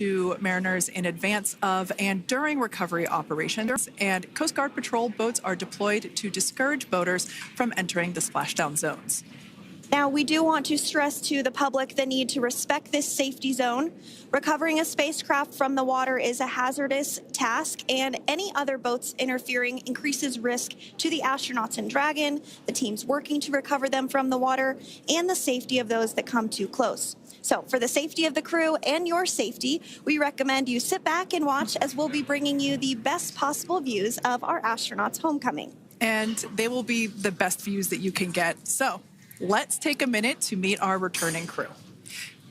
to mariners in advance of and during recovery operations, and Coast Guard patrol boats are deployed to discourage boaters from entering the splashdown zones. Now, we do want to stress to the public the need to respect this safety zone. Recovering a spacecraft from the water is a hazardous task, and any other boats interfering increases risk to the astronauts in Dragon, the teams working to recover them from the water, and the safety of those that come too close. So for the safety of the crew and your safety, we recommend you sit back and watch as we'll be bringing you the best possible views of our astronauts' homecoming. And they will be the best views that you can get. So let's take a minute to meet our returning crew.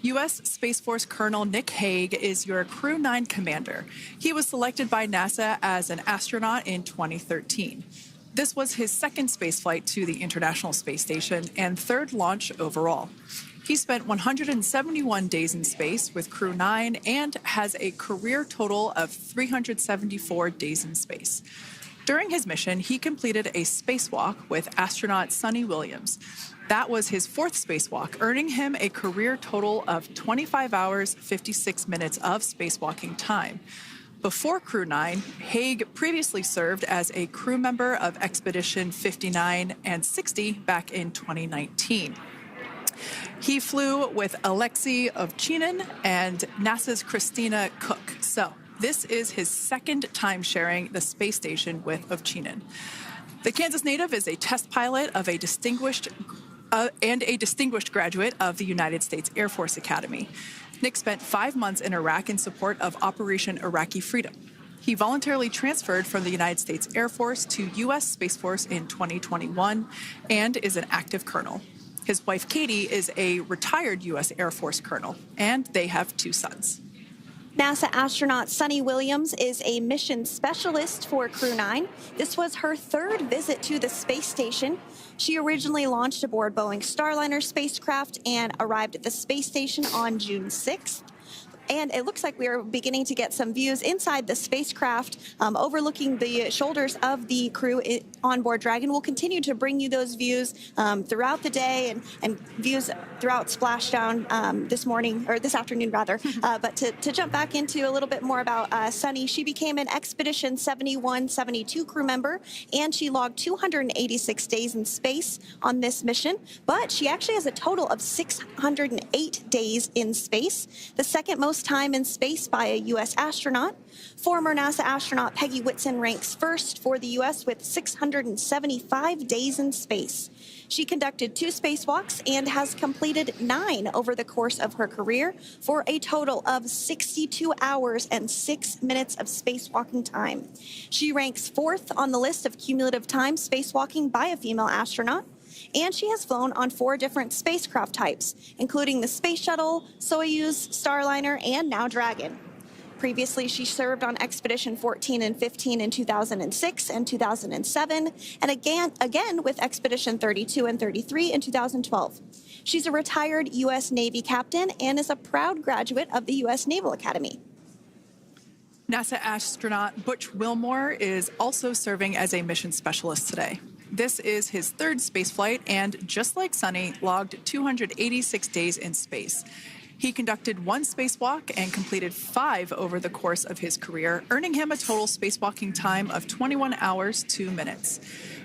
U.S. Space Force Colonel Nick Hague is your Crew-9 commander. He was selected by NASA as an astronaut in 2013. This was his second spaceflight to the International Space Station and third launch overall. He spent 171 days in space with Crew-9 and has a career total of 374 days in space. During his mission, he completed a spacewalk with astronaut Sunita Williams. That was his fourth spacewalk, earning him a career total of 25 hours, 56 minutes of spacewalking time. Before Crew-9, Hague previously served as a crew member of Expedition 59 and 60 back in 2019. He flew with Alexei Ovchinin and NASA's Christina Cook. So this is his second time sharing the space station with Ovchinin. The Kansas native is a test pilot of a distinguished graduate of the United States Air Force Academy. Nick spent 5 months in Iraq in support of Operation Iraqi Freedom. He voluntarily transferred from the United States Air Force to U.S. Space Force in 2021 and is an active colonel. His wife, Katie, is a retired U.S. Air Force colonel, and they have 2 sons. NASA astronaut Sunita Williams is a mission specialist for Crew-9. This was her third visit to the space station. She originally launched aboard Boeing Starliner spacecraft and arrived at the space station on June 6th. And it looks like we are beginning to get some views inside the spacecraft, overlooking the shoulders of the crew on board Dragon. We'll continue to bring you those views throughout the day and views throughout Splashdown this afternoon rather. But to jump back into a little bit more about Sunny, she became an Expedition 71-72 crew member, and she logged 286 days in space on this mission. But she actually has a total of 608 days in space, the second most time in space by a U.S. astronaut. Former NASA astronaut Peggy Whitson ranks first for the U.S. with 675 days in space. She conducted 2 spacewalks and has completed 9 over the course of her career for a total of 62 hours and 6 minutes of spacewalking time. She ranks 4th on the list of cumulative time spacewalking by a female astronaut. And she has flown on 4 different spacecraft types, including the Space Shuttle, Soyuz, Starliner, and now Dragon. Previously, she served on Expedition 14 and 15 in 2006 and 2007, and again with Expedition 32 and 33 in 2012. She's a retired U.S. Navy captain and is a proud graduate of the U.S. Naval Academy. NASA astronaut Butch Wilmore is also serving as a mission specialist today. This is his 3rd spaceflight and, just like Sunny, logged 286 days in space. He conducted 1 spacewalk and completed 5 over the course of his career, earning him a total spacewalking time of 21 hours, 2 minutes.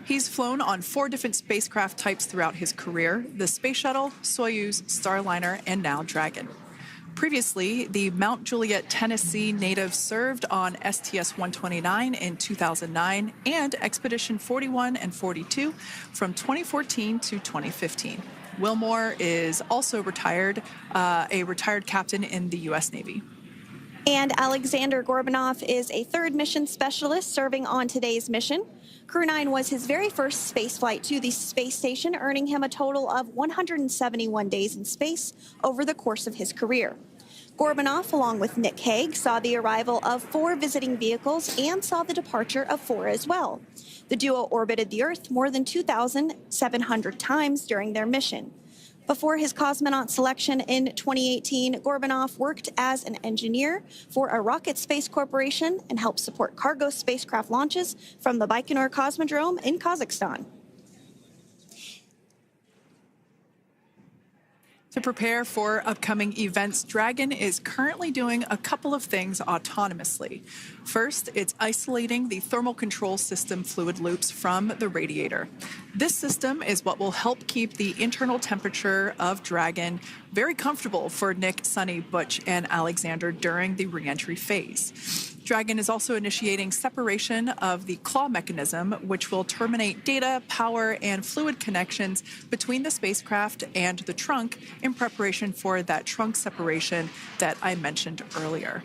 He's flown on 4 different spacecraft types throughout his career: the Space Shuttle, Soyuz, Starliner, and now Dragon. Previously, the Mount Juliet, Tennessee native served on STS-129 in 2009 and Expedition 41 and 42 from 2014 to 2015. Wilmore is also retired, a retired captain in the U.S. Navy. And Alexander Gorbanov is a 3rd mission specialist serving on today's mission. Crew-9 was his very first spaceflight to the space station, earning him a total of 171 days in space over the course of his career. Gorbanov, along with Nick Hague, saw the arrival of 4 visiting vehicles and saw the departure of 4 as well. The duo orbited the Earth more than 2,700 times during their mission. Before his cosmonaut selection in 2018, Gorbanov worked as an engineer for a rocket space corporation and helped support cargo spacecraft launches from the Baikonur Cosmodrome in Kazakhstan. To prepare for upcoming events, Dragon is currently doing a couple of things autonomously. First, it's isolating the thermal control system fluid loops from the radiator. This system is what will help keep the internal temperature of Dragon very comfortable for Nick, Sunny, Butch, and Alexander during the reentry phase. Dragon is also initiating separation of the claw mechanism, which will terminate data, power, and fluid connections between the spacecraft and the trunk in preparation for that trunk separation that I mentioned earlier.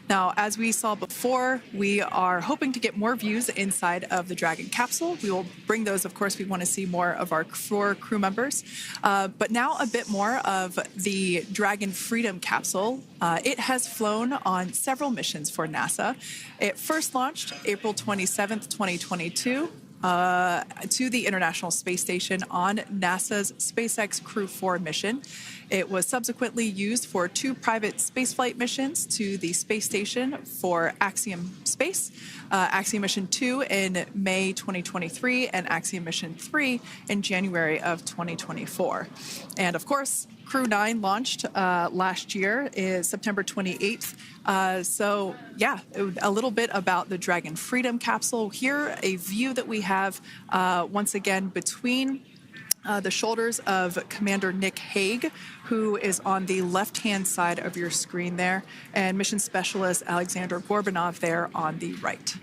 Now, as we saw before, we are hoping to get more views inside of the Dragon capsule. We will bring those, of course. We want to see more of our four crew members. But now a bit more of the Dragon Freedom capsule. It has flown on several missions for NASA. It first launched April 27th, 2022. To the International Space Station on NASA's SpaceX Crew-9 mission. It was subsequently used for 2 private spaceflight missions to the space station for Axiom Space, Axiom Mission 2 in May 2023, and Axiom Mission 3 in January of 2024. And of course, Crew-9 launched last year, is September 28th. So yeah, a little bit about the Dragon Freedom capsule. Here, a view that we have once again between the shoulders of Commander Nick Hague, who is on the left-hand side of your screen there, and Mission Specialist Alexander Gorbanov there on the right.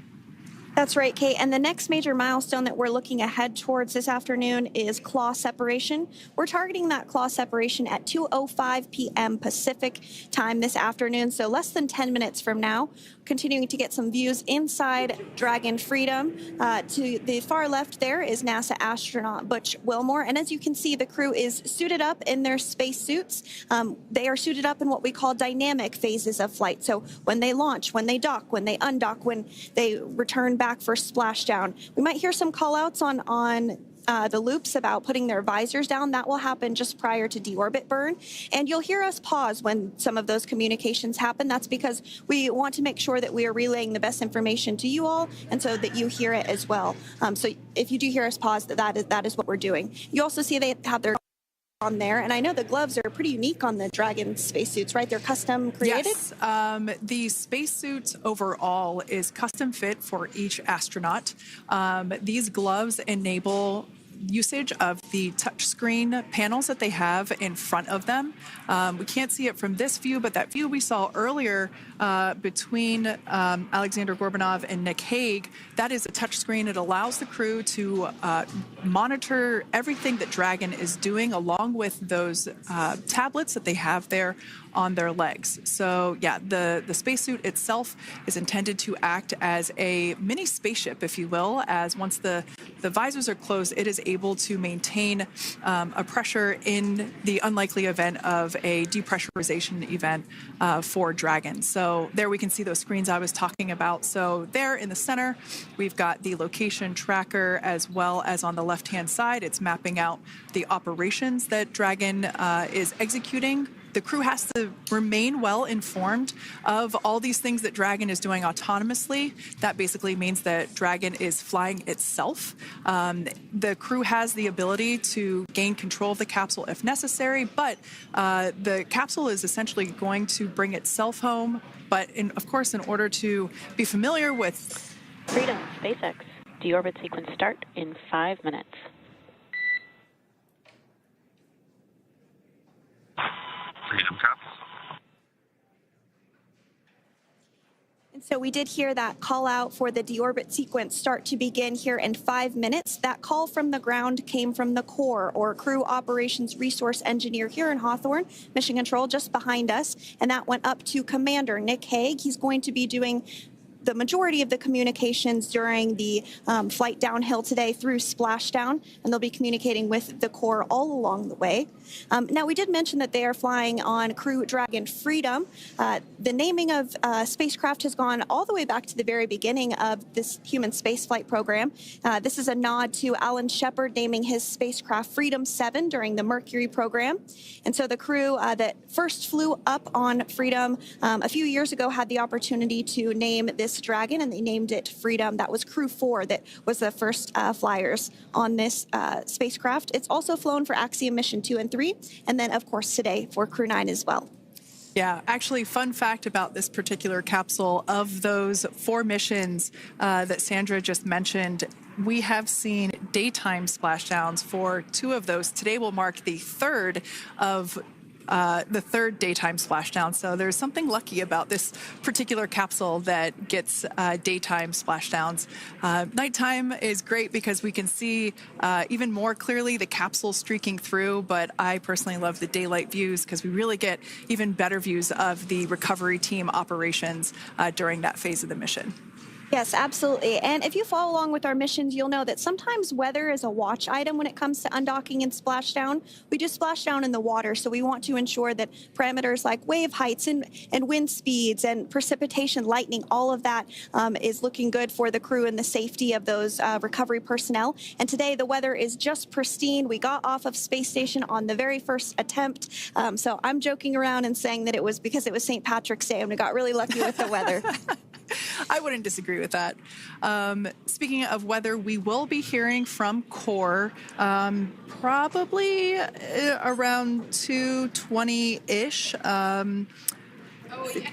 That's right, Kate. And the next major milestone that we're looking ahead towards this afternoon is claw separation. We're targeting that claw separation at 2:05 p.m. Pacific time this afternoon, so less than 10 minutes from now. Continuing to get some views inside Dragon Freedom. To the far left there is NASA astronaut Butch Wilmore. And as you can see, the crew is suited up in their space suits. They are suited up in what we call dynamic phases of flight. So when they launch, when they dock, when they undock, when they return back for splashdown. We might hear some call outs on the loops about putting their visors down. That will happen just prior to deorbit burn. And you'll hear us pause when some of those communications happen. That's because we want to make sure that we are relaying the best information to you all, and so that you hear it as well. So if you do hear us pause, that is what we're doing. You also see they have their on there, and I know the gloves are pretty unique on the Dragon spacesuits, right? They're custom created? Yes, the spacesuit overall is custom fit for each astronaut. These gloves enable usage of the touchscreen panels that they have in front of them. We can't see it from this view, but that view we saw earlier between Alexander Gorbanov and Nick Hague, that is a touchscreen. It allows the crew to monitor everything that Dragon is doing along with those tablets that they have there on their legs. So yeah, the spacesuit itself is intended to act as a mini spaceship, if you will, as once the visors are closed, it is able to maintain a pressure in the unlikely event of a depressurization event for Dragon. So there we can see those screens I was talking about. So there in the center, we've got the location tracker, as well as on the left-hand side, it's mapping out the operations that Dragon is executing. The crew has to remain well informed of all these things that Dragon is doing autonomously. That basically means that Dragon is flying itself. The crew has the ability to gain control of the capsule if necessary, but the capsule is essentially going to bring itself home. But of course, in order to be familiar with Freedom, SpaceX, deorbit sequence start in 5 minutes. Freedom capsule. And so we did hear that call out for the deorbit sequence start to begin here in 5 minutes. That call from the ground came from the core, or Crew Operations Resource Engineer here in Hawthorne, Mission Control just behind us. And that went up to Commander Nick Hague. He's going to be doing the majority of the communications during the flight downhill today through Splashdown, and they'll be communicating with the core all along the way. Now, we did mention that they are flying on Crew Dragon Freedom. The naming of spacecraft has gone all the way back to the very beginning of this human spaceflight program. This is a nod to Alan Shepard naming his spacecraft Freedom 7 during the Mercury program. And so the crew that first flew up on Freedom a few years ago had the opportunity to name this this Dragon, and they named it Freedom. That was Crew 4 that was the first flyers on this spacecraft. It's also flown for Axiom Mission 2 and 3, and then, of course, today for Crew-9 as well. Yeah, actually, fun fact about this particular capsule, of those 4 missions that Sandra just mentioned, we have seen daytime splashdowns for 2 of those. Today will mark the third daytime splashdown. So there's something lucky about this particular capsule that gets daytime splashdowns. Nighttime is great because we can see even more clearly the capsule streaking through, but I personally love the daylight views because we really get even better views of the recovery team operations during that phase of the mission. Yes, absolutely. And if you follow along with our missions, you'll know that sometimes weather is a watch item when it comes to undocking and splashdown. We do splashdown in the water, so we want to ensure that parameters like wave heights and wind speeds and precipitation, lightning, all of that is looking good for the crew and the safety of those recovery personnel. And today the weather is just pristine. We got off of Space Station on the very first attempt. So I'm joking around and saying that it was because it was St. Patrick's Day and we got really lucky with the weather. I wouldn't disagree with that. Speaking of weather, we will be hearing from Core probably around 2:20-ish.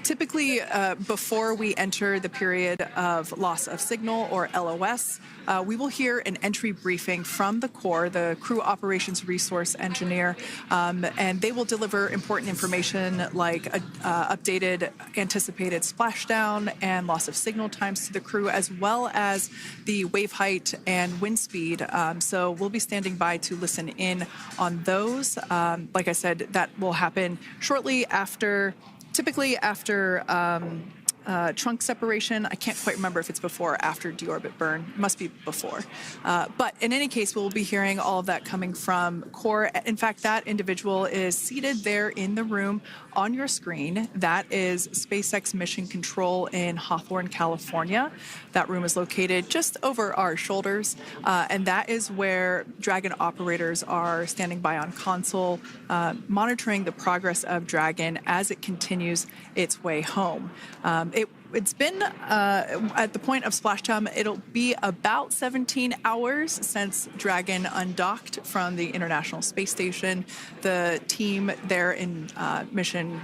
Typically, before we enter the period of loss of signal, or LOS, we will hear an entry briefing from the Core, the Crew Operations Resource Engineer, and they will deliver important information like updated anticipated splashdown and loss of signal times to the crew, as well as the wave height and wind speed. So we'll be standing by to listen in on those. Like I said, that will happen shortly after. Typically after trunk separation. I can't quite remember if it's before or after deorbit burn. It must be before. But in any case, we'll be hearing all of that coming from Core. In fact, that individual is seated there in the room on your screen. That is SpaceX Mission Control in Hawthorne, California. That room is located just over our shoulders. And that is where Dragon operators are standing by on console, monitoring the progress of Dragon as it continues its way home. It's been, at the point of splashdown, it'll be about 17 hours since Dragon undocked from the International Space Station. The team there in mission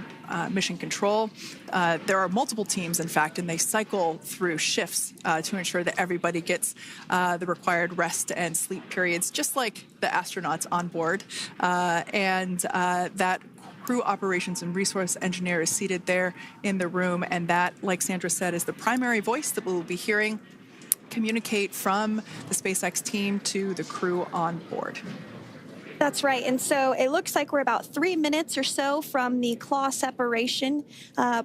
control, there are multiple teams, in fact, and they cycle through shifts to ensure that everybody gets the required rest and sleep periods, just like the astronauts on board. And that Crew Operations and Resource Engineer is seated there in the room, and that, like Sandra said, is the primary voice that we'll be hearing communicate from the SpaceX team to the crew on board. That's right. And so it looks like we're about 3 minutes or so from the claw separation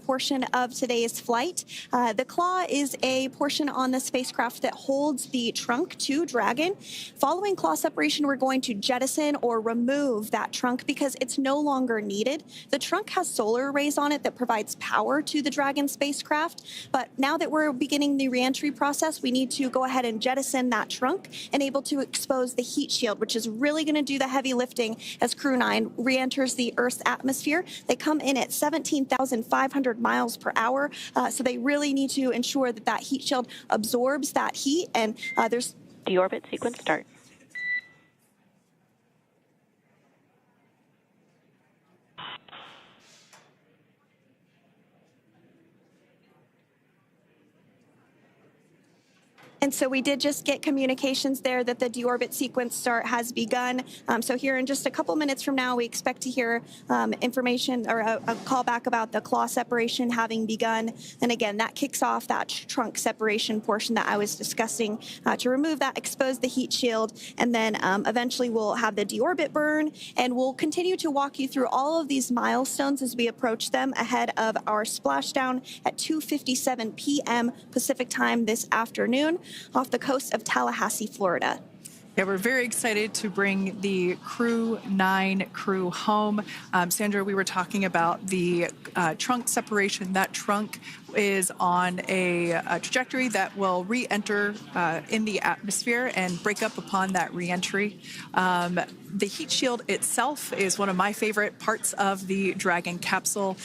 portion of today's flight. The claw is a portion on the spacecraft that holds the trunk to Dragon. Following claw separation, we're going to jettison or remove that trunk because it's no longer needed. The trunk has solar arrays on it that provides power to the Dragon spacecraft. But now that we're beginning the reentry process, we need to go ahead and jettison that trunk and able to expose the heat shield, which is really going to do the heavy lifting as Crew-9 re-enters the Earth's atmosphere. They come in at 17,500 miles per hour, so they really need to ensure that that heat shield absorbs that heat, and there's... Deorbit sequence start. And so we did just get communications there that the deorbit sequence start has begun. So here in just a couple minutes from now, we expect to hear information or a call back about the claw separation having begun. And again, that kicks off that trunk separation portion that I was discussing to remove that, expose the heat shield, and then eventually we'll have the deorbit burn, and we'll continue to walk you through all of these milestones as we approach them ahead of our splashdown at 2:57 p.m. Pacific time this afternoon off the coast of Tallahassee, Florida. Yeah, we're very excited to bring the Crew-9 crew home. Sandra, we were talking about the trunk separation. That trunk is on a trajectory that will re-enter in the atmosphere and break up upon that re-entry. The heat shield itself is one of my favorite parts of the Dragon capsule.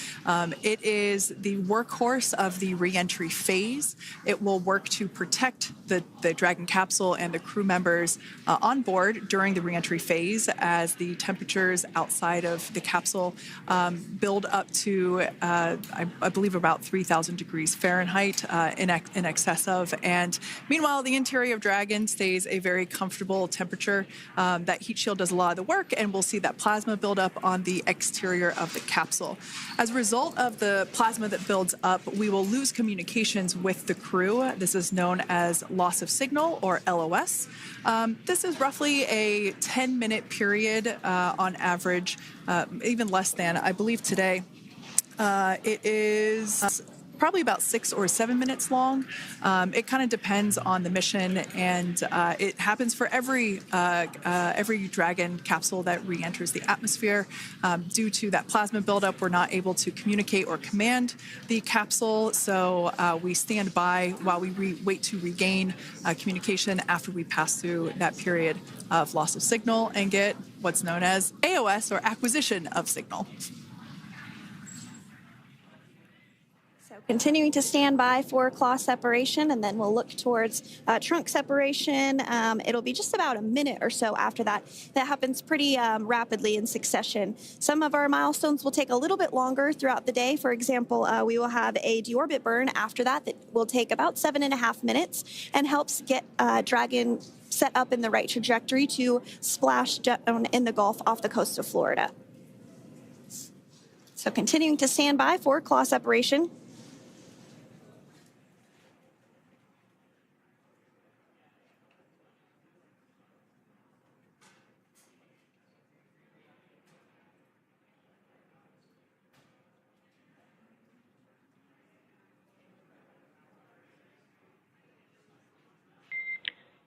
It is the workhorse of the re-entry phase. It will work to protect the Dragon capsule and the crew members on board during the re-entry phase as the temperatures outside of the capsule build up to, I believe, about 3,000 degrees Fahrenheit in excess of. And meanwhile, the interior of Dragon stays a very comfortable temperature. That heat shield does a lot of the work, and we'll see that plasma build up on the exterior of the capsule. As a result of the plasma that builds up, we will lose communications with the crew. This is known as loss of signal, or LOS. This is roughly a 10-minute period on average, even less than. I believe today it is probably about 6 or 7 minutes long. It kind of depends on the mission, and it happens for every Dragon capsule that re-enters the atmosphere. Due to that plasma buildup, we're not able to communicate or command the capsule, so we stand by while we wait to regain communication after we pass through that period of loss of signal and get what's known as AOS, or acquisition of signal. Continuing to stand by for claw separation, and then we'll look towards trunk separation. It'll be just about a minute or so after that. That happens pretty rapidly in succession. Some of our milestones will take a little bit longer throughout the day. For example, we will have a deorbit burn after that will take about 7.5 minutes and helps get Dragon set up in the right trajectory to splash down in the Gulf off the coast of Florida. So continuing to stand by for claw separation.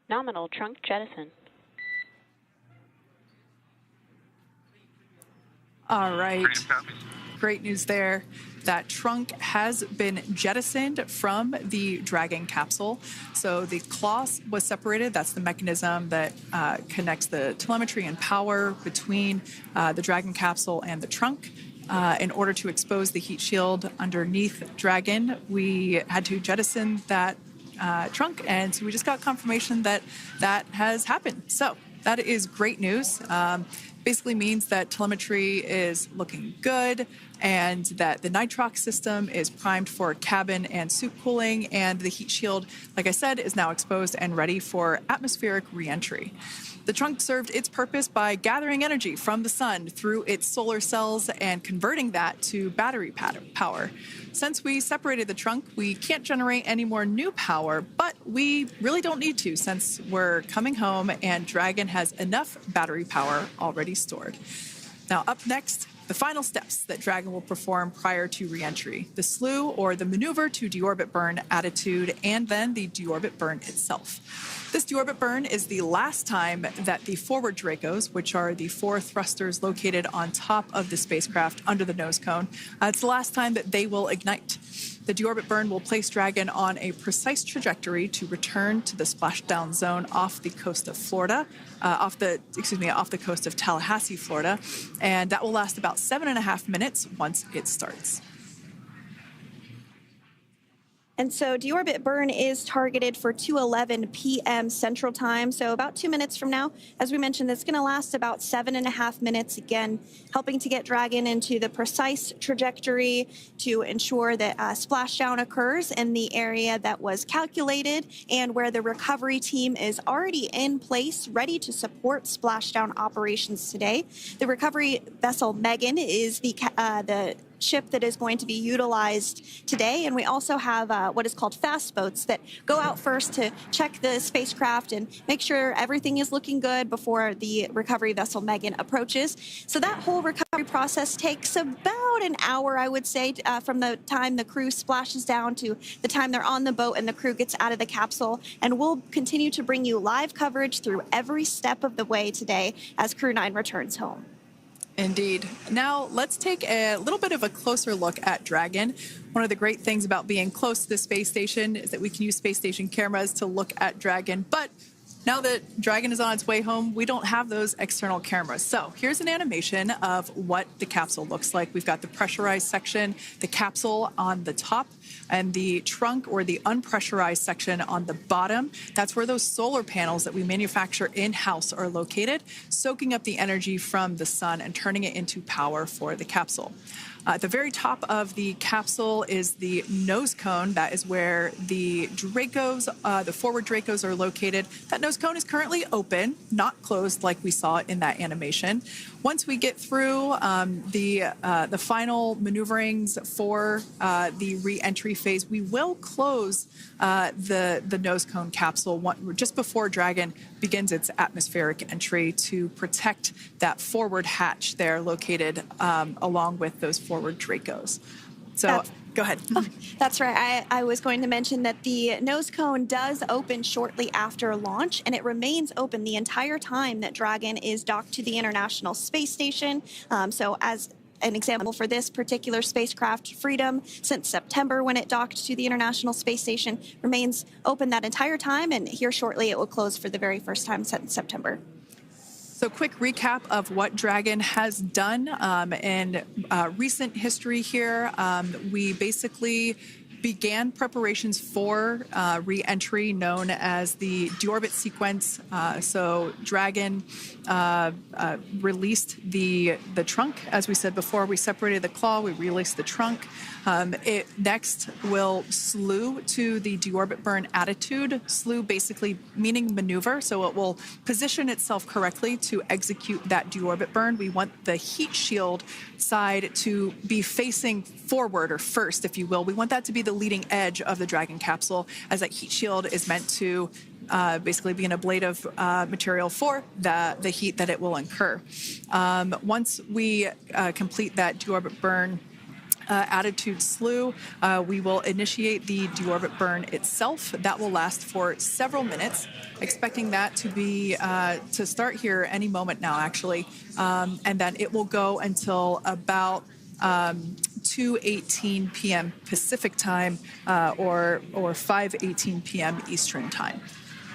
Nominal trunk jettison. All right. Freedom copies. Great news there. That trunk has been jettisoned from the Dragon capsule. So the claw was separated. That's the mechanism that connects the telemetry and power between the Dragon capsule and the trunk. In order to expose the heat shield underneath Dragon, we had to jettison that trunk, and so we just got confirmation that that has happened. So that is great news. Basically means that telemetry is looking good, and that the nitrox system is primed for cabin and suit cooling, and the heat shield, like I said, is now exposed and ready for atmospheric re-entry. The trunk served its purpose by gathering energy from the sun through its solar cells and converting that to battery power. Since we separated the trunk, we can't generate any more new power, but we really don't need to since we're coming home and Dragon has enough battery power already stored. Now, up next, the final steps that Dragon will perform prior to re-entry: the slew, or the maneuver to deorbit burn attitude, and then the deorbit burn itself. This deorbit burn is the last time that the forward Dracos, which are the 4 thrusters located on top of the spacecraft under the nose cone, it's the last time that they will ignite. The deorbit burn will place Dragon on a precise trajectory to return to the splashdown zone off the coast of Florida, off the coast of Tallahassee, Florida, and that will last about 7.5 minutes once it starts. And so deorbit burn is targeted for 2:11 p.m. Central Time, so about 2 minutes from now. As we mentioned, it's going to last about 7.5 minutes, again, helping to get Dragon into the precise trajectory to ensure that splashdown occurs in the area that was calculated and where the recovery team is already in place, ready to support splashdown operations today. The recovery vessel Megan is the ship that is going to be utilized today, and we also have what is called fast boats that go out first to check the spacecraft and make sure everything is looking good before the recovery vessel Megan approaches. So that whole recovery process takes about an hour, I would say, from the time the crew splashes down to the time they're on the boat and the crew gets out of the capsule. And we'll continue to bring you live coverage through every step of the way today as Crew-9 returns home. Indeed. Now, let's take a little bit of a closer look at Dragon. One of the great things about being close to the space station is that we can use space station cameras to look at Dragon. But now that Dragon is on its way home, we don't have those external cameras. So here's an animation of what the capsule looks like. We've got the pressurized section, the capsule on the top, and the trunk or the unpressurized section on the bottom. That's where those solar panels that we manufacture in-house are located, soaking up the energy from the sun and turning it into power for the capsule. At the very top of the capsule is the nose cone. That is where the Dracos, the forward Dracos, are located. That nose cone is currently open, not closed like we saw in that animation. Once we get through the final maneuverings for the re-entry phase, we will close the nose cone capsule just before Dragon begins its atmospheric entry to protect that forward hatch there located along with those forward Dracos. So go ahead. Oh, that's right. I was going to mention that the nose cone does open shortly after launch, and it remains open the entire time that Dragon is docked to the International Space Station. So as an example for this particular spacecraft, Freedom, since September when it docked to the International Space Station, remains open that entire time, and here shortly it will close for the very first time since September. So quick recap of what Dragon has done in recent history here. We basically began preparations for re-entry known as the Deorbit sequence. So Dragon released the trunk. As we said before, we separated the claw, we released the trunk. It next will slew to the deorbit burn attitude. Slew basically meaning maneuver, so it will position itself correctly to execute that deorbit burn. We want the heat shield side to be facing forward, or first, if you will. We want that to be the leading edge of the Dragon capsule, as that heat shield is meant to basically be an ablative material for the heat that it will incur. Once we complete that deorbit burn attitude slew, we will initiate the deorbit burn itself. That will last for several minutes, expecting that to be to start here any moment now, actually, and then it will go until about 2:18 p.m. Pacific time or 5:18 p.m. Eastern time.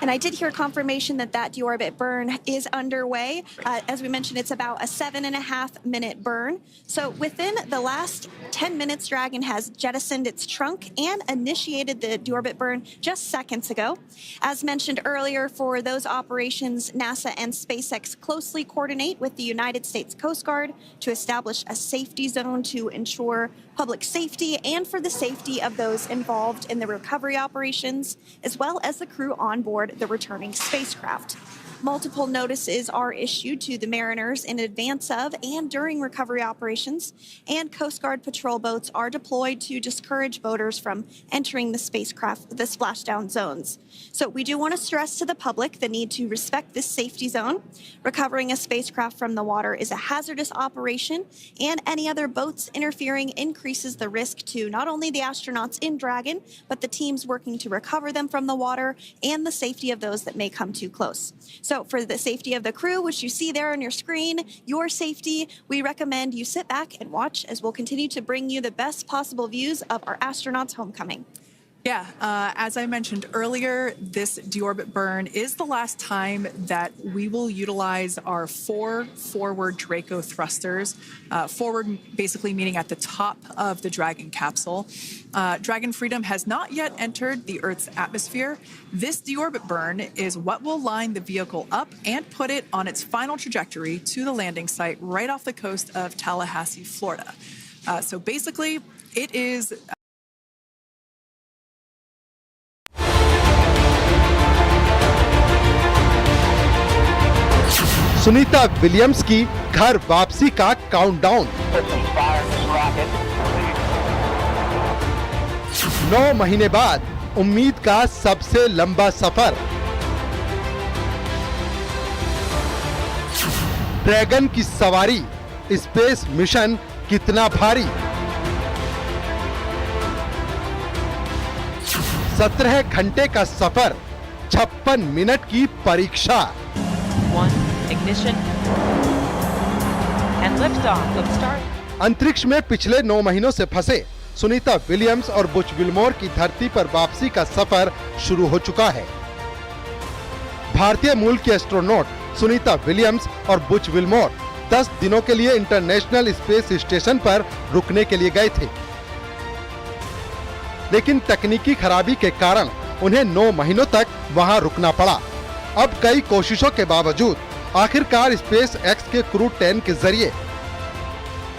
And I did hear confirmation that deorbit burn is underway. As we mentioned, it's about a 7.5-minute burn. So within the last 10 minutes, Dragon has jettisoned its trunk and initiated the deorbit burn just seconds ago. As mentioned earlier, for those operations, NASA and SpaceX closely coordinate with the United States Coast Guard to establish a safety zone to ensure public safety and for the safety of those involved in the recovery operations, as well as the crew on board the returning spacecraft. Multiple notices are issued to the mariners in advance of and during recovery operations, and Coast Guard patrol boats are deployed to discourage boaters from entering the spacecraft, the splashdown zones. So we do want to stress to the public the need to respect this safety zone. Recovering a spacecraft from the water is a hazardous operation, and any other boats interfering increases the risk to not only the astronauts in Dragon, but the teams working to recover them from the water and the safety of those that may come too close. So for the safety of the crew, which you see there on your screen, your safety, we recommend you sit back and watch as we'll continue to bring you the best possible views of our astronauts' homecoming. Yeah, as I mentioned earlier, this deorbit burn is the last time that we will utilize our 4 forward Draco thrusters. Forward basically meaning at the top of the Dragon capsule. Dragon Freedom has not yet entered the Earth's atmosphere. This deorbit burn is what will line the vehicle up and put it on its final trajectory to the landing site right off the coast of Tallahassee, Florida. So basically, it is... Sunita Williams की घर वापसी का countdown 9 महीने बाद उम्मीद का सबसे लंबा सफर। ड्रैगन की सवारी, स्पेस मिशन कितना भारी। 17 घंटे का सफर, 56 मिनट की परीक्षा। Ignition And liftoff of Star. अंतरिक्ष में पिछले 9 महीनों से फंसे सुनीता विलियम्स और बुच विल्मोर की धरती पर वापसी का सफर शुरू हो चुका है। भारतीय मूल के एस्ट्रोनॉट सुनीता विलियम्स और बुच विल्मोर 10 दिनों के लिए इंटरनेशनल स्पेस स्टेशन पर रुकने के लिए गए थे, लेकिन तकनीकी खराबी के कारण उन्हें 9 महीनों तक वहां रुकना पड़ा। अब कई कोशिशों के बावजूद आखिरकार स्पेस एक्स के क्रू 10 के जरिए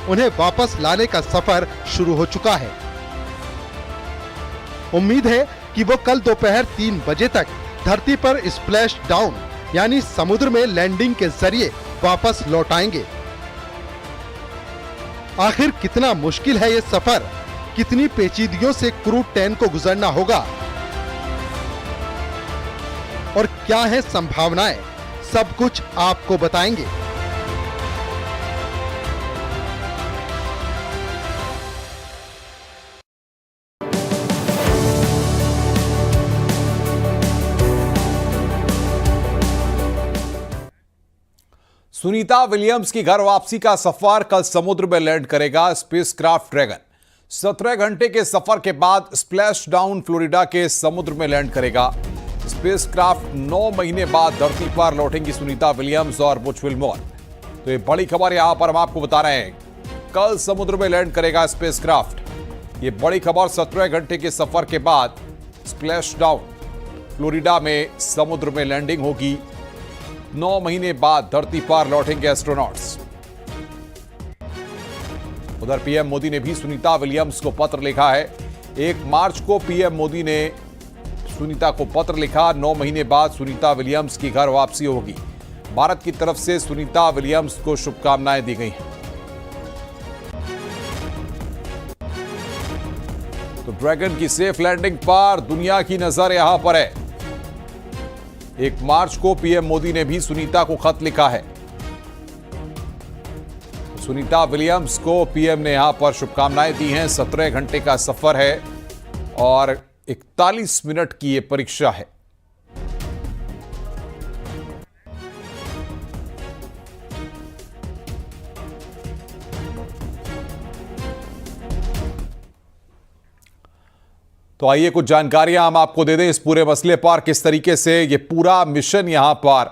उन्हें वापस लाने का सफर शुरू हो चुका है। उम्मीद है कि वो कल दोपहर 3 बजे तक धरती पर स्प्लैश डाउन यानी समुद्र में लैंडिंग के जरिए वापस लौट आएंगे। आखिर कितना मुश्किल है ये सफर, कितनी पेचीदगियों से क्रू 10 को गुजरना होगा और क्या है संभावनाएं, सब कुछ आपको बताएंगे। सुनीता विलियम्स की घर वापसी का सफर कल समुद्र में लैंड करेगा स्पेसक्राफ्ट ड्रैगन। 17 घंटे के सफर के बाद स्प्लैशडाउन फ्लोरिडा के समुद्र में लैंड करेगा। स्पेसक्राफ्ट 9 महीने बाद धरती पर लौटेंगी सुनीता विलियम्स और बुच विल्मोर। तो ये बड़ी खबर यहां पर हम आपको बता रहे हैं, कल समुद्र में लैंड करेगा स्पेसक्राफ्ट। ये बड़ी खबर 17 घंटे के सफर के बाद स्प्लैशडाउन फ्लोरिडा में समुद्र में लैंडिंग होगी। 9 महीने बाद धरती पर लौटेंगे एस्ट्रोनॉट्स। उधर पीएम मोदी ने भी सुनीता विलियम्स को पत्र लिखा है। 1 मार्च को पीएम मोदी ने सुनीता को पत्र लिखा। 9 महीने बाद सुनीता विलियम्स की घर वापसी होगी। भारत की तरफ से सुनीता विलियम्स को शुभकामनाएं दी गई हैं। तो ड्रैगन की सेफ लैंडिंग पर दुनिया की नजर यहां पर है। 1 मार्च को पीएम मोदी ने भी सुनीता को खत लिखा है। सुनीता विलियम्स को पीएम ने यहां पर शुभकामनाएं दी हैं। 17 घंटे का सफर है और 41 मिनट की यह परीक्षा है। तो आइए कुछ जानकारियां हम आपको दे दें इस पूरे मसले पर, किस तरीके से यह पूरा मिशन यहां पर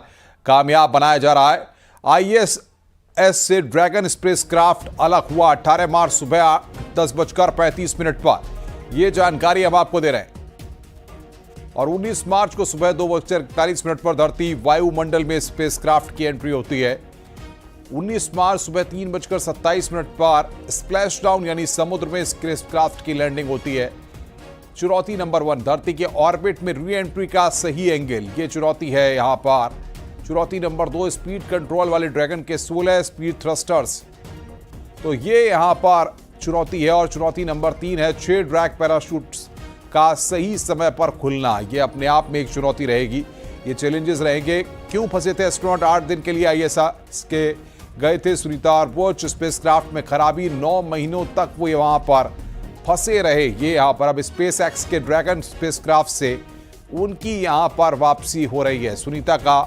कामयाब बनाया जा रहा है। आईएसएस से ड्रैगन स्पेसक्राफ्ट अलग हुआ 18 मार्च सुबह 10:35 पर। यह जानकारी हम आपको दे रहे हैं। और 19 मार्च को सुबह 2:41 पर धरती वायुमंडल में स्पेसक्राफ्ट की एंट्री होती है। 19 मार्च सुबह 3:27 पर स्प्लैशडाउन यानी समुद्र में स्पेसक्राफ्ट की लैंडिंग होती है। चुनौती नंबर 1, धरती के ऑर्बिट में री एंट्री का सही एंगल, ये चुनौती है यहां पर। चुनौती नंबर 2, स्पीड कंट्रोल वाले ड्रैगन के 16 स्पीड थ्रस्टर्स, तो ये यहां पर चुनौती है। और चुनौती नंबर 3 है 6 ड्रैग पैराशूट्स का सही समय पर खुलना। ये अपने आप में एक चुनौती रहेगी। ये चैलेंजेस रहेंगे। क्यों फंसे थे एस्ट्रोनॉट 8 दिन के लिए आईएसएस के गए थे सुनीता और बुच। स्पेसक्राफ्ट में खराबी, 9 महीनों तक वो वहां पर फंसे रहे। ये यहां पर अब स्पेसएक्स के ड्रैगन स्पेसक्राफ्ट से उनकी यहां पर वापसी हो रही है। सुनीता का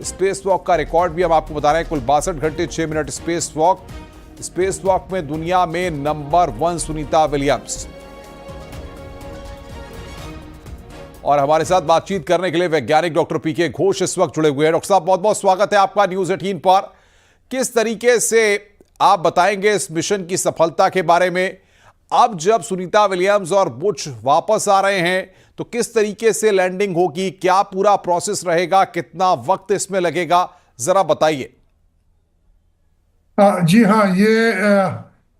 स्पेस वॉक का रिकॉर्ड भी हम आपको बता रहे हैं। कुल 62 घंटे 6 मिनट स्पेस वॉक में दुनिया में नंबर 1 सुनीता विलियम्स। और हमारे साथ बातचीत करने के लिए वैज्ञानिक डॉक्टर पीके घोष इस वक्त जुड़े हुए हैं। डॉक्टर साहब, बहुत बहुत स्वागत है आपका न्यूज़ 18 पर। किस तरीके से आप बताएंगे इस मिशन की सफलता के बारे में? अब जब सुनीता विलियम्स और बुच वापस आ रहे हैं तो किस तरीके से लैंडिंग होगी, क्या पूरा प्रोसेस रहेगा, कितना वक्त इसमें लगेगा, जरा बताइए। जी हाँ, ये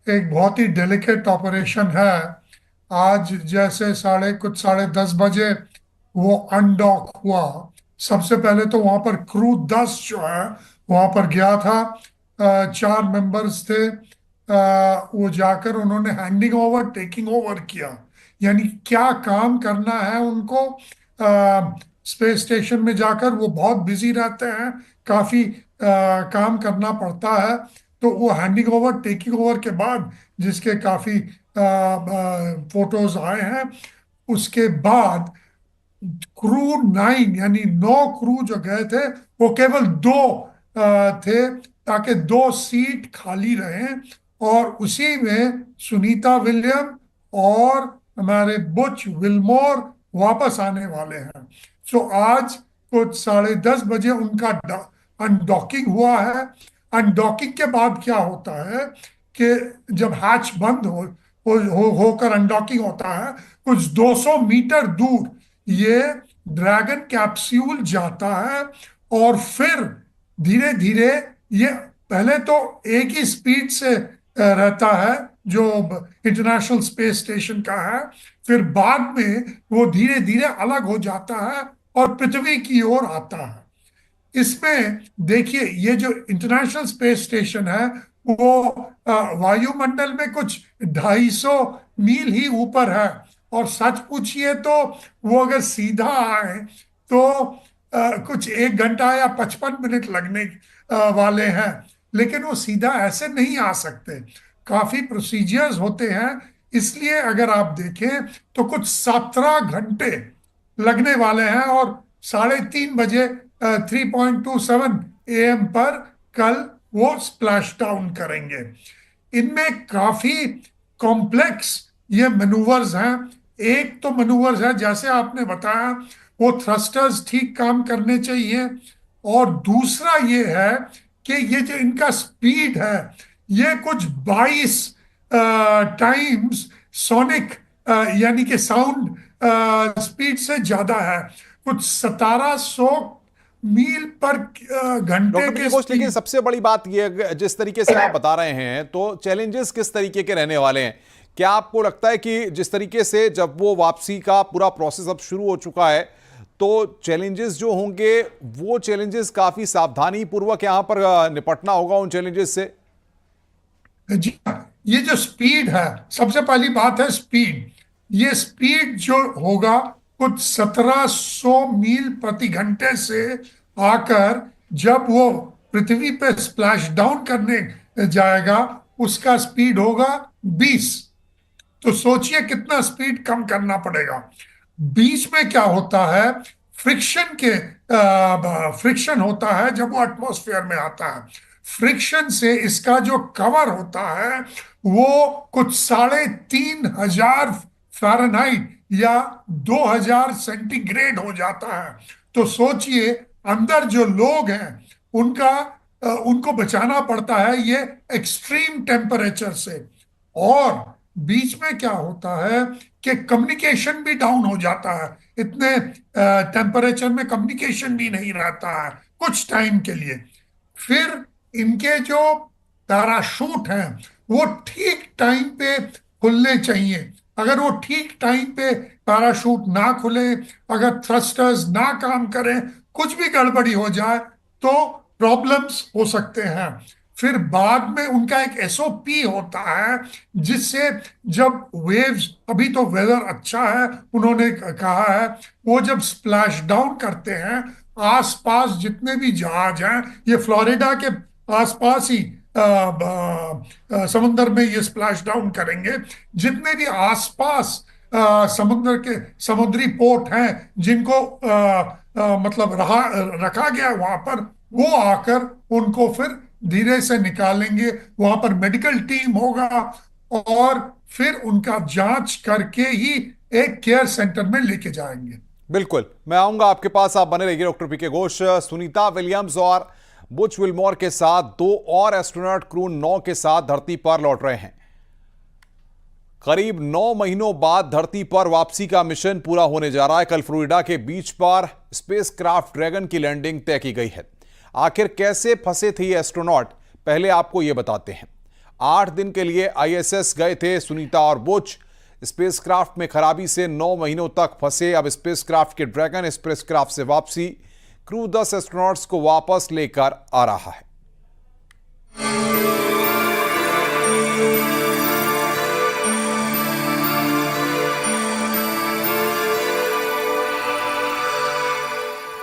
एक बहुत ही डेलिकेट ऑपरेशन है। आज जैसे 10:30 बजे वो अनडॉक हुआ। सबसे पहले तो वहां पर क्रू 10 जो है वहां पर गया था। 4 मेंबर्स थे। वो जाकर उन्होंने टेकिंग ओवर किया, यानी क्या काम करना है उनको। स्पेस स्टेशन में जाकर वो बहुत बिजी रहते हैं, काफी काम करना पड़ता है। तो वो टेकिंग ओवर के बाद, जिसके काफी फोटोज आए हैं, उसके बाद Crew-9 यानी 9 क्रू जो गए थे वो केवल 2 थे। ताकि 2 सीट खाली रहें, और उसी में सुनीता विलियम और हमारे बुच विल्मोर वापस आने वाले हैं। सो आज कुछ 10:30 बजे उनका अनडॉकिंग हुआ है। अनडॉकिंग के बाद क्या होता है कि जब हैच बंद होकर अनडॉकिंग होता है, कुछ 200 मीटर दूर ये ड्रैगन कैप्सूल जाता है, और फिर धीरे धीरे ये पहले तो एक ही स्पीड से रहता है जो इंटरनेशनल स्पेस स्टेशन का है, फिर बाद में वो धीरे धीरे अलग हो जाता है और पृथ्वी की ओर आता है। इसमें देखिए, ये जो इंटरनेशनल स्पेस स्टेशन है वो वायुमंडल में कुछ 250 मील ही ऊपर है, और सच पूछिए तो वो अगर सीधा आए तो कुछ 1 घंटा या 55 मिनट लगने वाले हैं, लेकिन वो सीधा ऐसे नहीं आ सकते, काफी प्रोसीजर्स होते हैं। इसलिए अगर आप देखें तो कुछ 17 घंटे लगने वाले हैं, और 3:30 बजे 3:27 AM पर कल वो स्प्लैश डाउन करेंगे। इनमें काफी कॉम्प्लेक्स ये मैनूवर्स हैं। एक तो मैनूवर्स है, जैसे आपने बताया, वो थ्रस्टर्स ठीक काम करने चाहिए, और दूसरा ये है कि ये जो इनका स्पीड है ये कुछ 22 टाइम्स सोनिक यानी कि साउंड स्पीड से ज्यादा है, कुछ 1700 मील पर घंटे के स्पीड। लेकिन सबसे बड़ी बात ये, जिस तरीके से आप बता रहे हैं, तो चैलेंजेस किस तरीके के रहने वाले हैं? क्या आपको लगता है कि जिस तरीके से जब वो वापसी का पूरा प्रोसेस अब शुरू हो चुका है, तो चैलेंजेस जो होंगे वो चैलेंजेस काफी सावधानी पूर्वक यहां पर निपटना होगा उन चैलेंजेस से? जी, ये जो स्पीड है, सबसे पहली बात है स्पीड। ये स्पीड जो होगा कुछ 1700 मील प्रति घंटे से आकर जब वो पृथ्वी पे स्प्लैश डाउन करने जाएगा उसका स्पीड होगा 20। तो सोचिए कितना स्पीड कम करना पड़ेगा। बीच में क्या होता है, फ्रिक्शन होता है जब वो एटमॉस्फेयर में आता है। फ्रिक्शन से इसका जो कवर होता है वो कुछ 3500 फ़ारेनहाइट या 2000 सेंटीग्रेड हो जाता है। तो सोचिए अंदर जो लोग हैं उनको बचाना पड़ता है ये एक्सट्रीम टेम्परेचर से। और बीच में क्या होता है कि कम्युनिकेशन भी डाउन हो जाता है, इतने टेम्परेचर में कम्युनिकेशन भी नहीं रहता है कुछ टाइम के लिए। फिर इनके जो पैराशूट हैं वो ठीक टाइम पे खुलने चाहिए। अगर वो ठीक टाइम पे पैराशूट ना खुले, अगर थ्रस्टर्स ना काम करें, कुछ भी गड़बड़ी हो जाए तो प्रॉब्लम्स हो सकते हैं। फिर बाद में उनका एक SOP होता है जिससे जब वेव्स, अभी तो वेदर अच्छा है उन्होंने कहा है, वो जब स्प्लैश डाउन करते हैं आसपास जितने भी जहाज हैं, ये फ्लोरिडा के आसपास ही समुद्र में ये स्प्लैश डाउन करेंगे, जितने भी आसपास समुद्र के समुद्री पोर्ट हैं जिनको मतलब रखा गया वहां पर, वो आकर उनको फिर धीरे से निकालेंगे। वहां पर मेडिकल टीम होगा और फिर उनका जांच करके ही एक केयर सेंटर में लेके जाएंगे। बिल्कुल, मैं आऊंगा आपके पास, आप बने रहिए डॉक्टर पीके घोष। सुनीता विलियम्स और बुच विल्मोर के साथ 2 और एस्ट्रोनॉट क्रू-9 के साथ धरती पर लौट रहे हैं। करीब 9 महीनों बाद धरती पर वापसी का मिशन पूरा होने जा रहा है। कल फ्लोरिडा के बीच पर स्पेसक्राफ्ट ड्रैगन की लैंडिंग तय की गई है। आखिर कैसे फंसे थे ये एस्ट्रोनॉट, पहले आपको यह बताते हैं। 8 दिन के लिए ISS गए थे सुनीता और बुच। स्पेसक्राफ्ट में खराबी से 9 महीनों तक फंसे। अब स्पेसक्राफ्ट के ड्रैगन स्पेसक्राफ्ट से वापसी, क्रू 10 एस्ट्रोनॉट्स को वापस लेकर आ रहा है।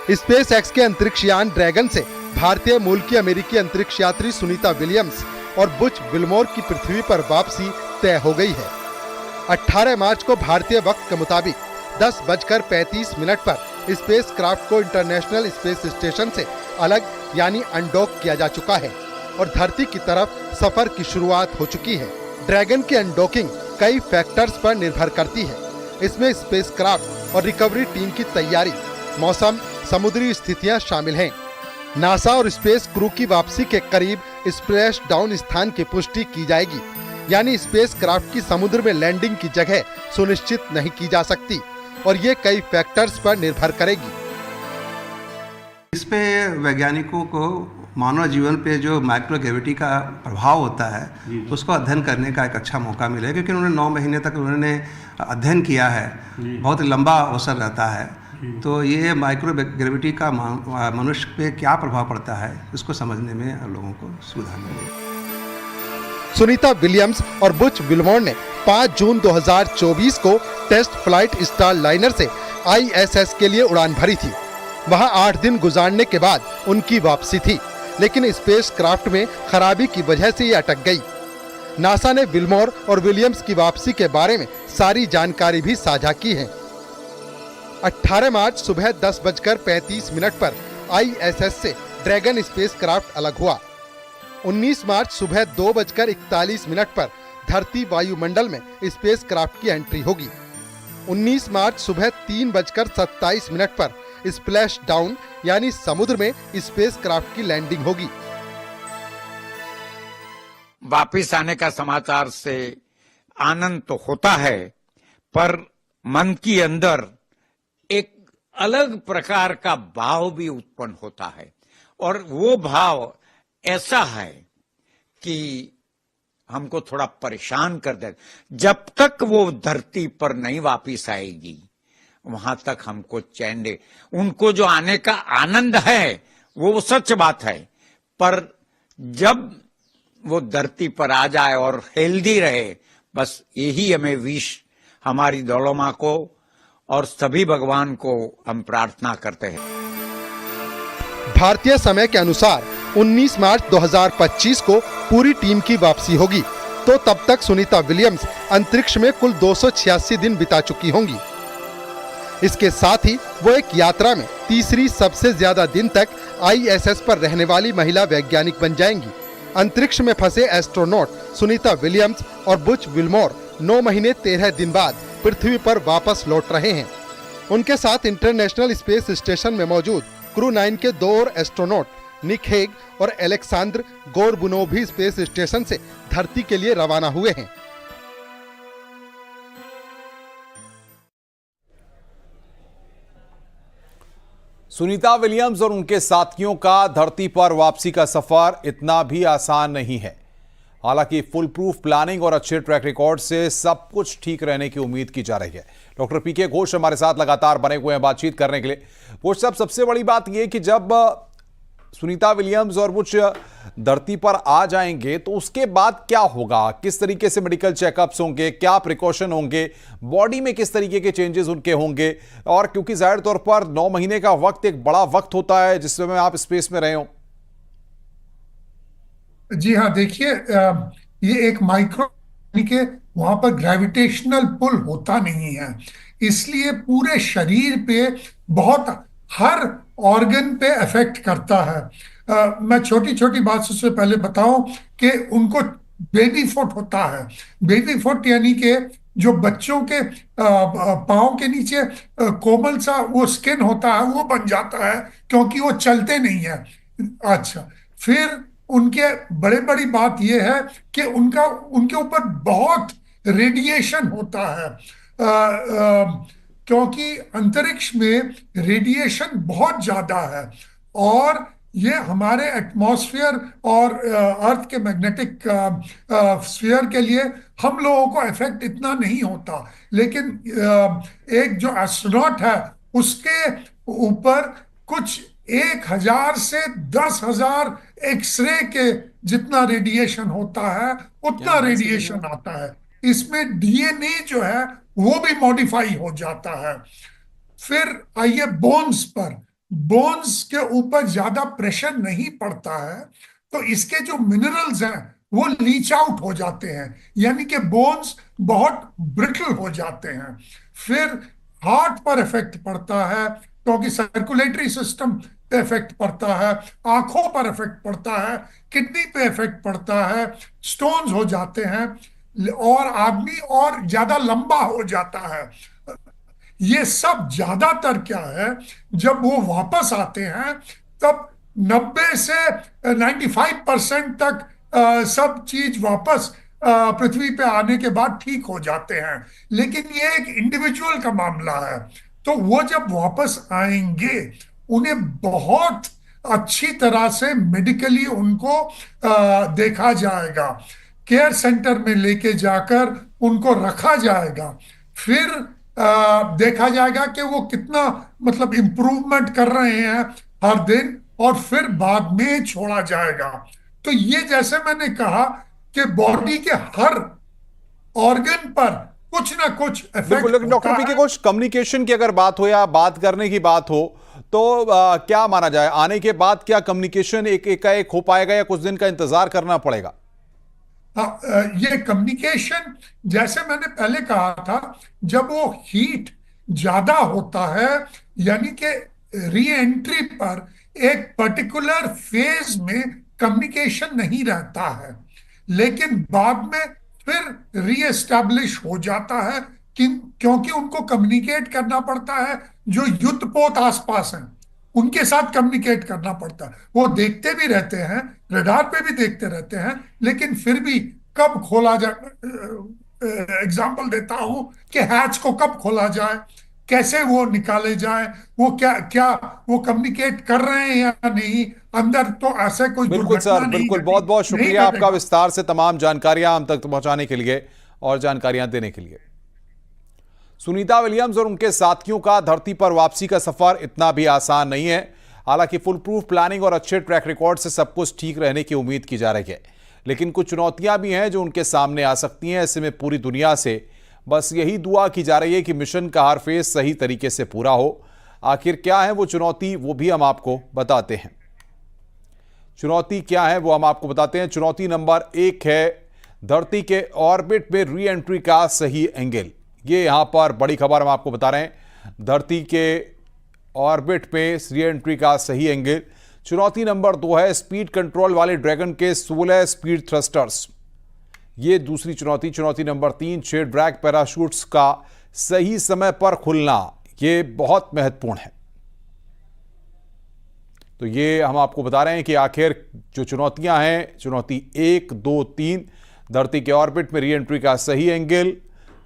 SpaceX के अंतरिक्ष यान ड्रैगन से भारतीय मूल की अमेरिकी अंतरिक्ष यात्री सुनीता विलियम्स और बुच विल्मोर की पृथ्वी पर वापसी तय हो गई है। 18 मार्च को भारतीय वक्त के मुताबिक 10:35 पर स्पेसक्राफ्ट को इंटरनेशनल स्पेस स्टेशन से अलग यानी अनडॉक किया जा चुका है। और धरती की तरफ सफर की शुरुआत हो चुकी है। ड्रैगन की अनडॉकिंग कई फैक्टर्स पर निर्भर करती है। इसमें स्पेसक्राफ्ट और रिकवरी टीम की तैयारी, मौसम, समुद्री स्थितियां शामिल हैं। नासा और स्पेस क्रू की वापसी के करीब स्प्लैश डाउन स्थान की पुष्टि की जाएगी, यानी स्पेसक्राफ्ट की समुद्र में लैंडिंग की जगह सुनिश्चित नहीं की जा सकती और ये कई फैक्टर्स पर निर्भर करेगी। इस पे वैज्ञानिकों को मानव जीवन पे जो माइक्रोग्रेविटी का प्रभाव होता है उसको अध्ययन करने का एक अच्छा मौका मिलेगा, क्योंकि उन्होंने 9 महीने तक उन्होंने अध्ययन किया है, बहुत लंबा अवसर रहता है। तो ये माइक्रोग्रेविटी का मनुष्य पे क्या प्रभाव पड़ता है इसको समझने में लोगों को सुविधा मिलेगी। सुनीता विलियम्स और बुच विल्मोर ने 5 जून 2024 को टेस्ट फ्लाइट स्टारलाइनर से ISS के लिए उड़ान भरी थी। वहां 8 दिन गुजारने के बाद उनकी वापसी थी, लेकिन स्पेसक्राफ्ट में खराबी की वजह से ये अटक गई। नासा ने विल्मोर और विलियम्स की वापसी के बारे में सारी जानकारी भी साझा की है। 18 मार्च सुबह 10:35 पर ISS से ड्रैगन स्पेसक्राफ्ट अलग हुआ। 19 मार्च सुबह 2:41 पर धरती वायुमंडल में स्पेसक्राफ्ट की एंट्री होगी। 19 मार्च सुबह 3:27 पर स्प्लैश डाउन यानी समुद्र में स्पेसक्राफ्ट की लैंडिंग होगी। वापिस आने का समाचार से आनंद तो होता है, पर मन के अंदर एक अलग प्रकार का भाव भी उत्पन्न होता है, और वो भाव ऐसा है कि हमको थोड़ा परेशान कर दे। जब तक वो धरती पर नहीं वापिस आएगी वहां तक हमको चैन दे। उनको जो आने का आनंद है वो सच बात है, पर जब वो धरती पर आ जाए और हेल्दी रहे, बस यही हमें विश हमारी दौलमा को और सभी भगवान को हम प्रार्थना करते हैं। भारतीय समय के अनुसार 19 मार्च 2025 को पूरी टीम की वापसी होगी, तो तब तक सुनीता विलियम्स अंतरिक्ष में कुल 286 दिन बिता चुकी होंगी। इसके साथ ही वो एक यात्रा में तीसरी सबसे ज्यादा दिन तक ISS पर रहने वाली महिला वैज्ञानिक बन जाएंगी। अंतरिक्ष में फंसे एस्ट्रोनॉट सुनीता विलियम्स और बुच विल्मोर 9 महीने 13 दिन बाद पृथ्वी पर वापस लौट रहे हैं। उनके साथ इंटरनेशनल स्पेस स्टेशन में मौजूद Crew-9 के 2 और एस्ट्रोनॉट निक हेग और एलेक्सांद्र गोरबुनोव भी स्पेस स्टेशन से धरती के लिए रवाना हुए हैं। सुनीता विलियम्स और उनके साथियों का धरती पर वापसी का सफर इतना भी आसान नहीं है। हालांकि फुल प्रूफ प्लानिंग और अच्छे ट्रैक रिकॉर्ड से सब कुछ ठीक रहने की उम्मीद की जा रही है। डॉक्टर PK घोष हमारे साथ लगातार बने हुए हैं बातचीत करने के लिए। घोष साहब, सबसे बड़ी बात यह कि जब सुनीता विलियम्स और बुच धरती पर आ जाएंगे तो उसके बाद क्या होगा? किस तरीके से मेडिकल चेकअप्स होंगे, क्या प्रिकॉशन होंगे, बॉडी में किस तरीके के चेंजेस उनके होंगे? और क्योंकि जाहिर तौर पर 9 महीने का वक्त एक बड़ा वक्त होता है जिसमें आप स्पेस में रहे हो। जी हाँ, देखिए, ये एक माइक्रो के वहां पर ग्रेविटेशनल पुल होता नहीं है, इसलिए पूरे शरीर पे बहुत हर ऑर्गन पे इफेक्ट करता है। मैं छोटी छोटी बात सबसे पहले बताऊं कि उनको बेबी फुट होता है। बेबी फुट यानी कि जो बच्चों के पाँव के नीचे कोमल सा वो स्किन होता है, वो बन जाता है क्योंकि वो चलते नहीं है। अच्छा, फिर उनके बड़ी बात यह है कि उनके ऊपर बहुत रेडिएशन होता है, क्योंकि अंतरिक्ष में रेडिएशन बहुत ज्यादा है, और ये हमारे एटमॉस्फेयर और अर्थ के मैग्नेटिक स्फीयर के लिए हम लोगों को इफेक्ट इतना नहीं होता, लेकिन एक जो एस्ट्रोनॉट है उसके ऊपर कुछ 1000 से 10,000 एक्सरे के जितना रेडिएशन होता है उतना रेडिएशन आता है। इसमें डीएनए जो है वो भी मॉडिफाई हो जाता है। फिर आइए बोन्स पर। बोन्स के ऊपर ज्यादा प्रेशर नहीं पड़ता है, तो इसके जो मिनरल्स हैं वो लीच आउट हो जाते हैं, यानी कि बोन्स बहुत ब्रिटल हो जाते हैं। फिर हार्ट पर इफेक्ट पड़ता है क्योंकि सर्कुलेटरी सिस्टम पे इफेक्ट पड़ता है, आंखों पर इफेक्ट पड़ता है, किडनी पे इफेक्ट पड़ता है, स्टोन्स हो जाते हैं और आदमी और ज्यादा लंबा हो जाता है। ये सब ज्यादातर क्या है, जब वो वापस आते हैं तब 90 से 95% तक सब चीज वापस पृथ्वी पे आने के बाद ठीक हो जाते हैं। लेकिन ये एक इंडिविजुअल का मामला है, तो वो जब वापस आएंगे उन्हें बहुत अच्छी तरह से मेडिकली उनको देखा जाएगा, केयर सेंटर में लेके जाकर उनको रखा जाएगा, फिर देखा जाएगा कि वो कितना मतलब इम्प्रूवमेंट कर रहे हैं हर दिन, और फिर बाद में छोड़ा जाएगा। तो ये जैसे मैंने कहा कि बॉडी के हर ऑर्गन पर कुछ ना कुछ इफेक्ट। लेकिन डॉक्टर पी के कुछ कम्युनिकेशन की अगर बात हो या बात करने की बात हो तो क्या माना जाए, आने के बाद क्या कम्युनिकेशन एक हो पाएगा या कुछ दिन का इंतजार करना पड़ेगा? ये कम्युनिकेशन जैसे मैंने पहले कहा था, जब वो हीट ज्यादा होता है यानी कि री एंट्री पर एक पर्टिकुलर फेज में कम्युनिकेशन नहीं रहता है, लेकिन बाद में फिर री एस्टैब्लिश हो जाता है क्योंकि उनको कम्युनिकेट करना पड़ता है। जो युद्धपोत आसपास हैं उनके साथ कम्युनिकेट करना पड़ता है। वो देखते भी रहते हैं, रडार पे भी देखते रहते हैं, लेकिन फिर भी कब खोला जाए, एग्जाम्पल देता हूं कि हैच को कब खोला जाए, कैसे वो निकाले जाए, वो क्या वो कम्युनिकेट कर रहे हैं या नहीं अंदर, तो ऐसे कोई बिल्कुल सर, बिल्कुल, बहुत बहुत शुक्रिया आपका विस्तार से तमाम जानकारियां हम तक पहुंचाने के लिए और जानकारियां देने के लिए। सुनीता विलियम्स और उनके साथियों का धरती पर वापसी का सफर इतना भी आसान नहीं है। हालांकि फुल प्रूफ प्लानिंग और अच्छे ट्रैक रिकॉर्ड से सब कुछ ठीक रहने की उम्मीद की जा रही है, लेकिन कुछ चुनौतियां भी हैं जो उनके सामने आ सकती हैं। ऐसे में पूरी दुनिया से बस यही दुआ की जा रही है कि मिशन का हर फेज सही तरीके से पूरा हो। आखिर क्या है वो चुनौती, वो भी हम आपको बताते हैं। चुनौती क्या है वो हम आपको बताते हैं। चुनौती नंबर 1 है धरती के ऑर्बिट में री एंट्री का सही एंगल। ये यहां पर बड़ी खबर हम आपको बता रहे हैं, धरती के ऑर्बिट में री एंट्री का सही एंगल। चुनौती नंबर 2 है स्पीड कंट्रोल वाले ड्रैगन के 16 स्पीड थ्रस्टर्स। ये दूसरी चुनौती। चुनौती नंबर 3 6 ड्रैग पैराशूट्स का सही समय पर खुलना। ये बहुत महत्वपूर्ण है। तो ये हम आपको बता रहे हैं कि आखिर जो चुनौतियां हैं, चुनौती 1 2 3 धरती के ऑर्बिट में री एंट्री का सही एंगल,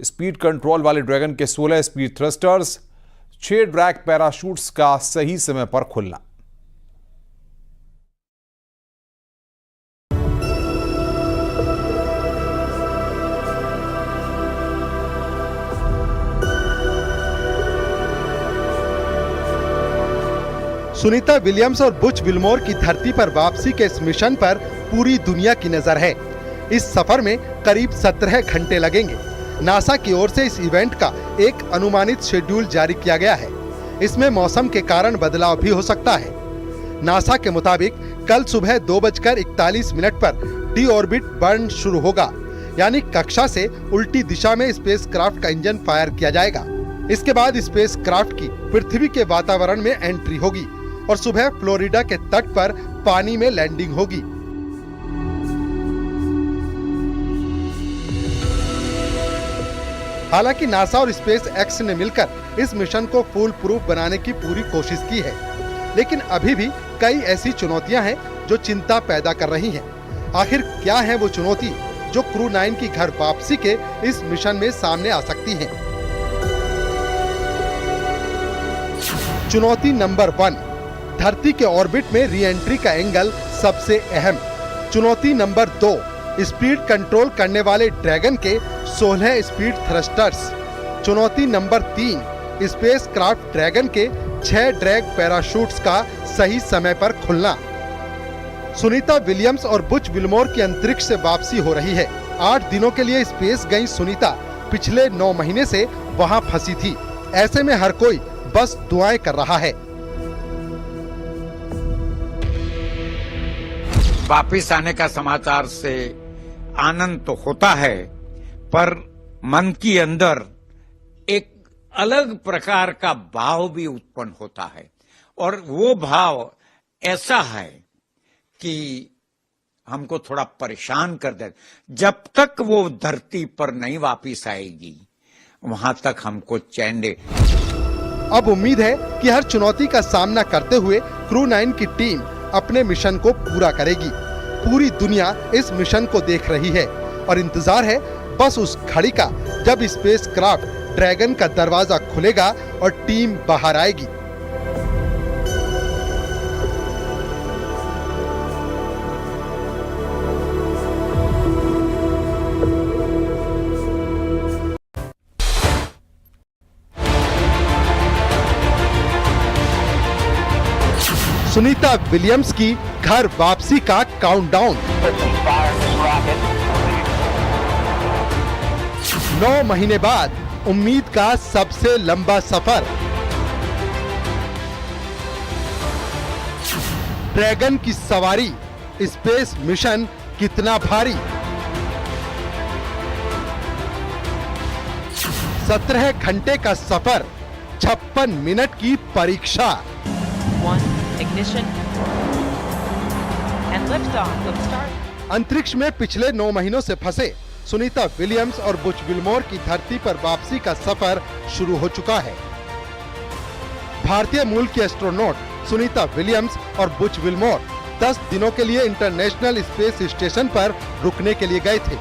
स्पीड कंट्रोल वाले ड्रैगन के 16 स्पीड थ्रस्टर्स, 6 ड्रैग पैराशूट्स का सही समय पर खुलना। सुनीता विलियम्स और बुच विल्मोर की धरती पर वापसी के इस मिशन पर पूरी दुनिया की नजर है। इस सफर में करीब 17 घंटे लगेंगे। नासा की ओर से इस इवेंट का एक अनुमानित शेड्यूल जारी किया गया है। इसमें मौसम के कारण बदलाव भी हो सकता है। नासा के मुताबिक कल सुबह 2:41 पर डीऑर्बिट बर्न शुरू होगा, यानी कक्षा से उल्टी दिशा में स्पेसक्राफ्ट का इंजन फायर किया जाएगा। इसके बाद स्पेसक्राफ्ट की पृथ्वी के वातावरण में एंट्री होगी और सुबह फ्लोरिडा के तट पर पानी में लैंडिंग होगी। हालांकि नासा और SpaceX ने मिलकर इस मिशन को फुल प्रूफ बनाने की पूरी कोशिश की है, लेकिन अभी भी कई ऐसी चुनौतियां हैं जो चिंता पैदा कर रही हैं। आखिर क्या है वो चुनौती जो Crew-9 की घर वापसी के इस मिशन में सामने आ सकती है? चुनौती नंबर 1, धरती के ऑर्बिट में री एंट्री का एंगल सबसे अहम। चुनौती नंबर 2, स्पीड कंट्रोल करने वाले ड्रैगन के 16 स्पीड थ्रस्टर्स। चुनौती नंबर 3, स्पेसक्राफ्ट ड्रैगन के 6 ड्रैग पैराशूट्स का सही समय पर खुलना। सुनीता विलियम्स और बुच विल्मोर की अंतरिक्ष से वापसी हो रही है। 8 दिनों के लिए स्पेस गई सुनीता पिछले 9 महीने से वहां फंसी थी। ऐसे में हर कोई बस दुआएं कर रहा है। वापिस आने का समाचार से आनंद तो होता है, पर मन के अंदर एक अलग प्रकार का भाव भी उत्पन्न होता है, और वो भाव ऐसा है कि हमको थोड़ा परेशान कर दे। जब तक वो धरती पर नहीं वापिस आएगी वहां तक हमको चैन दे। अब उम्मीद है कि हर चुनौती का सामना करते हुए क्रू-9 की टीम अपने मिशन को पूरा करेगी। पूरी दुनिया इस मिशन को देख रही है और इंतजार है बस उस घड़ी का जब स्पेसक्राफ्ट ड्रैगन का दरवाजा खुलेगा और टीम बाहर आएगी। सुनीता विलियम्स की घर वापसी का काउंटडाउन। 9 महीने बाद उम्मीद का सबसे लंबा सफर। ड्रैगन की सवारी, स्पेस मिशन कितना भारी। 17 घंटे का सफर, 56 मिनट की परीक्षा। Ignition and liftoff of start. अंतरिक्ष में पिछले 9 महीनों से फंसे सुनीता विलियम्स और बुच विल्मोर की धरती पर वापसी का सफर शुरू हो चुका है। भारतीय मूल के एस्ट्रोनॉट सुनीता विलियम्स और बुच विल्मोर 10 दिनों के लिए इंटरनेशनल स्पेस स्टेशन पर रुकने के लिए गए थे,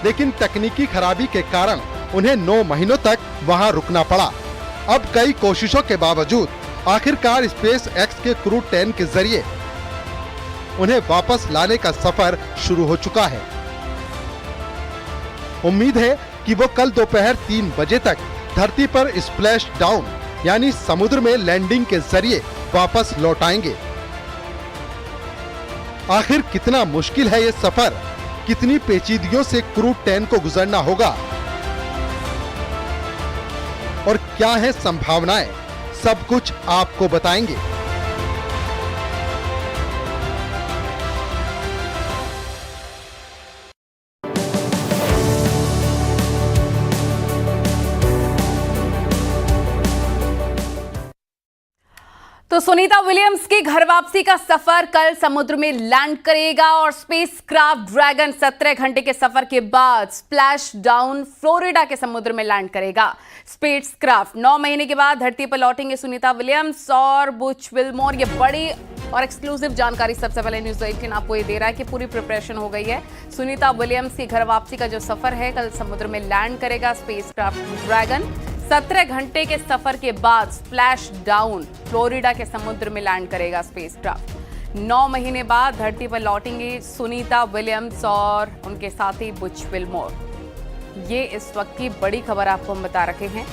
लेकिन तकनीकी खराबी के कारण उन्हें 9 महीनों तक वहां रुकना पड़ा। अब कई कोशिशों के बावजूद आखिरकार SpaceX के Crew-9 के जरिए उन्हें वापस लाने का सफर शुरू हो चुका है। उम्मीद है कि वो कल दोपहर 3 बजे तक धरती पर स्प्लैश डाउन यानी समुद्र में लैंडिंग के जरिए वापस लौट आएंगे। आखिर कितना मुश्किल है ये सफर, कितनी पेचीदगियों से Crew-9 को गुजरना होगा और क्या है संभावनाएं, सब कुछ आपको बताएंगे। तो सुनीता विलियम्स की घर वापसी का सफर कल समुद्र में लैंड करेगा और स्पेसक्राफ्ट ड्रैगन 17 घंटे के सफर के बाद स्प्लैश डाउन फ्लोरिडा के समुद्र में लैंड करेगा। स्पेसक्राफ्ट 9 महीने के बाद धरती पर लौटेंगे सुनीता विलियम्स और बुच विल्मोर। ये बड़ी और एक्सक्लूसिव जानकारी सबसे पहले न्यूज़ 18 आपको ये दे रहा है कि पूरी प्रिपरेशन हो गई है। सुनीता विलियम्स की घर वापसी का जो सफर है कल समुद्र में लैंड करेगा स्पेसक्राफ्ट ड्रैगन। 17 घंटे के सफर के बाद स्प्लैश डाउन फ्लोरिडा के समुद्र में लैंड करेगा स्पेसक्राफ्ट। 9 महीने बाद धरती पर लौटेंगी सुनीता विलियम्स और उनके साथी बुच विल्मोर। ये इस वक्त की बड़ी खबर आपको हम बता रखे हैं।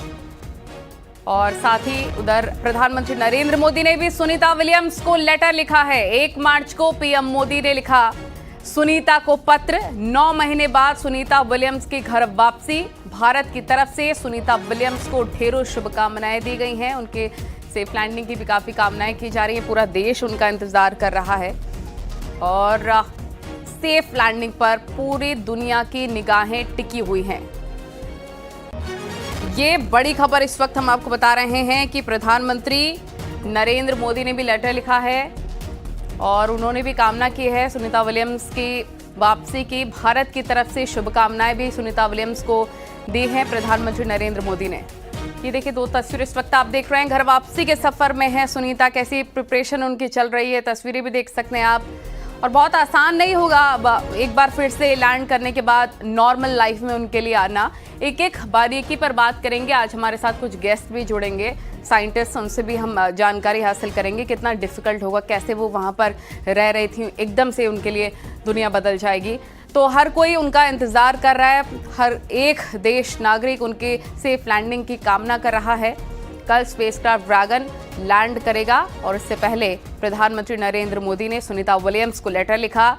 और साथ ही उधर प्रधानमंत्री नरेंद्र मोदी ने भी सुनीता विलियम्स को लेटर लिखा है। 1 मार्च को पीएम मोदी ने लिखा सुनीता को पत्र। 9 महीने बाद सुनीता विलियम्स की घर वापसी। भारत की तरफ से सुनीता विलियम्स को ढेरों शुभकामनाएं दी गई हैं। उनके सेफ लैंडिंग की भी काफी कामनाएं की जा रही हैं। पूरा देश उनका इंतजार कर रहा है और सेफ लैंडिंग पर पूरी दुनिया की निगाहें टिकी हुई हैं। ये बड़ी खबर इस वक्त हम आपको बता रहे हैं कि प्रधानमंत्री नरेंद्र मोदी ने भी लेटर लिखा है और उन्होंने भी कामना की है सुनीता विलियम्स की वापसी की। भारत की तरफ से शुभकामनाएं भी सुनीता विलियम्स को दी हैं प्रधानमंत्री नरेंद्र मोदी ने। ये देखिए 2 तस्वीरें इस वक्त आप देख रहे हैं। घर वापसी के सफर में है सुनीता, कैसी प्रिपरेशन उनकी चल रही है, तस्वीरें भी देख सकते हैं आप। और बहुत आसान नहीं होगा एक बार फिर से लैंड करने के बाद नॉर्मल लाइफ में उनके लिए आना। एक एक बारीकी पर बात करेंगे। आज हमारे साथ कुछ गेस्ट भी जुड़ेंगे, साइंटिस्ट, उनसे भी हम जानकारी हासिल करेंगे कितना डिफिकल्ट होगा, कैसे वो वहाँ पर रह रही थी, एकदम से उनके लिए दुनिया बदल जाएगी। तो हर कोई उनका इंतज़ार कर रहा है, हर एक देश नागरिक उनके सेफ लैंडिंग की कामना कर रहा है। कल स्पेसक्राफ्ट ड्रैगन लैंड करेगा और इससे पहले प्रधानमंत्री नरेंद्र मोदी ने सुनीता विलियम्स को लेटर लिखा।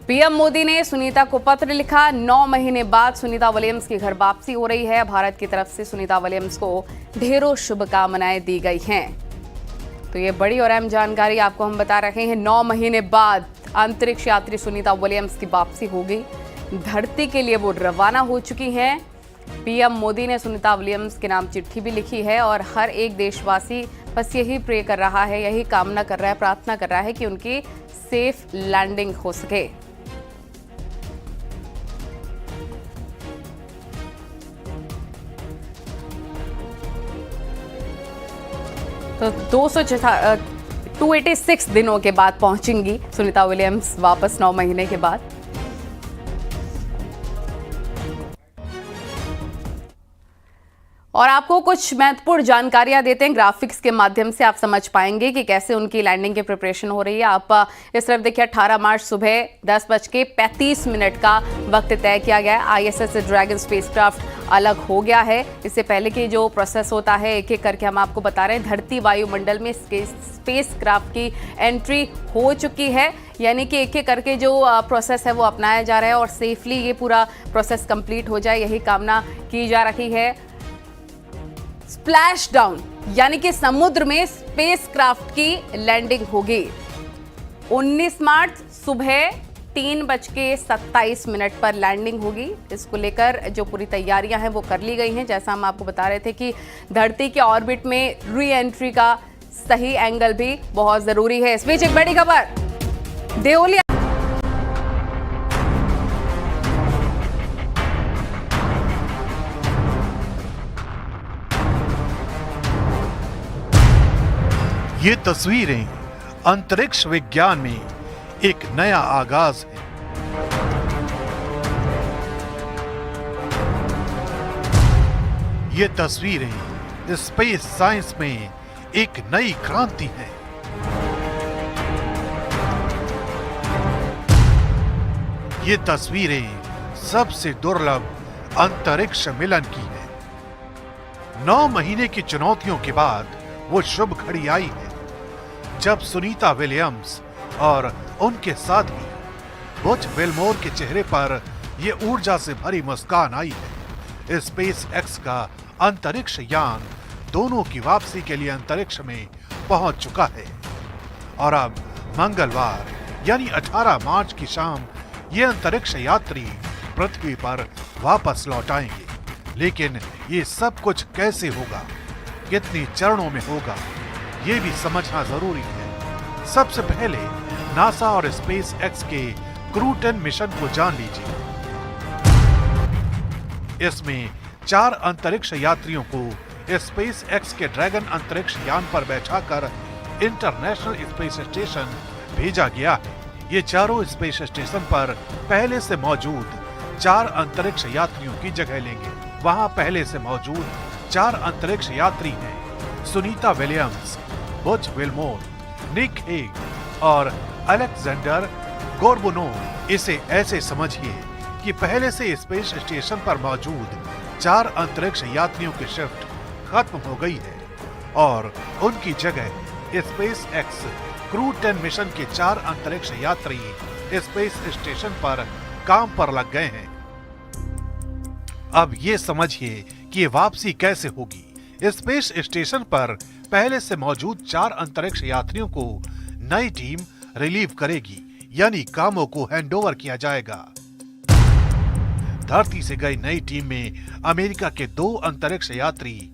पीएम मोदी ने सुनीता को पत्र लिखा। 9 महीने बाद सुनीता विलियम्स की घर वापसी हो रही है। भारत की तरफ से सुनीता विलियम्स को ढेरों शुभकामनाएं दी गई हैं। तो ये बड़ी और अहम जानकारी आपको हम बता रहे हैं। 9 महीने बाद अंतरिक्ष यात्री सुनीता विलियम्स की वापसी होगी। धरती के लिए वो रवाना हो चुकी हैं। पीएम मोदी ने सुनीता विलियम्स के नाम चिट्ठी भी लिखी है और हर एक देशवासी बस यही प्रे कर रहा है, यही कामना कर रहा है, प्रार्थना कर रहा है कि उनकी सेफ लैंडिंग हो सके। तो 286 दिनों के बाद पहुंचेंगी सुनीता विलियम्स वापस 9 महीने के बाद। और आपको कुछ महत्वपूर्ण जानकारियां देते हैं, ग्राफिक्स के माध्यम से आप समझ पाएंगे कि कैसे उनकी लैंडिंग की प्रिपरेशन हो रही है। आप इस तरफ देखिए, 18 मार्च सुबह 10:35 का वक्त तय किया गया है। ISS ड्रैगन स्पेसक्राफ्ट अलग हो गया है। इससे पहले की जो प्रोसेस होता है, एक एक करके हम आपको बता रहे हैं। धरती वायुमंडल में स्पेसक्राफ्ट की एंट्री हो चुकी है, यानी कि एक एक करके जो प्रोसेस है वो अपनाया जा रहा है और सेफली ये पूरा प्रोसेस कंप्लीट हो जाए, यही कामना की जा रही है। स्प्लैश डाउन यानी कि समुद्र में स्पेसक्राफ्ट की लैंडिंग होगी 19 मार्च सुबह 3:27 पर लैंडिंग होगी। इसको लेकर जो पूरी तैयारियां हैं वो कर ली गई हैं। जैसा हम आपको बता रहे थे कि धरती के ऑर्बिट में री एंट्री का सही एंगल भी बहुत जरूरी है। इस बीच एक बड़ी खबर, देओलिया ये तस्वीरें अंतरिक्ष विज्ञान में एक नया आगाज है। ये तस्वीरें स्पेस साइंस में एक नई क्रांति है। ये तस्वीरें सबसे दुर्लभ अंतरिक्ष मिलन की है। 9 महीने की चुनौतियों के बाद वो शुभ घड़ी आई है जब सुनीता विलियम्स और उनके साथी बच विल्मोर के चेहरे पर यह ऊर्जा से भरी मुस्कान आई है। SpaceX का अंतरिक्ष यान दोनों की वापसी के लिए अंतरिक्ष में पहुंच चुका है और अब मंगलवार यानी 18 मार्च की शाम ये अंतरिक्ष यात्री पृथ्वी पर वापस लौट आएंगे। लेकिन ये सब कुछ कैसे होगा, कितने चरणों में होगा, ये भी समझना जरूरी है। सबसे पहले नासा और SpaceX के Crew-9 मिशन को जान लीजिए। इसमें 4 अंतरिक्ष यात्रियों को SpaceX के ड्रैगन अंतरिक्ष यान पर बैठाकर इंटरनेशनल स्पेस स्टेशन भेजा गया है। ये चारों स्पेस स्टेशन पर पहले से मौजूद 4 अंतरिक्ष यात्रियों की जगह लेंगे। वहां पहले से मौजूद 4 अंतरिक्ष यात्री हैं, सुनीता विलियम्स, बच विल्मोर, निक हेग और अलेक्जेंडर गोर्बुनोव। इसे ऐसे समझिए कि पहले से स्पेस स्टेशन पर मौजूद 4 अंतरिक्ष यात्रियों की शिफ्ट खत्म हो गई है और उनकी जगह SpaceX Crew-9 मिशन के 4 अंतरिक्ष यात्री स्पेस स्टेशन पर काम पर लग गए हैं। अब ये समझिए कि वापसी कैसे होगी। स्पेस स्टेशन पर पहले से मौजूद 4 अंतरिक्ष यात्रियों को नई टीम रिलीव करेगी, यानी कामों को हैंडओवर किया जाएगा। धरती से गई नई टीम में अमेरिका के 2 अंतरिक्ष यात्री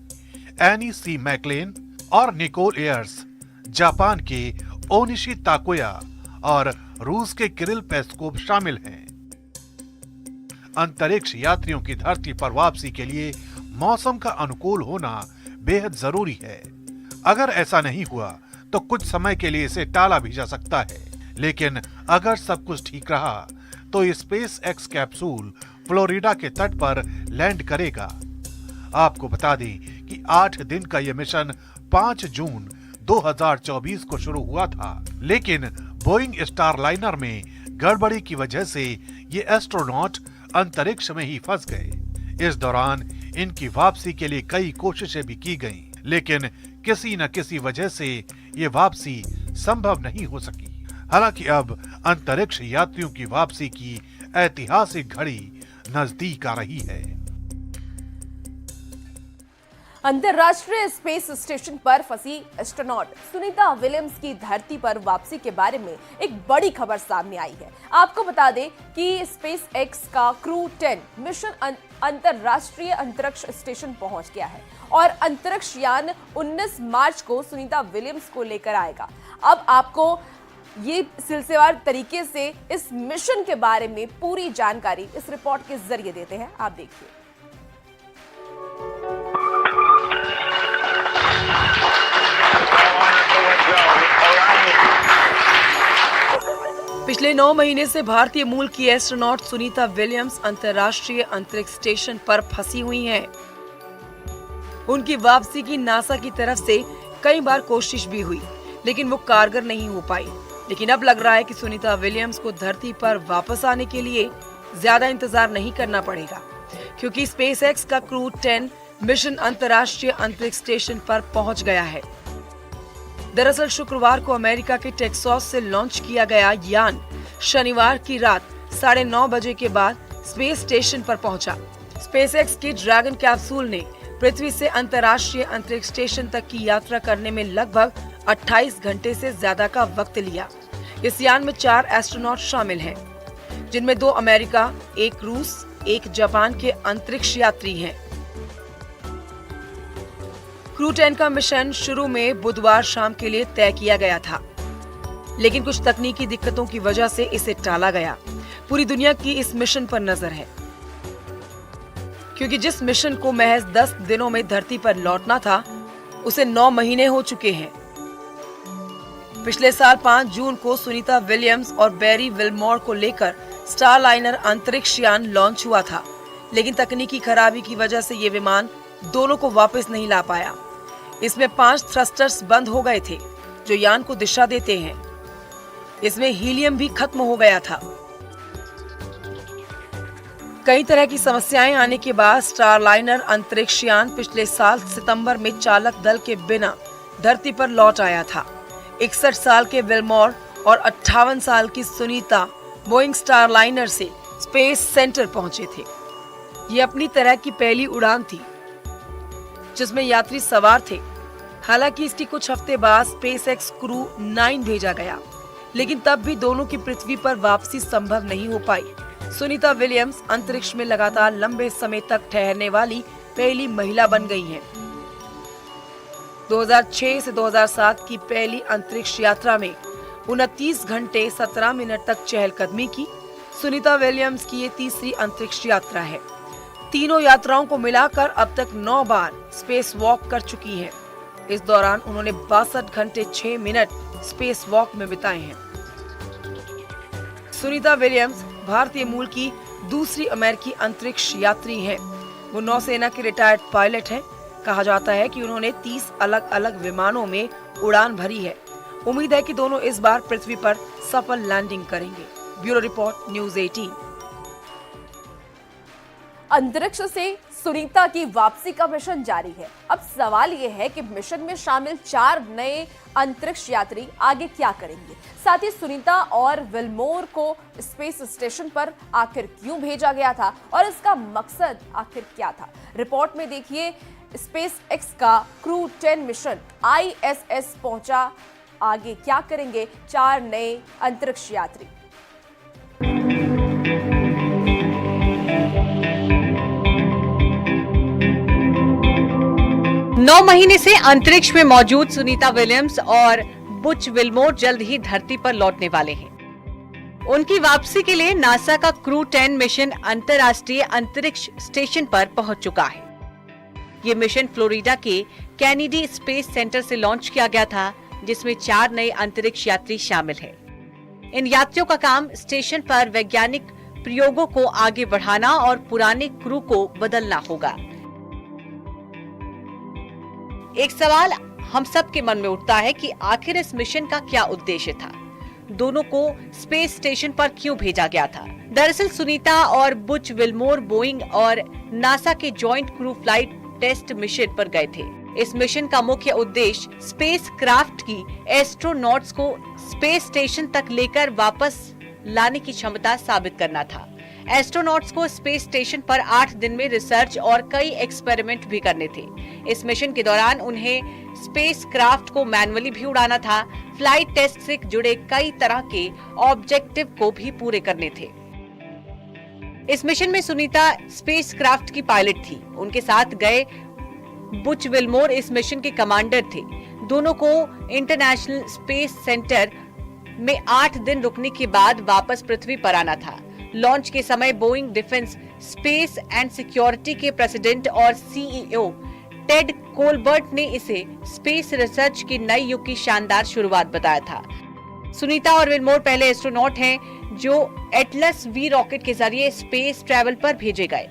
एनी सी मैकलेन और निकोल एयर्स, जापान के ओनिशी ताकोया और रूस के किरिल पेस्कोव शामिल हैं। अंतरिक्ष यात्रियों की धरती पर वापसी के लिए मौसम का अनुकूल होना बेहद जरूरी है। अगर ऐसा नहीं हुआ तो कुछ समय के लिए इसे टाला भी जा सकता है, लेकिन अगर सब कुछ ठीक रहा तो SpaceX कैप्सूल फ्लोरिडा के तट पर लैंड करेगा। आपको बता दें कि 8 दिन का यह मिशन 5 जून 2024 को शुरू हुआ था, लेकिन बोइंग स्टारलाइनर में गड़बड़ी की वजह से ये एस्ट्रोनॉट अंतरिक्ष में ही फंस गए। इस दौरान इनकी वापसी के लिए कई कोशिशें भी की गईं, लेकिन किसी न किसी वजह से ये वापसी संभव नहीं हो सकी। हालांकि अब अंतरिक्ष यात्रियों की वापसी की ऐतिहासिक घड़ी नजदीक आ रही है। अंतर्राष्ट्रीय स्पेस स्टेशन पर फंसी एस्ट्रोनॉट सुनीता विलियम्स की धरती पर वापसी के बारे में एक बड़ी खबर सामने आई है। आपको बता दें कि SpaceX का Crew-9 मिशन अंतर्राष्ट्रीय अंतरिक्ष स्टेशन पहुंच गया है और अंतरिक्ष यान 19 मार्च को सुनीता विलियम्स को लेकर आएगा। अब आपको ये सिलसिलेवार तरीके से इस मिशन के बारे में पूरी जानकारी इस रिपोर्ट के जरिए देते हैं। आप देखिए। पिछले 9 महीने से भारतीय मूल की एस्ट्रोनॉट सुनीता विलियम्स अंतर्राष्ट्रीय अंतरिक्ष स्टेशन पर फंसी हुई हैं। उनकी वापसी की नासा की तरफ से कई बार कोशिश भी हुई, लेकिन वो कारगर नहीं हो पाई। लेकिन अब लग रहा है कि सुनीता विलियम्स को धरती पर वापस आने के लिए ज्यादा इंतजार नहीं करना पड़ेगा, क्योंकि SpaceX का Crew-9 मिशन अंतर्राष्ट्रीय अंतरिक्ष स्टेशन पर पहुंच गया है। दरअसल शुक्रवार को अमेरिका के टेक्सास से लॉन्च किया गया यान शनिवार की रात 9:30 बजे के बाद स्पेस स्टेशन पर पहुंचा। SpaceX की ड्रैगन कैप्सूल ने पृथ्वी से अंतर्राष्ट्रीय अंतरिक्ष स्टेशन तक की यात्रा करने में लगभग 28 घंटे से ज्यादा का वक्त लिया। इस यान में 4 एस्ट्रोनॉट शामिल हैं, जिनमें 2 अमेरिका, 1 रूस, 1 जापान के अंतरिक्ष यात्री हैं। Crew-9 का मिशन शुरू में बुधवार शाम के लिए तय किया गया था, लेकिन कुछ तकनीकी दिक्कतों की वजह से इसे टाला गया। पूरी दुनिया की इस मिशन पर नजर है, क्योंकि जिस मिशन को महज 10 दिनों में धरती पर लौटना था, उसे 9 महीने हो चुके हैं। पिछले साल 5 जून को सुनीता विलियम्स और बैरी विल्मोर को लेकर स्टारलाइनर अंतरिक्ष यान लॉन्च हुआ था, लेकिन तकनीकी खराबी की वजह से ये विमान दोनों को वापस नहीं ला पाया। इसमें 5 थ्रस्टर्स बंद हो गए थे, जो यान को दिशा देते हैं। इसमें हीलियम भी खत्म हो गया था। कई तरह की समस्याएं आने के बाद स्टारलाइनर अंतरिक्ष यान पिछले साल सितंबर में चालक दल के बिना धरती पर लौट आया था। 61 साल के विल्मोर और 58 साल की सुनीता बोइंग स्टारलाइनर से स्पेस सेंटर पहुंचे थे। ये अपनी तरह की पहली उड़ान थी जिसमें यात्री सवार थे। हालांकि इसके कुछ हफ्ते बाद SpaceX Crew-9 भेजा गया, लेकिन तब भी दोनों की पृथ्वी पर वापसी संभव नहीं हो पाई। सुनीता विलियम्स अंतरिक्ष में लगातार लंबे समय तक ठहरने वाली पहली महिला बन गई हैं। 2006 से 2007 की पहली अंतरिक्ष यात्रा में 29 घंटे 17 मिनट तक चहलकदमी की। सुनीता विलियम्स की ये तीसरी अंतरिक्ष यात्रा है। तीनों यात्राओं को मिलाकर अब तक 9 बार स्पेस वॉक कर चुकी हैं। इस दौरान उन्होंने 62 घंटे 6 मिनट स्पेस वॉक में बिताए हैं। सुनीता विलियम्स भारतीय मूल की दूसरी अमेरिकी अंतरिक्ष यात्री हैं। वो नौसेना के रिटायर्ड पायलट हैं। कहा जाता है कि उन्होंने 30 अलग अलग विमानों में उड़ान भरी है। उम्मीद है कि दोनों इस बार पृथ्वी पर सफल लैंडिंग करेंगे। Bureau report, news 18। अंतरिक्ष से सुनीता की वापसी का मिशन जारी है। अब सवाल यह है कि मिशन में शामिल 4 नए अंतरिक्ष यात्री आगे क्या करेंगे। साथ ही सुनीता और विल्मोर को स्पेस स्टेशन पर आखिर क्यों भेजा गया था और इसका मकसद आखिर क्या था। रिपोर्ट में देखिए, SpaceX का Crew-9 मिशन ISS पहुंचा, आगे क्या करेंगे 4 नए अंतरिक्ष यात्री। 9 महीने से अंतरिक्ष में मौजूद सुनीता विलियम्स और बुच विल्मोर जल्द ही धरती पर लौटने वाले हैं। उनकी वापसी के लिए नासा का Crew-9 मिशन अंतर्राष्ट्रीय अंतरिक्ष स्टेशन पर पहुंच चुका है। ये मिशन फ्लोरिडा के कैनेडी स्पेस सेंटर से लॉन्च किया गया था, जिसमें 4 नए अंतरिक्ष यात्री शामिल हैं। इन यात्रियों का काम स्टेशन पर वैज्ञानिक प्रयोगों को आगे बढ़ाना और पुराने क्रू को बदलना होगा। एक सवाल हम सब के मन में उठता है कि आखिर इस मिशन का क्या उद्देश्य था। दोनों को स्पेस स्टेशन पर क्यों भेजा गया था। दरअसल सुनीता और बुच विल्मोर बोइंग और नासा के joint crew flight test mission पर गए थे। इस मिशन का मुख्य उद्देश्य स्पेस क्राफ्ट की एस्ट्रोनॉट्स को स्पेस स्टेशन तक लेकर वापस लाने की क्षमता साबित करना था। एस्ट्रोनॉट्स को स्पेस स्टेशन पर 8 दिन में रिसर्च और कई एक्सपेरिमेंट भी करने थे। इस मिशन के दौरान उन्हें स्पेस क्राफ्ट को मैनुअली भी उड़ाना था। फ्लाइट टेस्ट से जुड़े कई तरह के ऑब्जेक्टिव को भी पूरे करने थे। इस मिशन में सुनीता स्पेस क्राफ्ट की पायलट थी। उनके साथ गए बुच विल्मोर इस मिशन के कमांडर थे। दोनों को इंटरनेशनल स्पेस सेंटर में 8 दिन रुकने के बाद वापस पृथ्वी पर आना था। लॉन्च के समय Boeing defence space and security के प्रेसिडेंट और सीईओ टेड कोलबर्ट ने इसे स्पेस रिसर्च के नए युग की शानदार शुरुआत बताया था। सुनीता और विल्मोर पहले एस्ट्रोनॉट हैं जो एटलस वी रॉकेट के जरिए स्पेस ट्रैवल पर भेजे गए।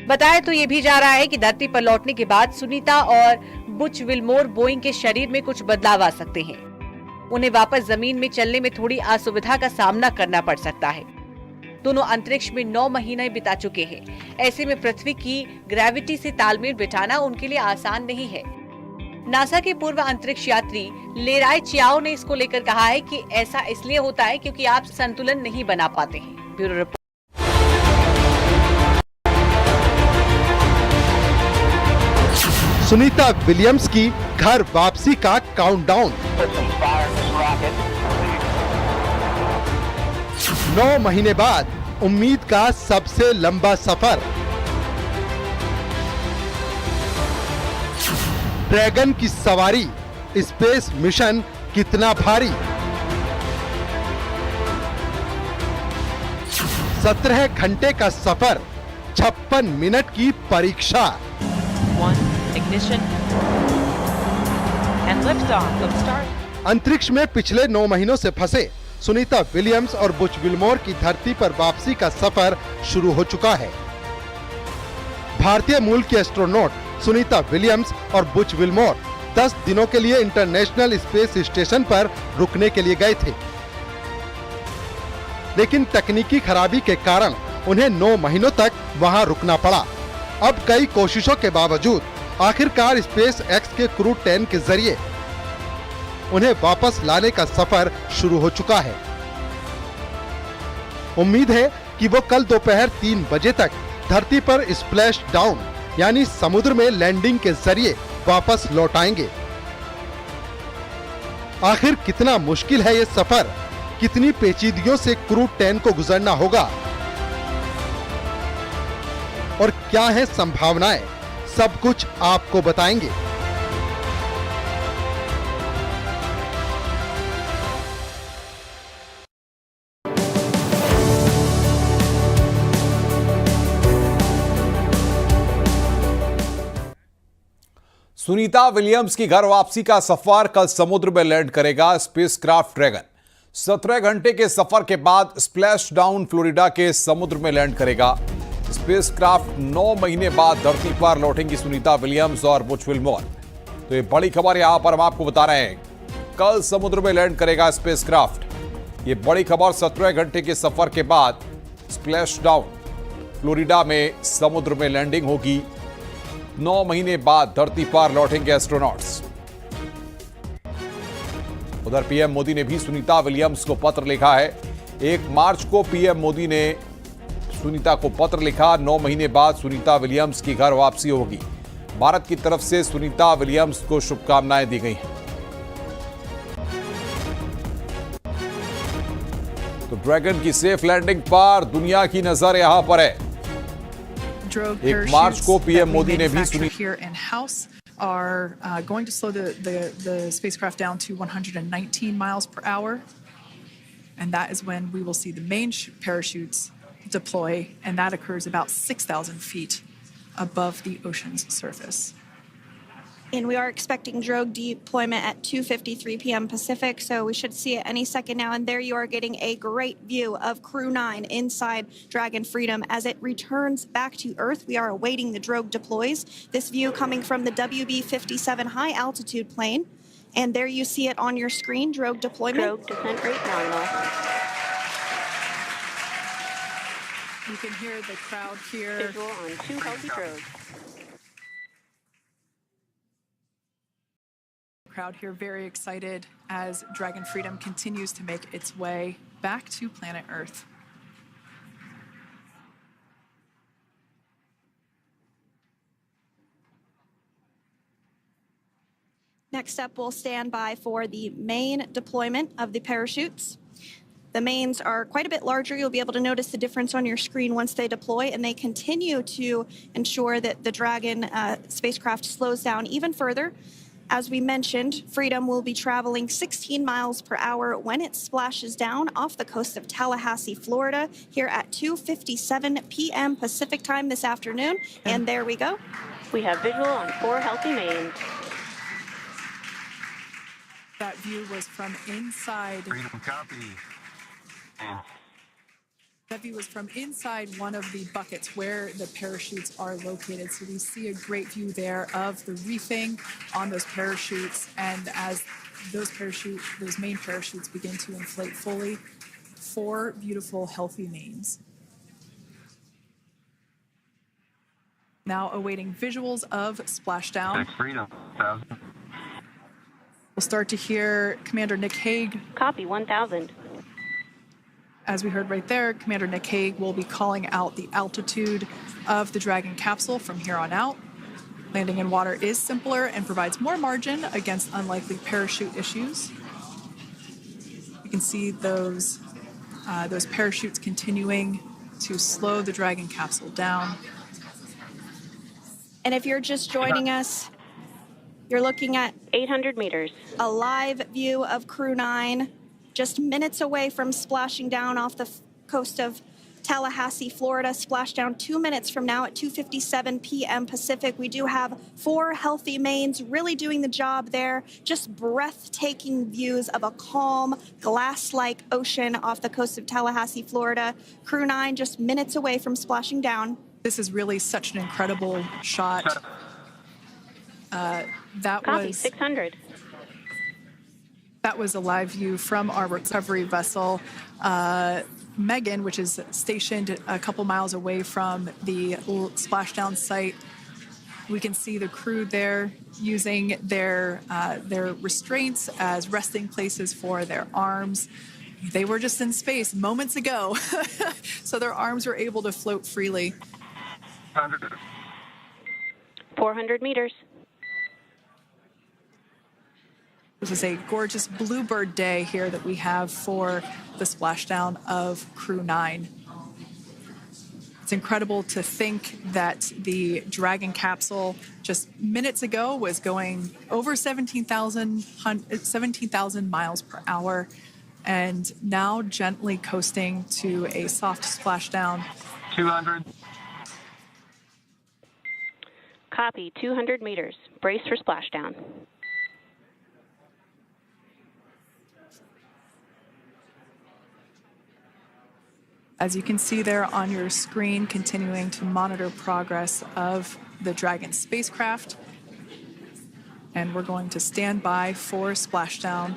बताया तो ये भी जा रहा है कि धरती पर लौटने के बाद सुनीता और बुच विल्मोर बोइंग के शरीर में कुछ बदलाव आ सकते हैं। उन्हें वापस जमीन में चलने में थोड़ी असुविधा का सामना करना पड़ सकता है। दोनों अंतरिक्ष में 9 महीने बिता चुके हैं। ऐसे में पृथ्वी की ग्रेविटी से तालमेल बिठाना उनके लिए आसान नहीं है। नासा के पूर्व अंतरिक्ष यात्री लेराय चियाओ ने इसको लेकर कहा है कि ऐसा इसलिए होता है क्योंकि आप संतुलन नहीं बना पाते हैं। Bureau report. सुनीता विलियम्स की घर वापसी का काउंटडाउन। 9 महीने बाद उम्मीद का सबसे लंबा सफर। ड्रैगन की सवारी, स्पेस मिशन कितना भारी। 17 घंटे का सफर, 56 मिनट की परीक्षा। अंतरिक्ष में पिछले 9 महीनों से फंसे सुनीता विलियम्स और बुच विल्मोर की धरती पर वापसी का सफर शुरू हो चुका है। भारतीय मूल के एस्ट्रोनॉट सुनीता विलियम्स और बुच विल्मोर 10 दिनों के लिए इंटरनेशनल स्पेस स्टेशन पर रुकने के लिए गए थे, लेकिन तकनीकी खराबी के कारण उन्हें 9 महीनों तक वहां रुकना पड़ा। अब कई कोशिशों के बावजूद आखिरकार स्पेस एक्स के क्रू 10 के जरिए उन्हें वापस लाने का सफर शुरू हो चुका है। उम्मीद है कि वो कल दोपहर 3 बजे तक धरती पर स्प्लैश डाउन यानी समुद्र में लैंडिंग के जरिए वापस लौट आएंगे। आखिर कितना मुश्किल है ये सफर, कितनी पेचीदगियों से क्रू 10 को गुजरना होगा और क्या है संभावनाएं, सब कुछ आपको बताएंगे। सुनीता विलियम्स की घर वापसी का सफर कल समुद्र में लैंड करेगा स्पेसक्राफ्ट ड्रैगन। 17 घंटे के सफर के बाद स्प्लैश डाउन फ्लोरिडा के समुद्र में लैंड करेगा। स्पेसक्राफ्ट 9 महीने बाद धरती पर लौटेंगी सुनीता विलियम्स और बुच विल्मोर। तो ये बड़ी खबर यहां पर हम आपको बता रहे हैं, कल समुद्र में लैंड करेगा स्पेसक्राफ्ट। ये बड़ी खबर 17 घंटे के सफर के बाद स्प्लैश डाउन फ्लोरिडा में समुद्र में लैंडिंग होगी। 9 महीने बाद धरती पर लौटेंगे एस्ट्रोनॉट्स। उधर पीएम मोदी ने भी सुनीता विलियम्स को पत्र लिखा है। 1 मार्च को पीएम मोदी ने सुनीता को पत्र लिखा। 9 महीने बाद सुनीता विलियम्स की घर वापसी होगी। भारत की तरफ से सुनीता विलियम्स को शुभकामनाएं दी गई हैं। तो ड्रैगन की सेफ लैंडिंग पर दुनिया की नजर यहां पर है। 1 मार्च को पीएम मोदी ने भी are going to slow the spacecraft down to 119 miles per hour, and that is when we will see the main parachutes deploy, and that occurs about 6,000 feet above the ocean's surface. And we are expecting drogue deployment at 2:53 p.m. Pacific, so we should see it any second now. And there you are getting a great view of Crew-9 inside Dragon Freedom as it returns back to Earth. We are awaiting the drogue deploys. This view coming from the WB-57 high altitude plane. And there you see it on your screen, drogue deployment. Drogue descent rate nominal. You can hear the crowd here. Visual on 2 healthy drogues. Crowd here very excited as Dragon Freedom continues to make its way back to planet Earth. Next up, we'll stand by for the main deployment of the parachutes. The mains are quite a bit larger. You'll be able to notice the difference on your screen once they deploy, and they continue to ensure that the Dragon spacecraft slows down even further. As we mentioned, Freedom will be traveling 16 miles per hour when it splashes down off the coast of Tallahassee, Florida, here at 2:57 p.m. Pacific time this afternoon. And there we go. We have visual on 4 healthy mains. That view was from inside. Freedom copy. That view was from inside one of the buckets where the parachutes are located. So we see a great view there of the reefing on those parachutes. And as those main parachutes begin to inflate fully, 4 beautiful, healthy mains. Now awaiting visuals of Splashdown. Freedom 1000. We'll start to hear Commander Nick Hague. Copy 1000. As we heard right there, Commander Nick Hague will be calling out the altitude of the Dragon capsule from here on out. Landing in water is simpler and provides more margin against unlikely parachute issues. You can see those parachutes continuing to slow the Dragon capsule down. And if you're just joining us, you're looking at 800 meters. A live view of Crew-9 just minutes away from splashing down off the coast of Tallahassee, Florida. Splashdown 2 minutes from now at 2:57 p.m. Pacific. We do have 4 healthy mains really doing the job there. Just breathtaking views of a calm, glass-like ocean off the coast of Tallahassee, Florida. Crew-9 just minutes away from splashing down. This is really such an incredible shot. Copy 600. That was a live view from our recovery vessel, Megan, which is stationed a couple miles away from the splashdown site. We can see the crew there using their restraints as resting places for their arms. They were just in space moments ago, so their arms were able to float freely. 400 meters. This is a gorgeous bluebird day here that we have for the splashdown of Crew-9. It's incredible to think that the Dragon capsule just minutes ago was going over 17,000 miles per hour, and now gently coasting to a soft splashdown. 200. Copy 200 meters. Brace for splashdown. As you can see there on your screen, continuing to monitor progress of the Dragon spacecraft. And we're going to stand by for splashdown,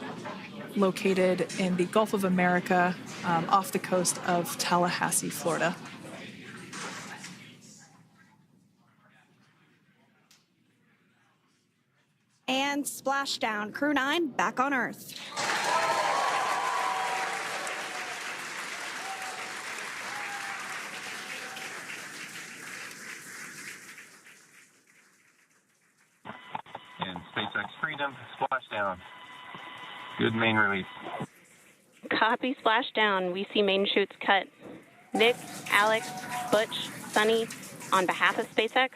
located in the Gulf of America, off the coast of Tallahassee, Florida. And splashdown, Crew-9 back on Earth. And SpaceX Freedom, splashdown. Good main release. Copy splashdown. We see main chutes cut. Nick, Alex, Butch, Sunny, on behalf of SpaceX,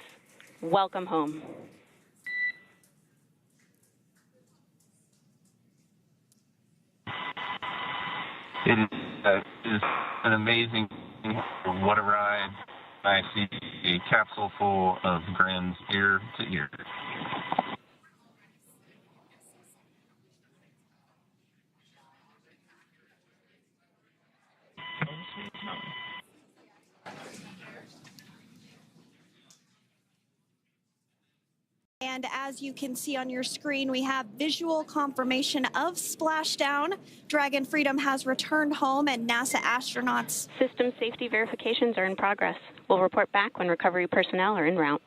welcome home. It is an amazing, what a ride. I see a capsule full of grins ear to ear. And as you can see on your screen, we have visual confirmation of splashdown. Dragon Freedom has returned home, and NASA astronauts. System safety verifications are in progress. We'll report back when recovery personnel are en route.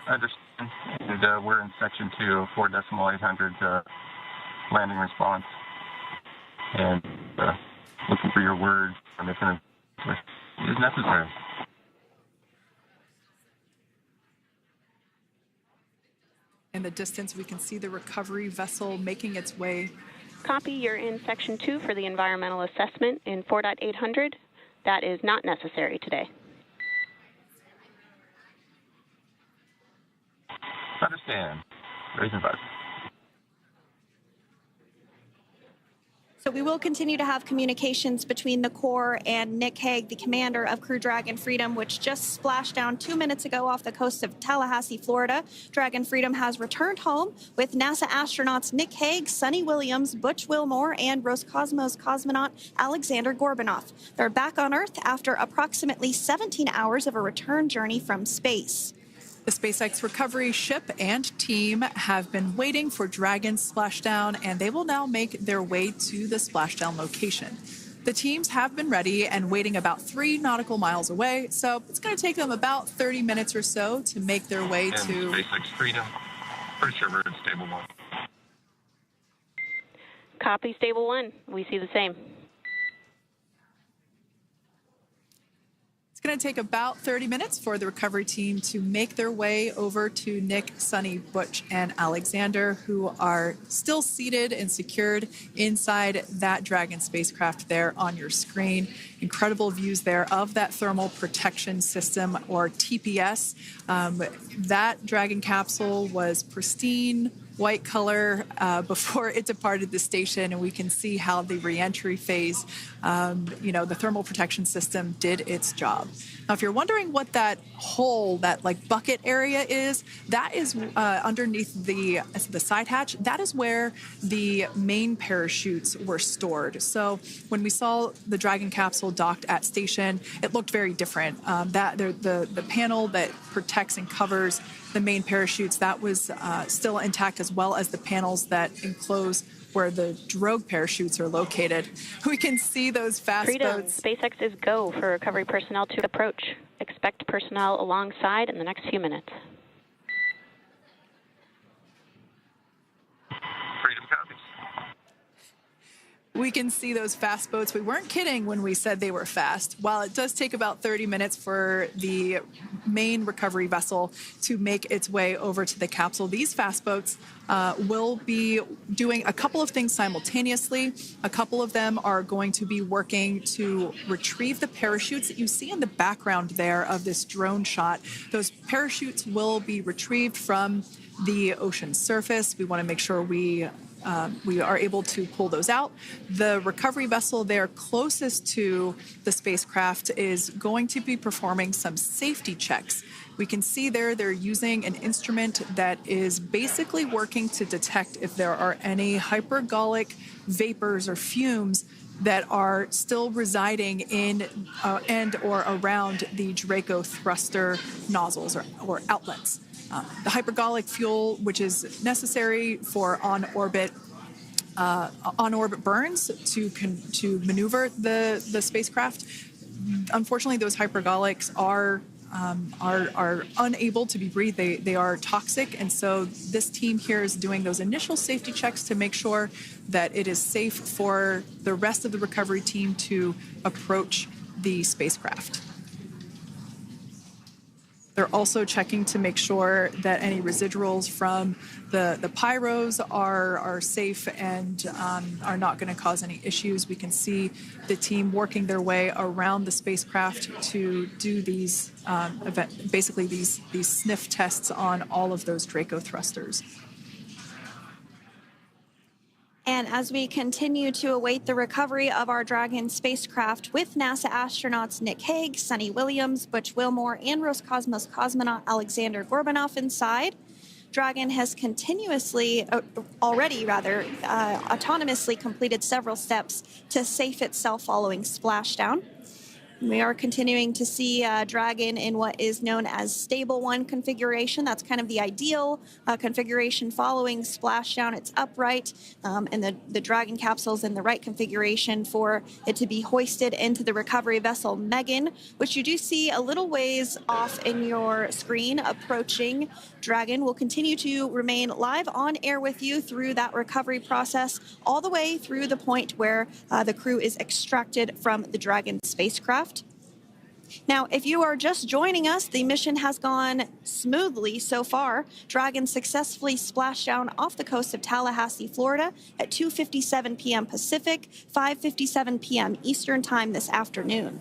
Understand. And, we're in section 2, 4.800 landing response. And looking for your word on if it is necessary. In the distance, we can see the recovery vessel making its way. Copy, you're in Section 2 for the environmental assessment in 4.800. That is not necessary today. Understand. Raising 5. So we will continue to have communications between the Corps and Nick Hague, the commander of Crew Dragon Freedom, which just splashed down 2 minutes ago off the coast of Tallahassee, Florida. Dragon Freedom has returned home with NASA astronauts Nick Hague, Sunny Williams, Butch Wilmore, and Roscosmos cosmonaut Alexander Gorbanov. They're back on Earth after approximately 17 hours of a return journey from space. The SpaceX recovery ship and team have been waiting for Dragon's splashdown, and they will now make their way to the splashdown location. The teams have been ready and waiting about 3 nautical miles away, so it's going to take them about 30 minutes or so to make their way to SpaceX Freedom. Pretty sure we're in Stable 1. Copy, Stable 1. We see the same. It's going to take about 30 minutes for the recovery team to make their way over to Nick, Sunny, Butch, and Alexander, who are still seated and secured inside that Dragon spacecraft there on your screen. Incredible views there of that thermal protection system, or TPS. That Dragon capsule was pristine, white color before it departed the station, and we can see how the reentry phase, the thermal protection system did its job. Now, if you're wondering what that hole, that like bucket area is, that is underneath the side hatch. That is where the main parachutes were stored. So when we saw the Dragon capsule docked at station, it looked very different. The panel that protects and covers the main parachutes, that was still intact, as well as the panels that enclose where the drogue parachutes are located. We can see those fast Freedom. boats. SpaceX is go for recovery personnel to approach. Expect personnel alongside in the next few minutes. Freedom copies. We can see those fast boats. We weren't kidding when we said they were fast. While it does take about 30 minutes for the main recovery vessel to make its way over to the capsule, these fast boats will be doing a couple of things simultaneously. A couple of them are going to be working to retrieve the parachutes that you see in the background there of this drone shot. Those parachutes will be retrieved from the ocean surface. We want to make sure we are able to pull those out. The recovery vessel there closest to the spacecraft is going to be performing some safety checks. We can see there they're using an instrument that is basically working to detect if there are any hypergolic vapors or fumes that are still residing in and or around the Draco thruster nozzles or outlets. The hypergolic fuel, which is necessary for on-orbit burns to maneuver the spacecraft. Unfortunately, those hypergolics are unable to be breathed. They are toxic, and so this team here is doing those initial safety checks to make sure that it is safe for the rest of the recovery team to approach the spacecraft. They're also checking to make sure that any residuals from the pyros are safe and are not going to cause any issues. We can see the team working their way around the spacecraft to do these these sniff tests on all of those Draco thrusters. And as we continue to await the recovery of our Dragon spacecraft with NASA astronauts Nick Hague, Sunny Williams, Butch Wilmore, and Roscosmos cosmonaut Alexander Gorbanov inside, Dragon has autonomously completed several steps to safe itself following splashdown. We are continuing to see Dragon in what is known as Stable 1 configuration. That's kind of the ideal configuration following splashdown. It's upright, and the Dragon capsule's in the right configuration for it to be hoisted into the recovery vessel Megan, which you do see a little ways off in your screen approaching. Dragon will continue to remain live on air with you through that recovery process, all the way through the point where the crew is extracted from the Dragon spacecraft. Now, if you are just joining us, the mission has gone smoothly so far. Dragon successfully splashed down off the coast of Tallahassee, Florida at 2:57 p.m. Pacific, 5:57 p.m. Eastern Time this afternoon.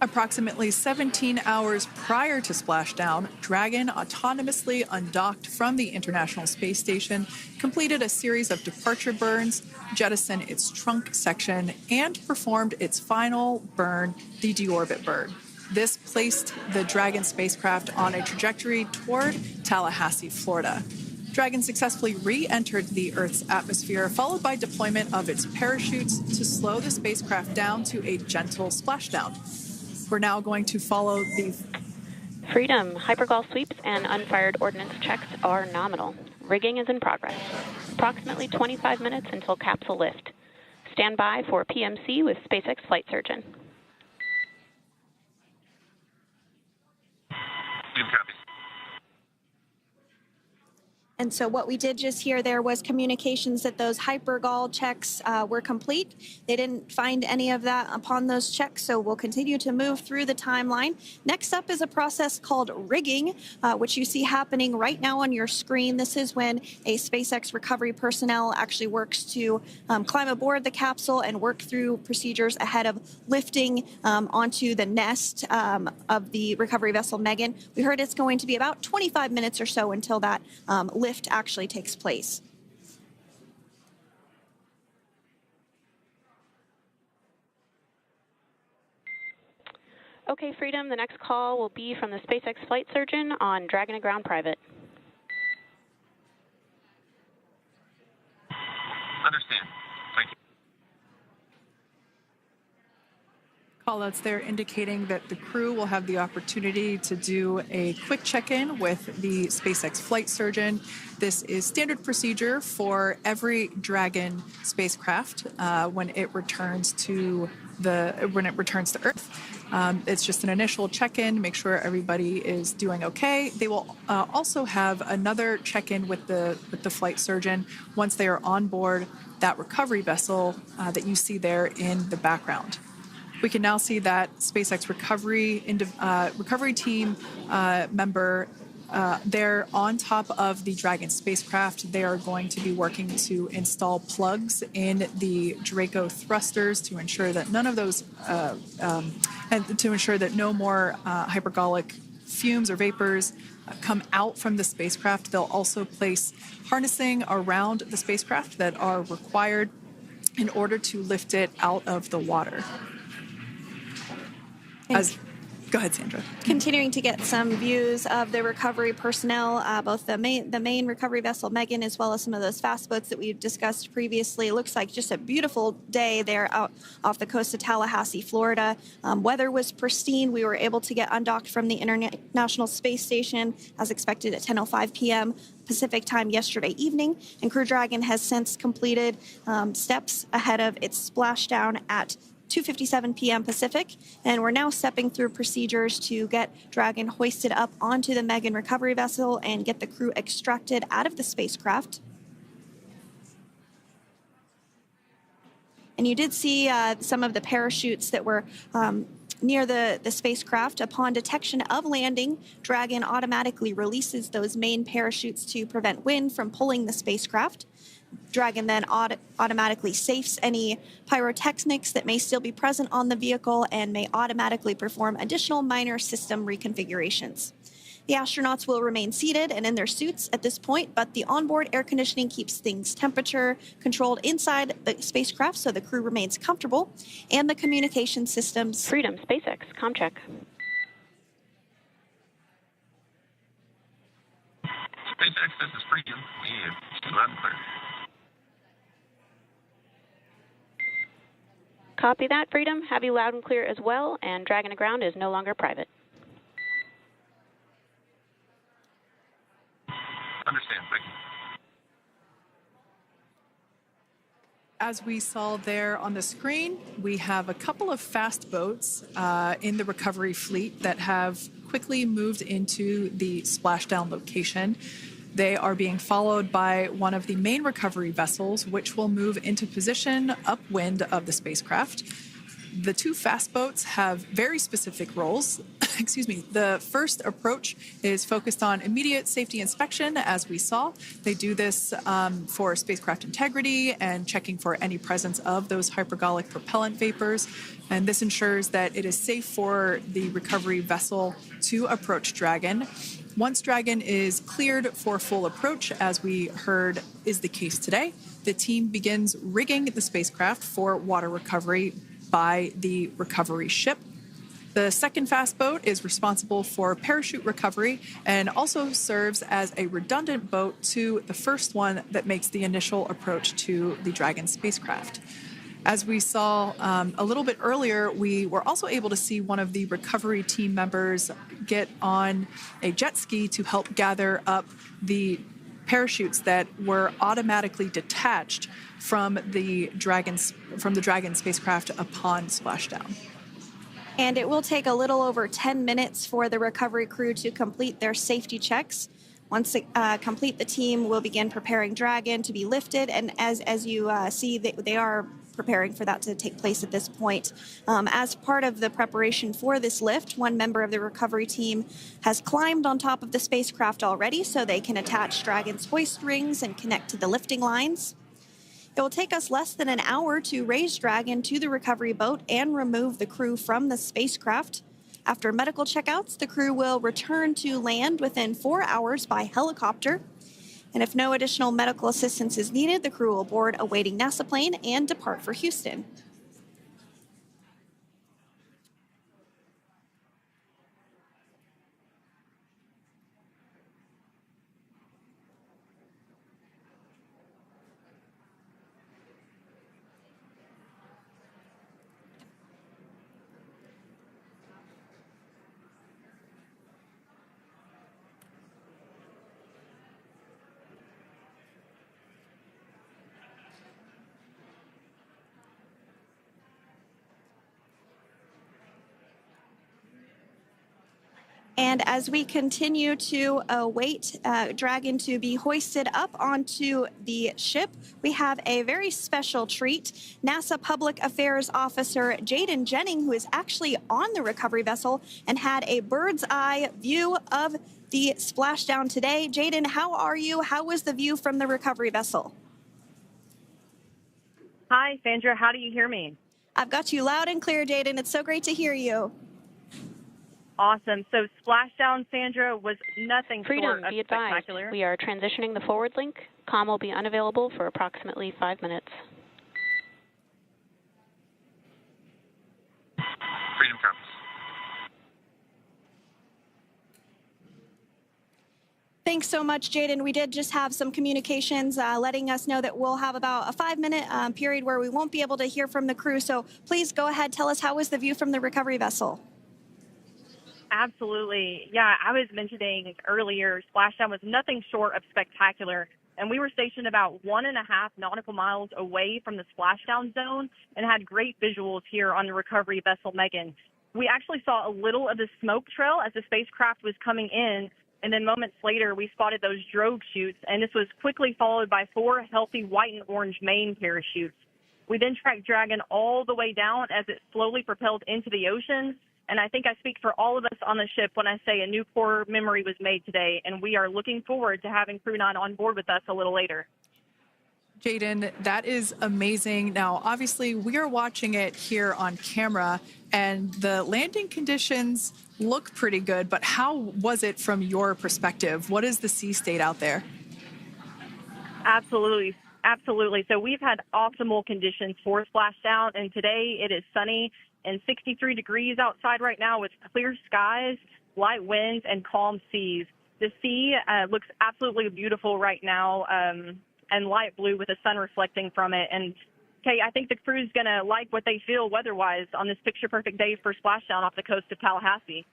Approximately 17 hours prior to splashdown, Dragon autonomously undocked from the International Space Station, completed a series of departure burns, jettisoned its trunk section, and performed its final burn, the deorbit burn. This placed the Dragon spacecraft on a trajectory toward Tallahassee, Florida. Dragon successfully re-entered the Earth's atmosphere, followed by deployment of its parachutes to slow the spacecraft down to a gentle splashdown. We're now going to follow the Freedom. Hypergol sweeps and unfired ordnance checks are nominal. Rigging is in progress. Approximately 25 minutes until capsule lift. Stand by for PMC with SpaceX flight surgeon. And so what we did just hear there was communications that those hypergol checks were complete. They didn't find any of that upon those checks, so we'll continue to move through the timeline. Next up is a process called rigging, which you see happening right now on your screen. This is when a SpaceX recovery personnel actually works to climb aboard the capsule and work through procedures ahead of lifting onto the nest of the recovery vessel Megan. We heard it's going to be about 25 minutes or so until that lift actually takes place. Okay, Freedom, the next call will be from the SpaceX flight surgeon on Dragon to Ground Private. Understand. Thank you. callouts there indicating that the crew will have the opportunity to do a quick check-in with the SpaceX flight surgeon. This is standard procedure for every Dragon spacecraft when it returns to Earth. It's just an initial check-in, make sure everybody is doing okay. They will also have another check-in with the flight surgeon once they are on board that recovery vessel that you see there in the background. We can now see that SpaceX recovery team member they're on top of the Dragon spacecraft. They are going to be working to install plugs in the Draco thrusters to ensure that none of those, and to ensure that no more hypergolic fumes or vapors come out from the spacecraft. They'll also place harnessing around the spacecraft that are required in order to lift it out of the water. Go ahead, Sandra. Continuing to get some views of the recovery personnel, both the main recovery vessel Megan, as well as some of those fast boats that we've discussed previously. It looks like just a beautiful day there out off the coast of Tallahassee, Florida. Weather was pristine. We were able to get undocked from the International Space Station as expected at 10:05 p.m. Pacific time yesterday evening, and Crew Dragon has since completed steps ahead of its splashdown at 2:57 p.m. Pacific, and we're now stepping through procedures to get Dragon hoisted up onto the Megan recovery vessel and get the crew extracted out of the spacecraft. And you did see some of the parachutes that were near the spacecraft. Upon detection of landing, Dragon automatically releases those main parachutes to prevent wind from pulling the spacecraft. Dragon then automatically safes any pyrotechnics that may still be present on the vehicle and may automatically perform additional minor system reconfigurations. The astronauts will remain seated and in their suits at this point, but the onboard air conditioning keeps things temperature controlled inside the spacecraft so the crew remains comfortable, and the communication systems. Freedom, SpaceX, ComCheck. SpaceX, this is Freedom. We have loud and clear. Copy that, Freedom. Have you loud and clear as well, and Dragon to Ground is no longer private. Understand, thank you. As we saw there on the screen, we have a couple of fast boats in the recovery fleet that have quickly moved into the splashdown location. They are being followed by one of the main recovery vessels, which will move into position upwind of the spacecraft. The two fast boats have very specific roles. Excuse me. The first approach is focused on immediate safety inspection, as we saw. They do this for spacecraft integrity and checking for any presence of those hypergolic propellant vapors. And this ensures that it is safe for the recovery vessel to approach Dragon. Once Dragon is cleared for full approach, as we heard is the case today, the team begins rigging the spacecraft for water recovery by the recovery ship. The second fast boat is responsible for parachute recovery and also serves as a redundant boat to the first one that makes the initial approach to the Dragon spacecraft. As we saw a little bit earlier, we were also able to see one of the recovery team members get on a jet ski to help gather up the parachutes that were automatically detached from the Dragon spacecraft upon splashdown. And it will take a little over 10 minutes for the recovery crew to complete their safety checks. Once they complete, the team will begin preparing Dragon to be lifted. And as you see, they are preparing for that to take place at this point. As part of the preparation for this lift, one member of the recovery team has climbed on top of the spacecraft already so they can attach Dragon's hoist rings and connect to the lifting lines. It will take us less than an hour to raise Dragon to the recovery boat and remove the crew from the spacecraft. After medical checkouts, the crew will return to land within 4 hours by helicopter. And if no additional medical assistance is needed, the crew will board a waiting NASA plane and depart for Houston. And as we continue to await Dragon to be hoisted up onto the ship, we have a very special treat. NASA Public Affairs Officer Jaden Jennings, who is actually on the recovery vessel and had a bird's eye view of the splashdown today. Jaden, how are you? How was the view from the recovery vessel? Hi, Sandra. How do you hear me? I've got you loud and clear, Jaden. It's so great to hear you. Awesome. So Splashdown, Sandra, was nothing short of be advised. spectacular. We are transitioning the forward link. Comm will be unavailable for approximately 5 minutes. Freedom comes. Thanks so much, Jaden. We did just have some communications letting us know that we'll have about a 5-minute period where we won't be able to hear from the crew. So please go ahead, tell us, how was the view from the recovery vessel? Absolutely. Yeah, I was mentioning earlier, Splashdown was nothing short of spectacular. And we were stationed about 1.5 nautical miles away from the splashdown zone and had great visuals here on the recovery vessel Megan. We actually saw a little of the smoke trail as the spacecraft was coming in. And then moments later, we spotted those drogue chutes. And this was quickly followed by 4 healthy white and orange main parachutes. We then tracked Dragon all the way down as it slowly propelled into the ocean. And I think I speak for all of us on the ship when I say a new core memory was made today, and we are looking forward to having Crew-9 on board with us a little later. Jaden, that is amazing. Now, obviously, we are watching it here on camera, and the landing conditions look pretty good, but how was it from your perspective? What is the sea state out there? Absolutely. Absolutely. So we've had optimal conditions for splashdown, and today it is sunny and 63 degrees outside right now with clear skies, light winds, and calm seas. The sea looks absolutely beautiful right now, and light blue with the sun reflecting from it. And, Kay, I think the crew's going to like what they feel weather-wise on this picture-perfect day for splashdown off the coast of Tallahassee.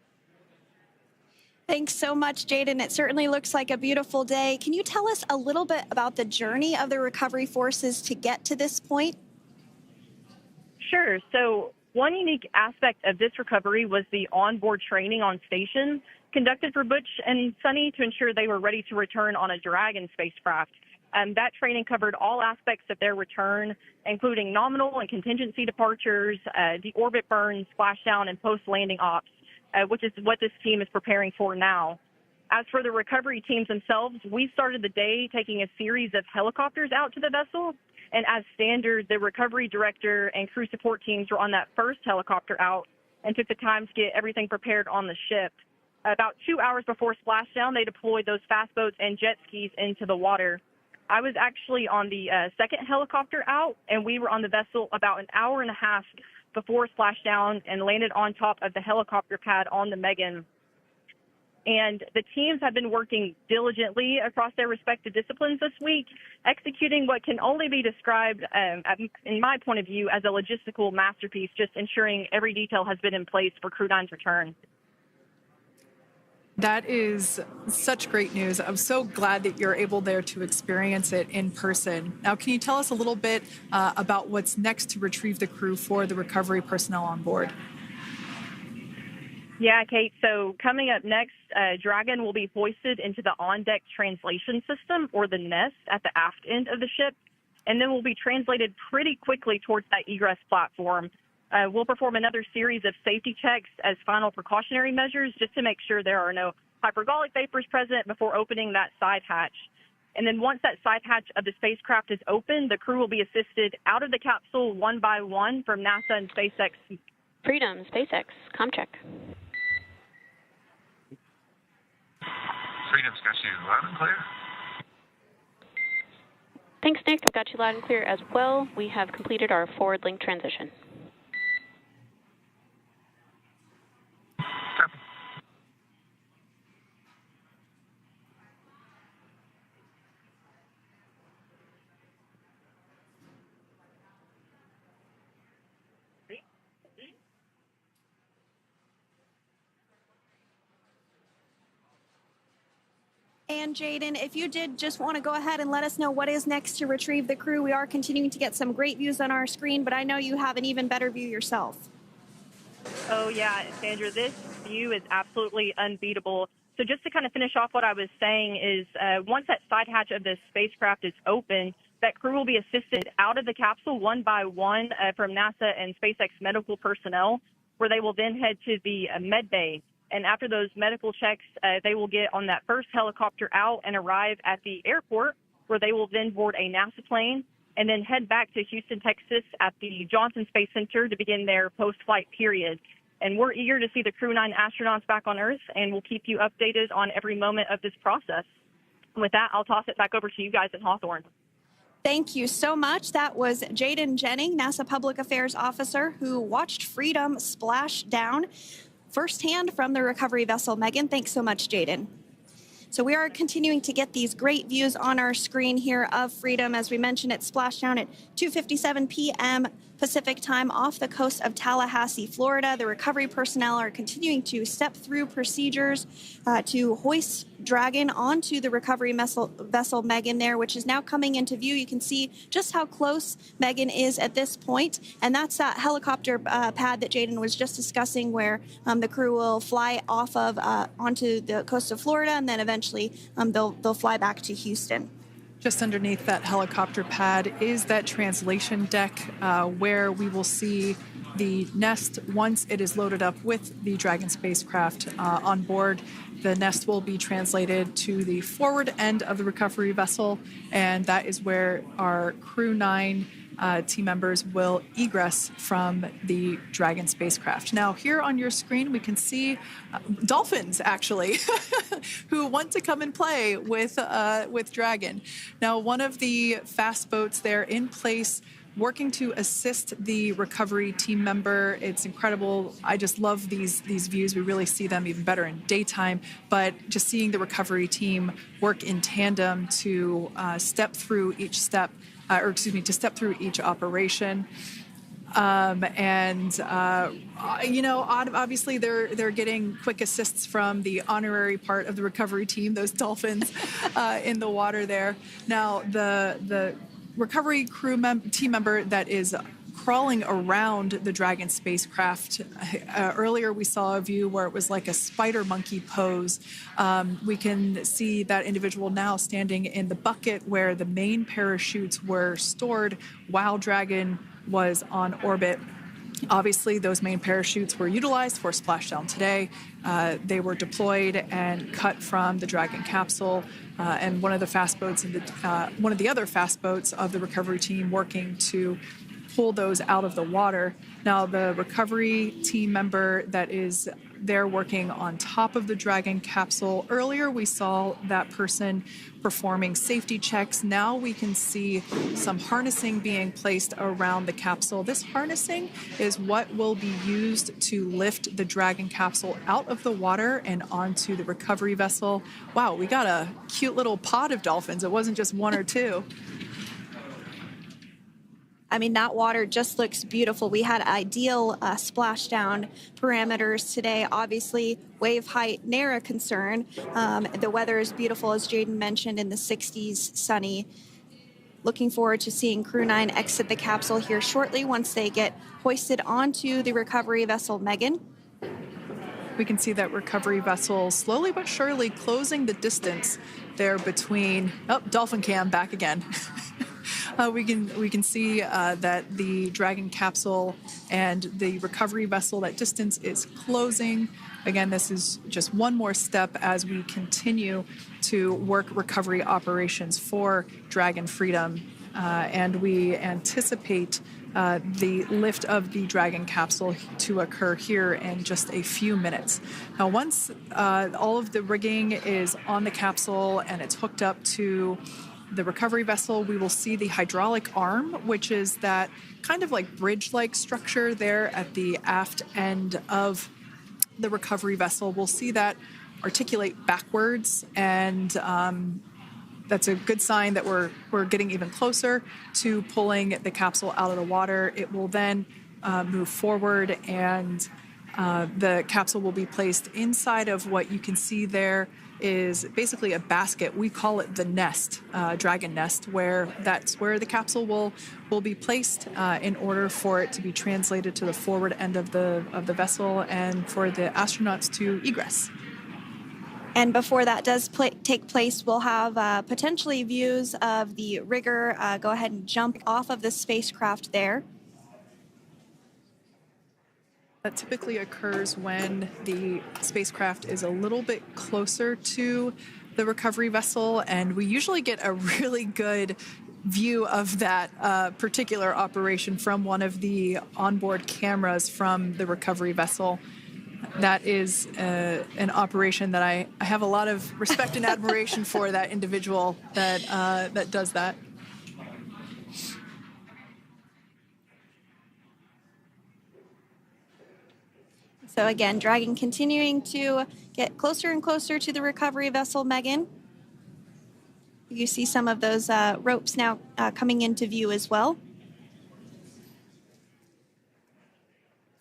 Thanks so much, Jaden. It certainly looks like a beautiful day. Can you tell us a little bit about the journey of the recovery forces to get to this point? Sure. So one unique aspect of this recovery was the onboard training on station conducted for Butch and Sunny to ensure they were ready to return on a Dragon spacecraft. That training covered all aspects of their return, including nominal and contingency departures, deorbit burns, splashdown, and post-landing ops, which is what this team is preparing for now. As for the recovery teams themselves, we started the day taking a series of helicopters out to the vessel, and as standard, the recovery director and crew support teams were on that first helicopter out and took the time to get everything prepared on the ship. About 2 hours before splashdown, they deployed those fast boats and jet skis into the water. I was actually on the second helicopter out, and we were on the vessel about an hour and a half before splashdown and landed on top of the helicopter pad on the Megan. And the teams have been working diligently across their respective disciplines this week, executing what can only be described, in my point of view, as a logistical masterpiece, just ensuring every detail has been in place for Crew-9's return. That is such great news. I'm so glad that you're able there to experience it in person. Now, can you tell us a little bit about what's next to retrieve the crew for the recovery personnel on board? Yeah, Kate. So coming up next, Dragon will be hoisted into the on-deck translation system, or the nest, at the aft end of the ship, and then will be translated pretty quickly towards that egress platform. We'll perform another series of safety checks as final precautionary measures just to make sure there are no hypergolic vapors present before opening that side hatch. And then once that side hatch of the spacecraft is open, the crew will be assisted out of the capsule one by one from NASA and SpaceX. Freedom, SpaceX, ComCheck. Freedom's got you loud and clear. Thanks, Nick. I've got you loud and clear as well. We have completed our forward link transition. And Jaden, if you did just want to go ahead and let us know what is next to retrieve the crew, we are continuing to get some great views on our screen, but I know you have an even better view yourself. Oh, yeah, Sandra, this view is absolutely unbeatable. So just to kind of finish off what I was saying is once that side hatch of the spacecraft is open, that crew will be assisted out of the capsule one by one from NASA and SpaceX medical personnel, where they will then head to the med bay. And after those medical checks, they will get on that first helicopter out and arrive at the airport, where they will then board a NASA plane and then head back to Houston, Texas at the Johnson Space Center to begin their post-flight period. And we're eager to see the Crew-9 astronauts back on Earth, and we'll keep you updated on every moment of this process. With that, I'll toss it back over to you guys in Hawthorne. Thank you so much. That was Jaden Jennings, NASA Public Affairs Officer, who watched Freedom splash down firsthand from the recovery vessel Megan. Thanks so much, Jaden. So we are continuing to get these great views on our screen here of Freedom. As we mentioned, it splashed down at 2:57 p.m. Pacific time off the coast of Tallahassee, Florida. The recovery personnel are continuing to step through procedures to hoist Dragon onto the recovery vessel Megan there, which is now coming into view. You can see just how close Megan is at this point. And that's that helicopter pad that Jaden was just discussing, where the crew will fly off of onto the coast of Florida, and then eventually they'll fly back to Houston. Just underneath that helicopter pad is that translation deck where we will see the nest once it is loaded up with the Dragon spacecraft on board. The nest will be translated to the forward end of the recovery vessel, and that is where our Crew-9 team members will egress from the Dragon spacecraft. Now, here on your screen, we can see dolphins, actually, who want to come and play with Dragon. Now, one of the fast boats there in place, working to assist the recovery team member. It's incredible. I just love these views. We really see them even better in daytime, but just seeing the recovery team work in tandem to step through each step, to step through each operation. Obviously they're getting quick assists from the honorary part of the recovery team, those dolphins in the water there. Now, the recovery team member that is crawling around the Dragon spacecraft. Earlier, we saw a view where it was like a spider monkey pose. We can see that individual now standing in the bucket where the main parachutes were stored while Dragon was on orbit. Obviously, those main parachutes were utilized for Splashdown today. They were deployed and cut from the Dragon capsule, and one of the other fast boats of the recovery team working to pull those out of the water. Now, the recovery team member that is there working on top of the Dragon capsule. Earlier, we saw that person performing safety checks. Now we can see some harnessing being placed around the capsule. This harnessing is what will be used to lift the Dragon capsule out of the water and onto the recovery vessel. Wow, we got a cute little pod of dolphins. It wasn't just one or two. I mean, that water just looks beautiful. We had ideal splashdown parameters today. Obviously, wave height, ne'er a concern. The weather is beautiful, as Jaden mentioned, in the 60s, sunny. Looking forward to seeing Crew-9 exit the capsule here shortly once they get hoisted onto the recovery vessel Megan. We can see that recovery vessel slowly but surely closing the distance there between... Oh, dolphin cam back again. We can see that the Dragon capsule and the recovery vessel, that distance is closing. Again, this is just one more step as we continue to work recovery operations for Dragon Freedom. And we anticipate the lift of the Dragon capsule to occur here in just a few minutes. Now, once all of the rigging is on the capsule and it's hooked up to the recovery vessel, we will see the hydraulic arm, which is that kind of like bridge-like structure there at the aft end of the recovery vessel. We'll see that articulate backwards, and that's a good sign that we're getting even closer to pulling the capsule out of the water. It will then move forward, and the capsule will be placed inside of what you can see there is basically a basket. We call it the nest, Dragon nest, where that's where the capsule will be placed in order for it to be translated to the forward end of the vessel and for the astronauts to egress. And before that does take place, we'll have potentially views of the rigger go ahead and jump off of the spacecraft there. That typically occurs when the spacecraft is a little bit closer to the recovery vessel, and we usually get a really good view of that particular operation from one of the onboard cameras from the recovery vessel. That is an operation that I have a lot of respect and admiration for, that individual that does that. So again, Dragon continuing to get closer and closer to the recovery vessel Megan. You see some of those ropes now coming into view as well.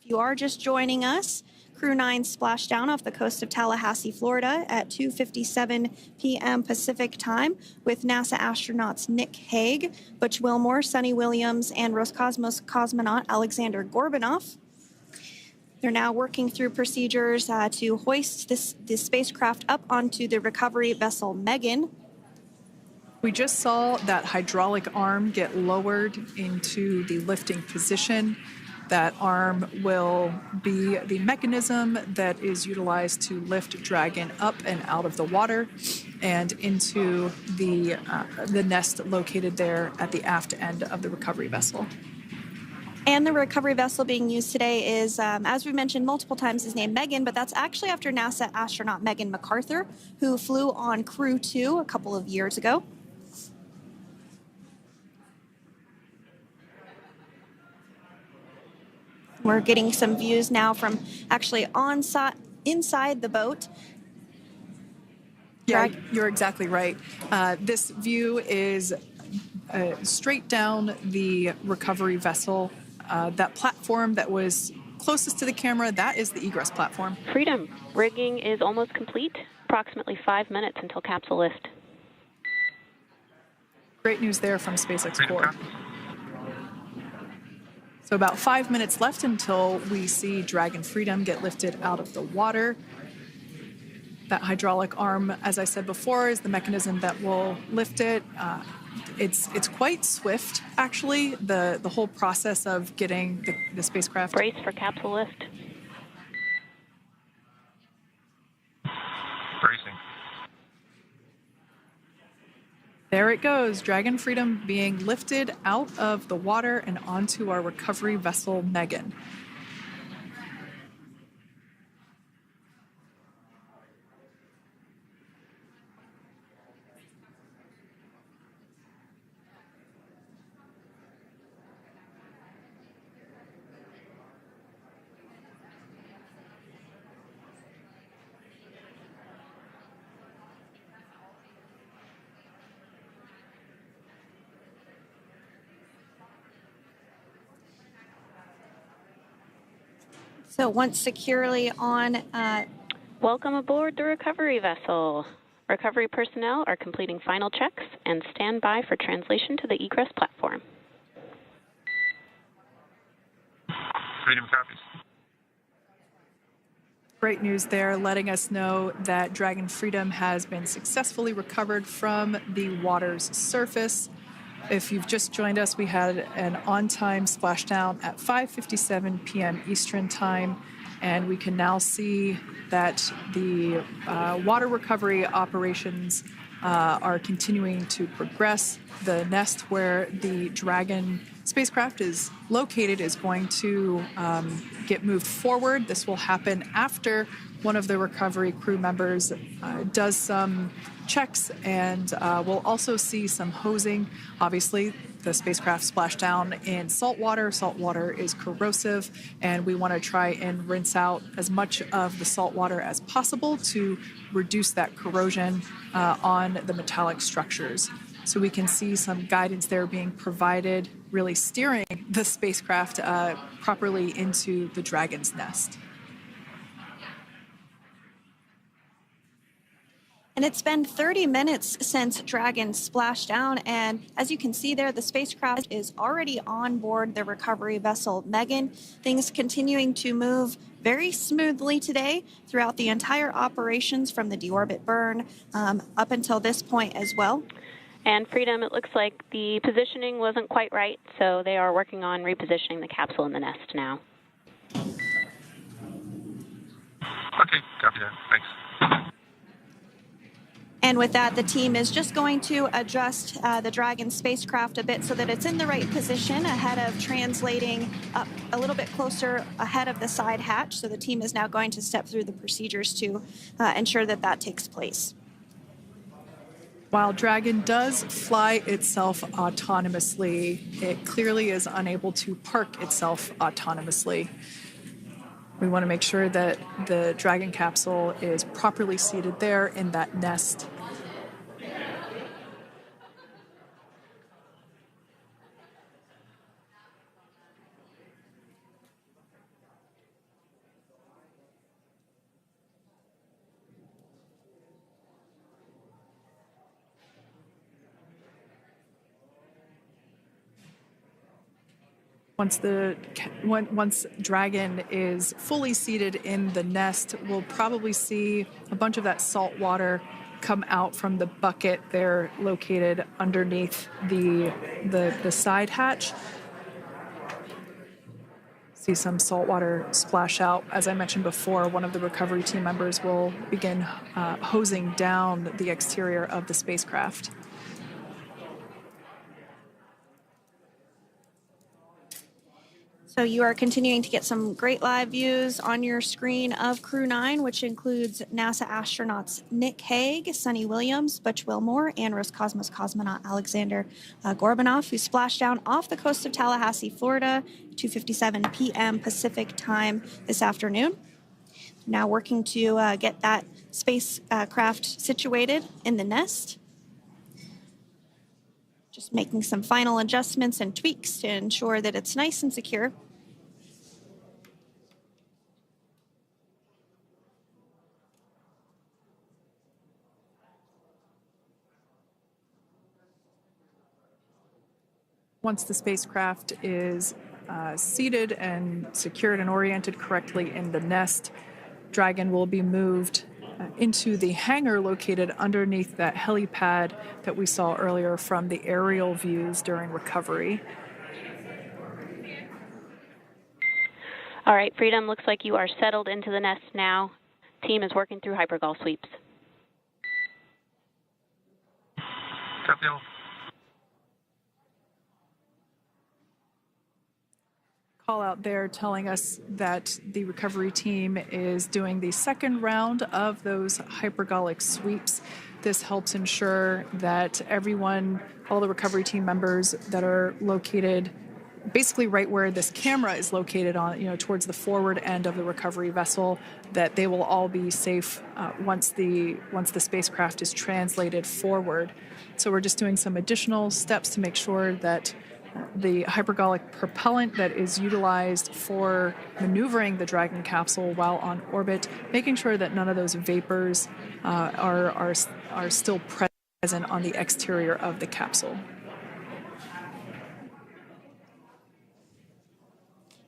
If you are just joining us, Crew-9 Splashdown off the coast of Tallahassee, Florida at 2:57 p.m. Pacific time with NASA astronauts Nick Hague, Butch Wilmore, Sunita Williams, and Roscosmos cosmonaut Alexander Gorbanov. They're now working through procedures to hoist this spacecraft up onto the recovery vessel Megan. We just saw that hydraulic arm get lowered into the lifting position. That arm will be the mechanism that is utilized to lift Dragon up and out of the water and into the nest located there at the aft end of the recovery vessel. And the recovery vessel being used today is, as we mentioned multiple times, is named Megan, but that's actually after NASA astronaut Megan McArthur, who flew on Crew-2 a couple of years ago. We're getting some views now from actually inside the boat. Yeah, you're exactly right. This view is straight down the recovery vessel. That platform that was closest to the camera, that is the egress platform. Freedom. Rigging is almost complete. Approximately 5 minutes until capsule lift. Great news there from SpaceX Core. So about 5 minutes left until we see Dragon Freedom get lifted out of the water. That hydraulic arm, as I said before, is the mechanism that will lift it. It's quite swift, actually, the whole process of getting the spacecraft. Brace for capsule lift. Bracing. There it goes, Dragon Freedom being lifted out of the water and onto our recovery vessel, Megan. So once securely on... Welcome aboard the recovery vessel. Recovery personnel are completing final checks and stand by for translation to the egress platform. Freedom copies. Great news there, letting us know that Dragon Freedom has been successfully recovered from the water's surface. If you've just joined us, we had an on-time splashdown at 5:57 p.m. Eastern Time, and we can now see that the water recovery operations are continuing to progress. The nest where the Dragon spacecraft is located is going to get moved forward. This will happen after one of the recovery crew members does some checks, and we'll also see some hosing. Obviously, the spacecraft splashed down in salt water. Salt water is corrosive, and we want to try and rinse out as much of the salt water as possible to reduce that corrosion on the metallic structures. So we can see some guidance there being provided, really steering the spacecraft properly into the Dragon's nest. And it's been 30 minutes since Dragon splashed down, and as you can see there, the spacecraft is already on board the recovery vessel Megan. Things continuing to move very smoothly today throughout the entire operations from the deorbit burn up until this point as well. And Freedom, it looks like the positioning wasn't quite right, so they are working on repositioning the capsule in the nest now. Okay, copy that. Thanks. And with that, the team is just going to adjust the Dragon spacecraft a bit so that it's in the right position ahead of translating up a little bit closer ahead of the side hatch. So the team is now going to step through the procedures to ensure that that takes place. While Dragon does fly itself autonomously, it clearly is unable to park itself autonomously. We want to make sure that the Dragon capsule is properly seated there in that nest. Once Dragon is fully seated in the nest, we'll probably see a bunch of that salt water come out from the bucket there located underneath the side hatch. See some salt water splash out. As I mentioned before, one of the recovery team members will begin hosing down the exterior of the spacecraft. So you are continuing to get some great live views on your screen of Crew-9, which includes NASA astronauts Nick Hague, Sunny Williams, Butch Wilmore, and Roscosmos cosmonaut Alexander Gorbanov, who splashed down off the coast of Tallahassee, Florida, 2:57 p.m. Pacific time this afternoon. Now working to get that spacecraft situated in the nest. Just making some final adjustments and tweaks to ensure that it's nice and secure. Once the spacecraft is seated and secured and oriented correctly in the nest, Dragon will be moved into the hangar located underneath that helipad that we saw earlier from the aerial views during recovery. All right, Freedom, looks like you are settled into the nest now. Team is working through hypergol sweeps. Copy all. Call out there telling us that the recovery team is doing the second round of those hypergolic sweeps. This helps ensure that everyone, all the recovery team members that are located basically right where this camera is located on, towards the forward end of the recovery vessel, that they will all be safe once the spacecraft is translated forward. So we're just doing some additional steps to make sure that the hypergolic propellant that is utilized for maneuvering the Dragon capsule while on orbit, making sure that none of those vapors are still present on the exterior of the capsule.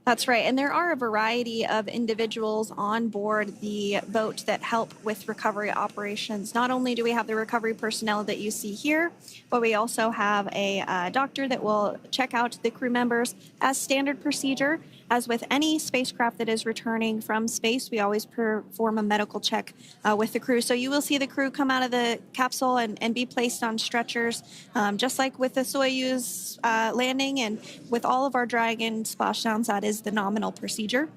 That's right. And there are a variety of individuals on board the boat that help with recovery operations. Not only do we have the recovery personnel that you see here, but we also have a doctor that will check out the crew members as standard procedure. As with any spacecraft that is returning from space, we always perform a medical check with the crew. So you will see the crew come out of the capsule and be placed on stretchers, just like with the Soyuz landing and with all of our Dragon splashdowns. That is the nominal procedure.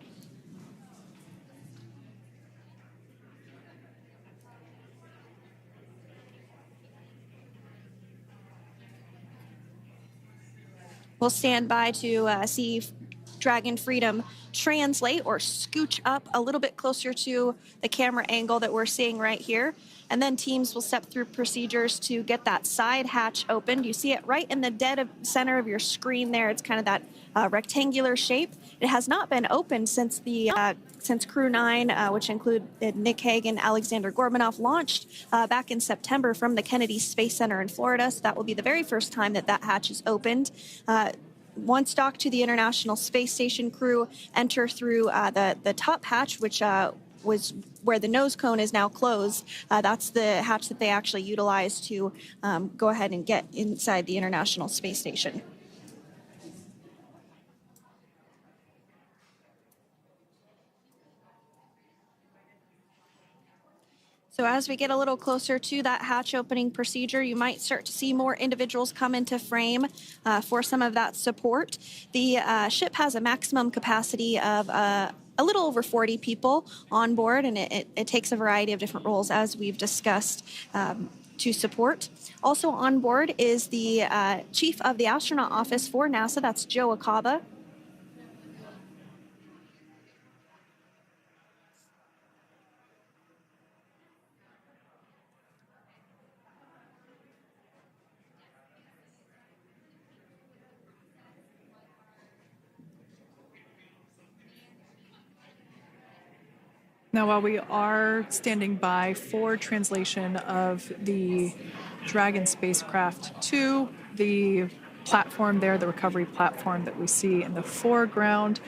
We'll stand by to see Dragon Freedom translate or scooch up a little bit closer to the camera angle that we're seeing right here. And then teams will step through procedures to get that side hatch opened. You see it right in the dead center of your screen there. It's kind of that rectangular shape. It has not been opened since Crew-9, which included Nick Hague and Alexander Gorbanov, launched back in September from the Kennedy Space Center in Florida. So that will be the very first time that hatch is opened. Once docked to the International Space Station, crew enter through the top hatch, which was where the nose cone is now closed. That's the hatch that they actually utilize to go ahead and get inside the International Space Station. So as we get a little closer to that hatch opening procedure, you might start to see more individuals come into frame for some of that support. The ship has a maximum capacity of a little over 40 people on board, and it takes a variety of different roles, as we've discussed, to support. Also on board is the chief of the astronaut office for NASA, that's Joe Acaba. Now, while we are standing by for translation of the Dragon spacecraft to the platform there, the recovery platform that we see in the foreground,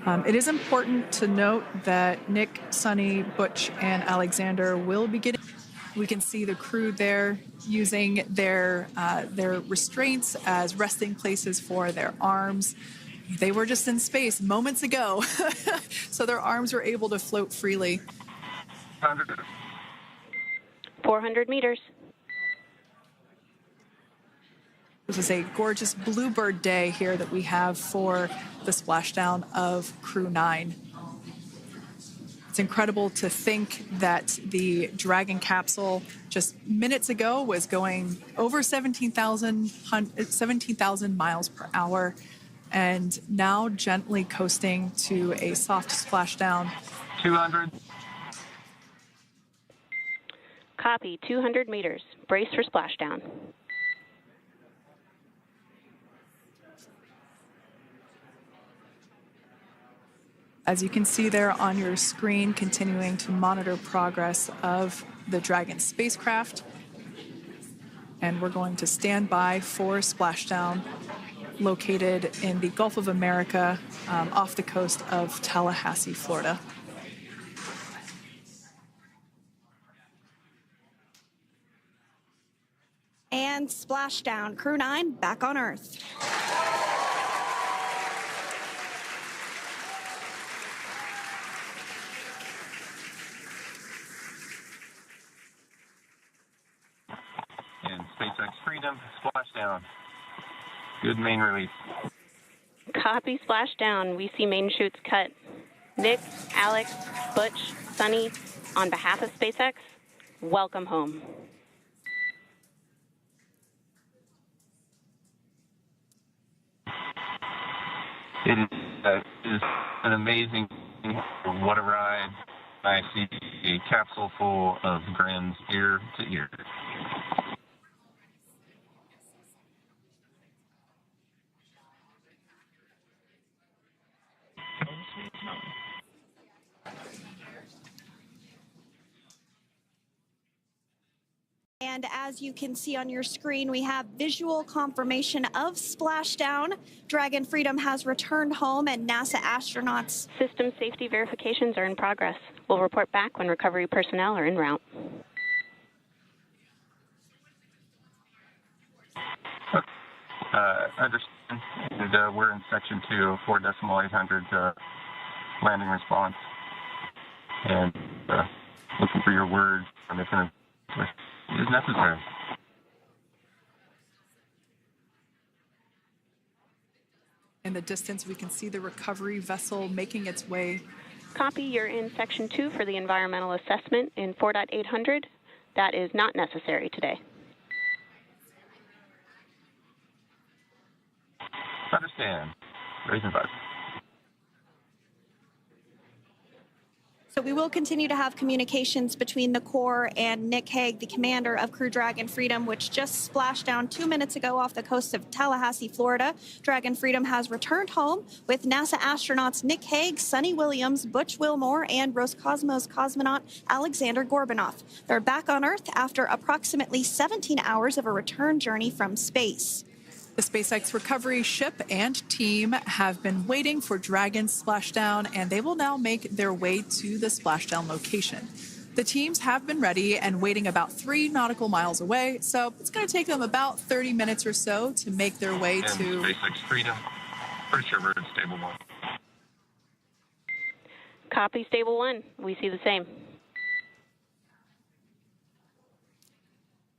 it is important to note that Nick, Sunny, Butch, and Alexander will be getting. We can see the crew there using their restraints as resting places for their arms. They were just in space moments ago, so their arms were able to float freely. 400 meters. This is a gorgeous bluebird day here that we have for the splashdown of Crew-9. It's incredible to think that the Dragon capsule just minutes ago was going over 17,000 miles per hour. And now gently coasting to a soft splashdown. 200. Copy, 200 meters. Brace for splashdown. As you can see there on your screen, continuing to monitor progress of the Dragon spacecraft. And we're going to stand by for splashdown located in the Gulf of America off the coast of Tallahassee, Florida. And Splashdown, Crew-9 back on Earth. And SpaceX Freedom, Splashdown. Good main release. Copy, Splashdown. We see main chutes cut. Nick, Alex, Butch, Sunny, on behalf of SpaceX, welcome home. It is an amazing, what a ride. I see a capsule full of grins ear to ear. And as you can see on your screen, we have visual confirmation of Splashdown. Dragon Freedom has returned home, and NASA astronauts. System safety verifications are in progress. We'll report back when recovery personnel are en route. Understand. And we're in section 2, 4.800 landing response. And looking for your word on if it is necessary. In the distance, we can see the recovery vessel making its way. Copy, you're in section 2 for the environmental assessment in 4.800. That is not necessary today. Understand. Raising buzz. So we will continue to have communications between the Corps and Nick Hague, the commander of Crew Dragon Freedom, which just splashed down 2 minutes ago off the coast of Tallahassee, Florida. Dragon Freedom has returned home with NASA astronauts Nick Hague, Sunita Williams, Butch Wilmore, and Roscosmos cosmonaut Alexander Gorbanov. They're back on Earth after approximately 17 hours of a return journey from space. The SpaceX recovery ship and team have been waiting for Dragon's splashdown, and they will now make their way to the splashdown location. The teams have been ready and waiting about 3 nautical miles away, so it's going to take them about 30 minutes or so to make their way and to SpaceX Freedom. Pretty sure we're in stable 1. Copy, stable 1. We see the same.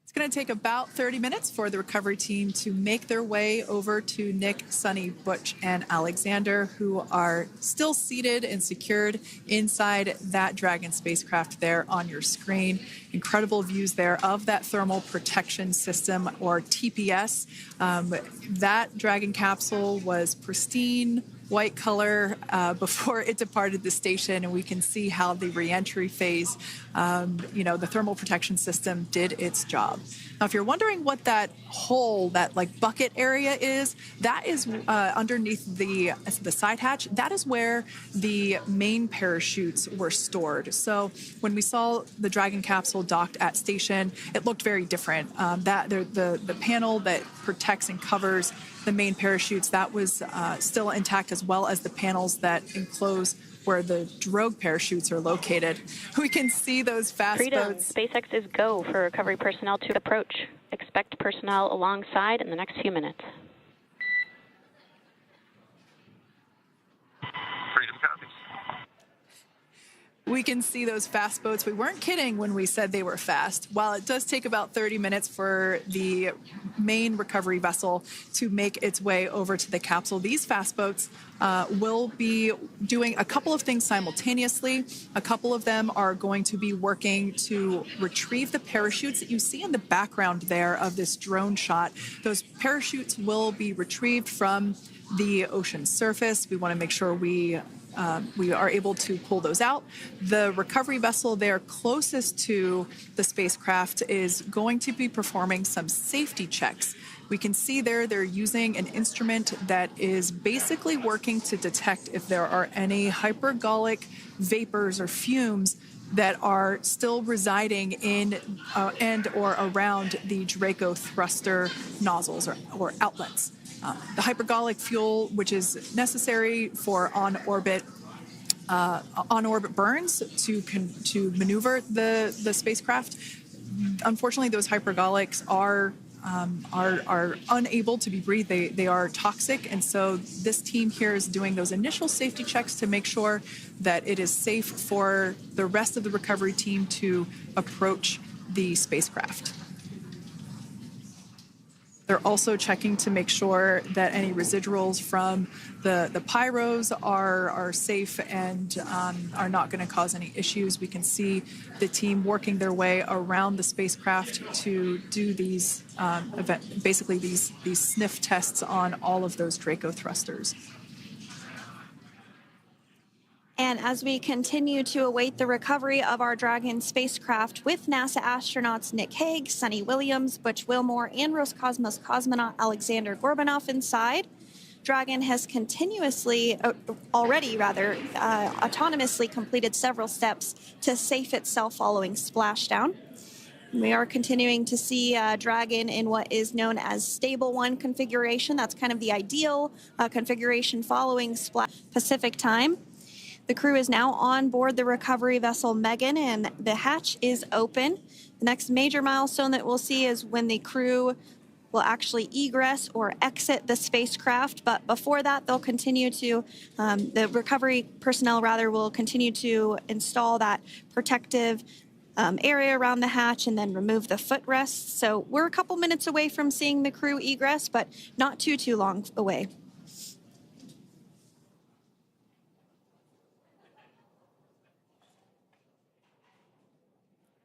It's going to take about 30 minutes for the recovery team to make their way over to Nick, Sunny, Butch, and Alexander, who are still seated and secured inside that Dragon spacecraft there on your screen. Incredible views there of that thermal protection system, or TPS. That Dragon capsule was pristine, white color before it departed the station, and we can see how the reentry phase, the thermal protection system did its job. Now, if you're wondering what that hole, that like bucket area is, that is underneath the side hatch. That is where the main parachutes were stored. So when we saw the Dragon capsule docked at station, it looked very different. The panel that protects and covers the main parachutes, that was still intact, as well as the panels that enclose where the drogue parachutes are located. We can see those fast Freedom. boats. SpaceX is go for recovery personnel to approach. Expect personnel alongside in the next few minutes. Freedom copies. We can see those fast boats. We weren't kidding when we said they were fast. While it does take about 30 minutes for the main recovery vessel to make its way over to the capsule, these fast boats will be doing a couple of things simultaneously. A couple of them are going to be working to retrieve the parachutes that you see in the background there of this drone shot. Those parachutes will be retrieved from the ocean surface. We want to make sure we are able to pull those out. The recovery vessel there closest to the spacecraft is going to be performing some safety checks. We can see there they're using an instrument that is basically working to detect if there are any hypergolic vapors or fumes that are still residing in and or around the Draco thruster nozzles or outlets. the hypergolic fuel, which is necessary for on-orbit burns to maneuver the spacecraft. Unfortunately, those hypergolics are unable to be breathed. They are toxic, and so this team here is doing those initial safety checks to make sure that it is safe for the rest of the recovery team to approach the spacecraft. They're also checking to make sure that any residuals from the pyros are safe and are not going to cause any issues. We can see the team working their way around the spacecraft to do these basically these sniff tests on all of those Draco thrusters. And as we continue to await the recovery of our Dragon spacecraft with NASA astronauts Nick Hague, Sunny Williams, Butch Wilmore, and Roscosmos cosmonaut Alexander Gorbanov inside, Dragon has autonomously completed several steps to safe itself following splashdown. We are continuing to see Dragon in what is known as Stable 1 configuration. That's kind of the ideal configuration following Pacific time. The crew is now on board the recovery vessel Megan, and the hatch is open. The next major milestone that we'll see is when the crew will actually egress or exit the spacecraft. But before that, they'll continue to, the recovery personnel will continue to install that protective area around the hatch and then remove the footrests. So we're a couple minutes away from seeing the crew egress, but not too long away.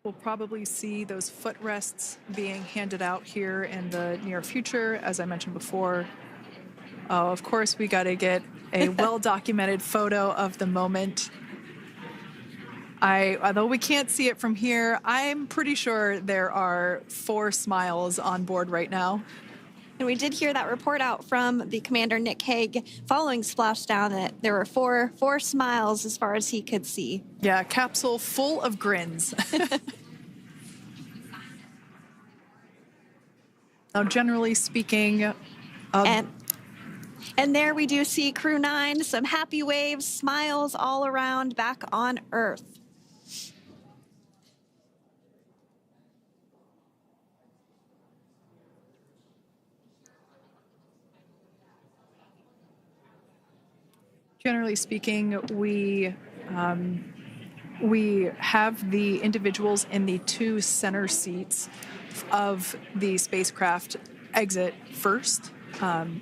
We'll probably see those footrests being handed out here in the near future, as I mentioned before. Oh, of course, we got to get a well-documented photo of the moment. Although we can't see it from here, I'm pretty sure there are 4 smiles on board right now. And we did hear that report out from the commander, Nick Hague, following splashdown, that there were four smiles as far as he could see. Yeah, capsule full of grins. Now, generally speaking... And there we do see Crew-9, some happy waves, smiles all around back on Earth. Generally speaking, we have the individuals in the 2 center seats of the spacecraft exit first.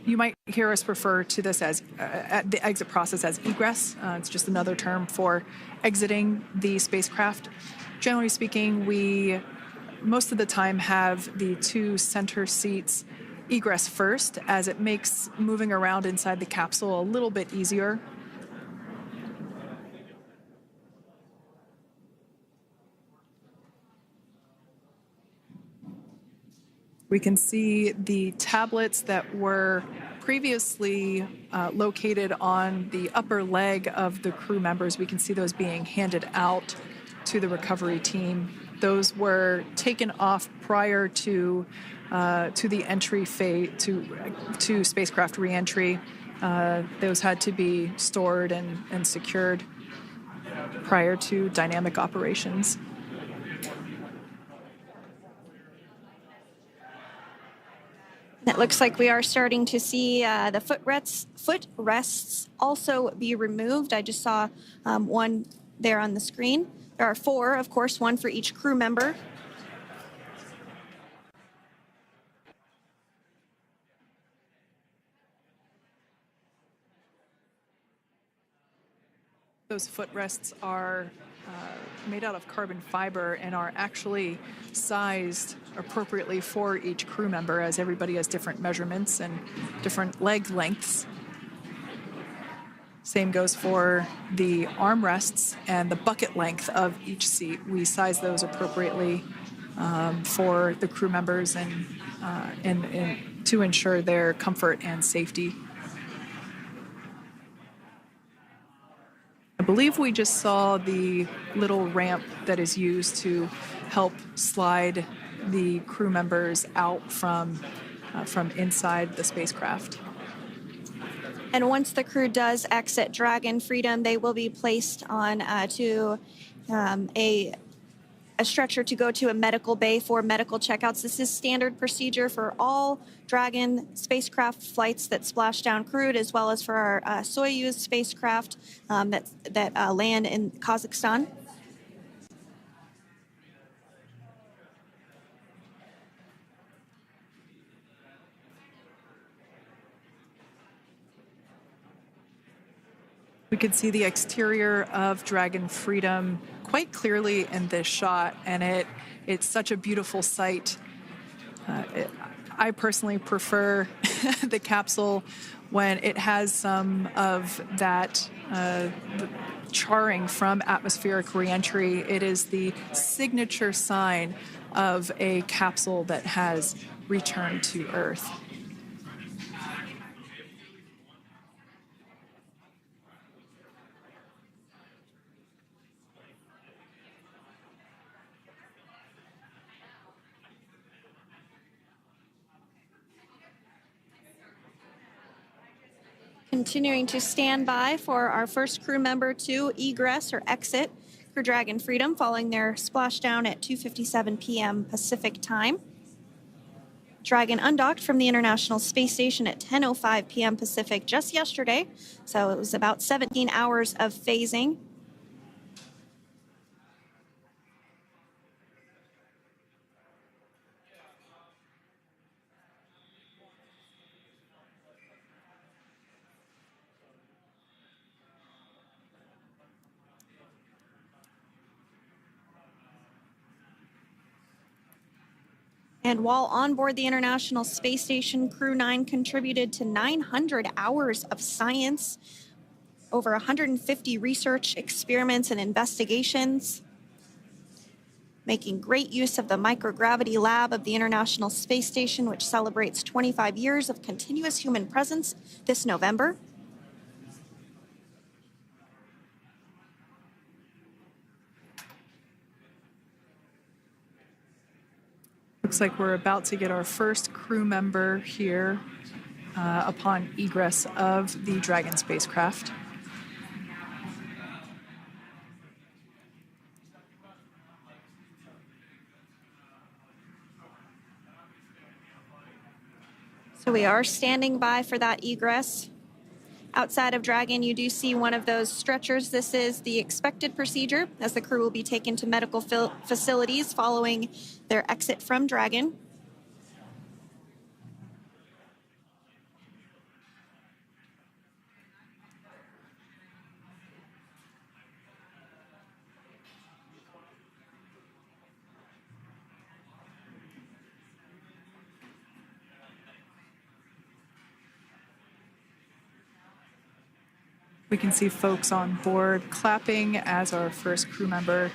You might hear us refer to this as the exit process as egress. It's just another term for exiting the spacecraft. Generally speaking, we most of the time have the 2 center seats egress first, as it makes moving around inside the capsule a little bit easier. We can see the tablets that were previously located on the upper leg of the crew members. We can see those being handed out to the recovery team. Those were taken off prior to the entry phase, to spacecraft reentry. Those had to be stored and secured prior to dynamic operations. It looks like we are starting to see the footrests also be removed. I just saw one there on the screen. There are 4, of course, 1 for each crew member. Those footrests are made out of carbon fiber and are actually sized appropriately for each crew member, as everybody has different measurements and different leg lengths. Same goes for the armrests and the bucket length of each seat. We size those appropriately for the crew members and to ensure their comfort and safety. I believe we just saw the little ramp that is used to help slide the crew members out from from inside the spacecraft. And once the crew does exit Dragon Freedom, they will be placed on to a stretcher to go to a medical bay for medical checkouts. This is standard procedure for all Dragon spacecraft flights that Splashdown crewed, as well as for our Soyuz spacecraft that land in Kazakhstan. We could see the exterior of Dragon Freedom quite clearly in this shot, and it's such a beautiful sight. I personally prefer the capsule when it has some of that charring from atmospheric reentry. It is the signature sign of a capsule that has returned to Earth. Continuing to stand by for our first crew member to egress or exit Crew Dragon Freedom following their splashdown at 2:57 p.m. Pacific time. Dragon undocked from the International Space Station at 10:05 p.m. Pacific just yesterday, so it was about 17 hours of phasing. And while on board the International Space Station, Crew-9 contributed to 900 hours of science, over 150 research experiments and investigations, making great use of the microgravity lab of the International Space Station, which celebrates 25 years of continuous human presence this November. Looks like we're about to get our first crew member here upon egress of the Dragon spacecraft. So we are standing by for that egress. Outside of Dragon, you do see one of those stretchers. This is the expected procedure as the crew will be taken to medical facilities following their exit from Dragon. We can see folks on board clapping as our first crew member.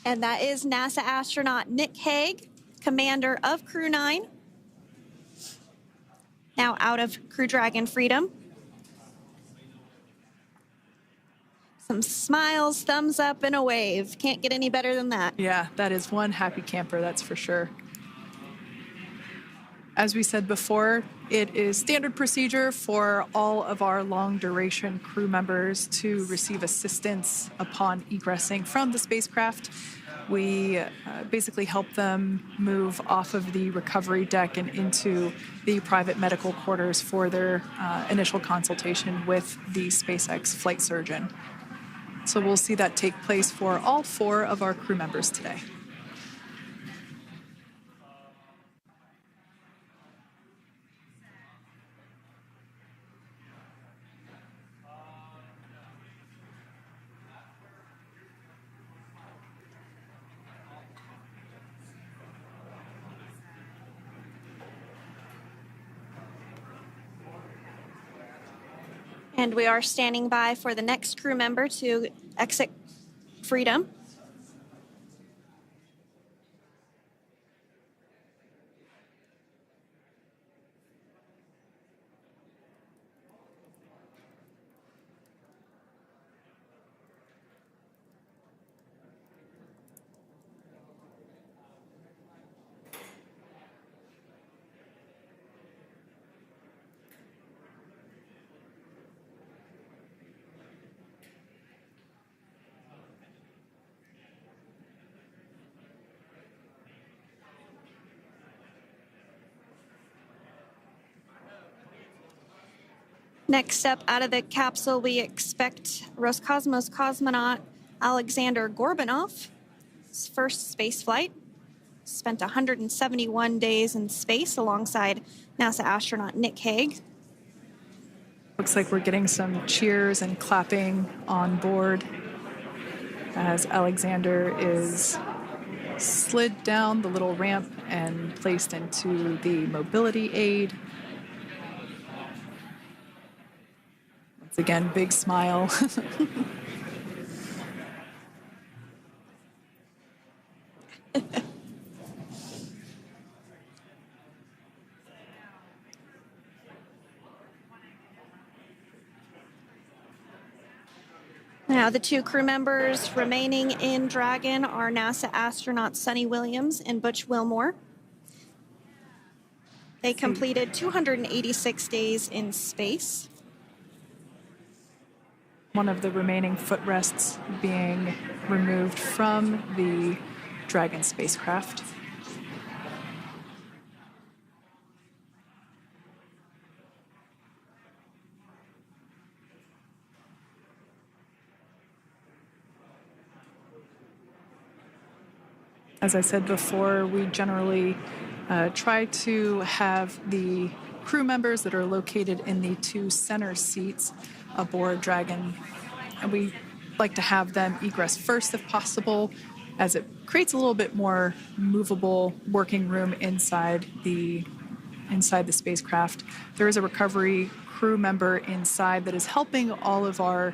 And that is NASA astronaut Nick Hague, commander of Crew-9, now out of Crew Dragon Freedom. Some smiles, thumbs up, and a wave. Can't get any better than that. Yeah, that is one happy camper, that's for sure. As we said before, it is standard procedure for all of our long-duration crew members to receive assistance upon egressing from the spacecraft. We basically help them move off of the recovery deck and into the private medical quarters for their initial consultation with the SpaceX flight surgeon. So we'll see that take place for all 4 of our crew members today. And we are standing by for the next crew member to exit Freedom. Next up out of the capsule, we expect Roscosmos cosmonaut Alexander Gorbanov. His first space flight. Spent 171 days in space alongside NASA astronaut Nick Hague. Looks like we're getting some cheers and clapping on board as Alexander is slid down the little ramp and placed into the mobility aid. Once again, big smile. Now, the two crew members remaining in Dragon are NASA astronauts Sunita Williams and Butch Wilmore. They completed 286 days in space. One of the remaining footrests being removed from the Dragon spacecraft. As I said before, we generally try to have the crew members that are located in the two center seats aboard Dragon, and we like to have them egress first if possible, as it creates a little bit more movable working room inside the spacecraft. There is a recovery crew member inside that is helping all of our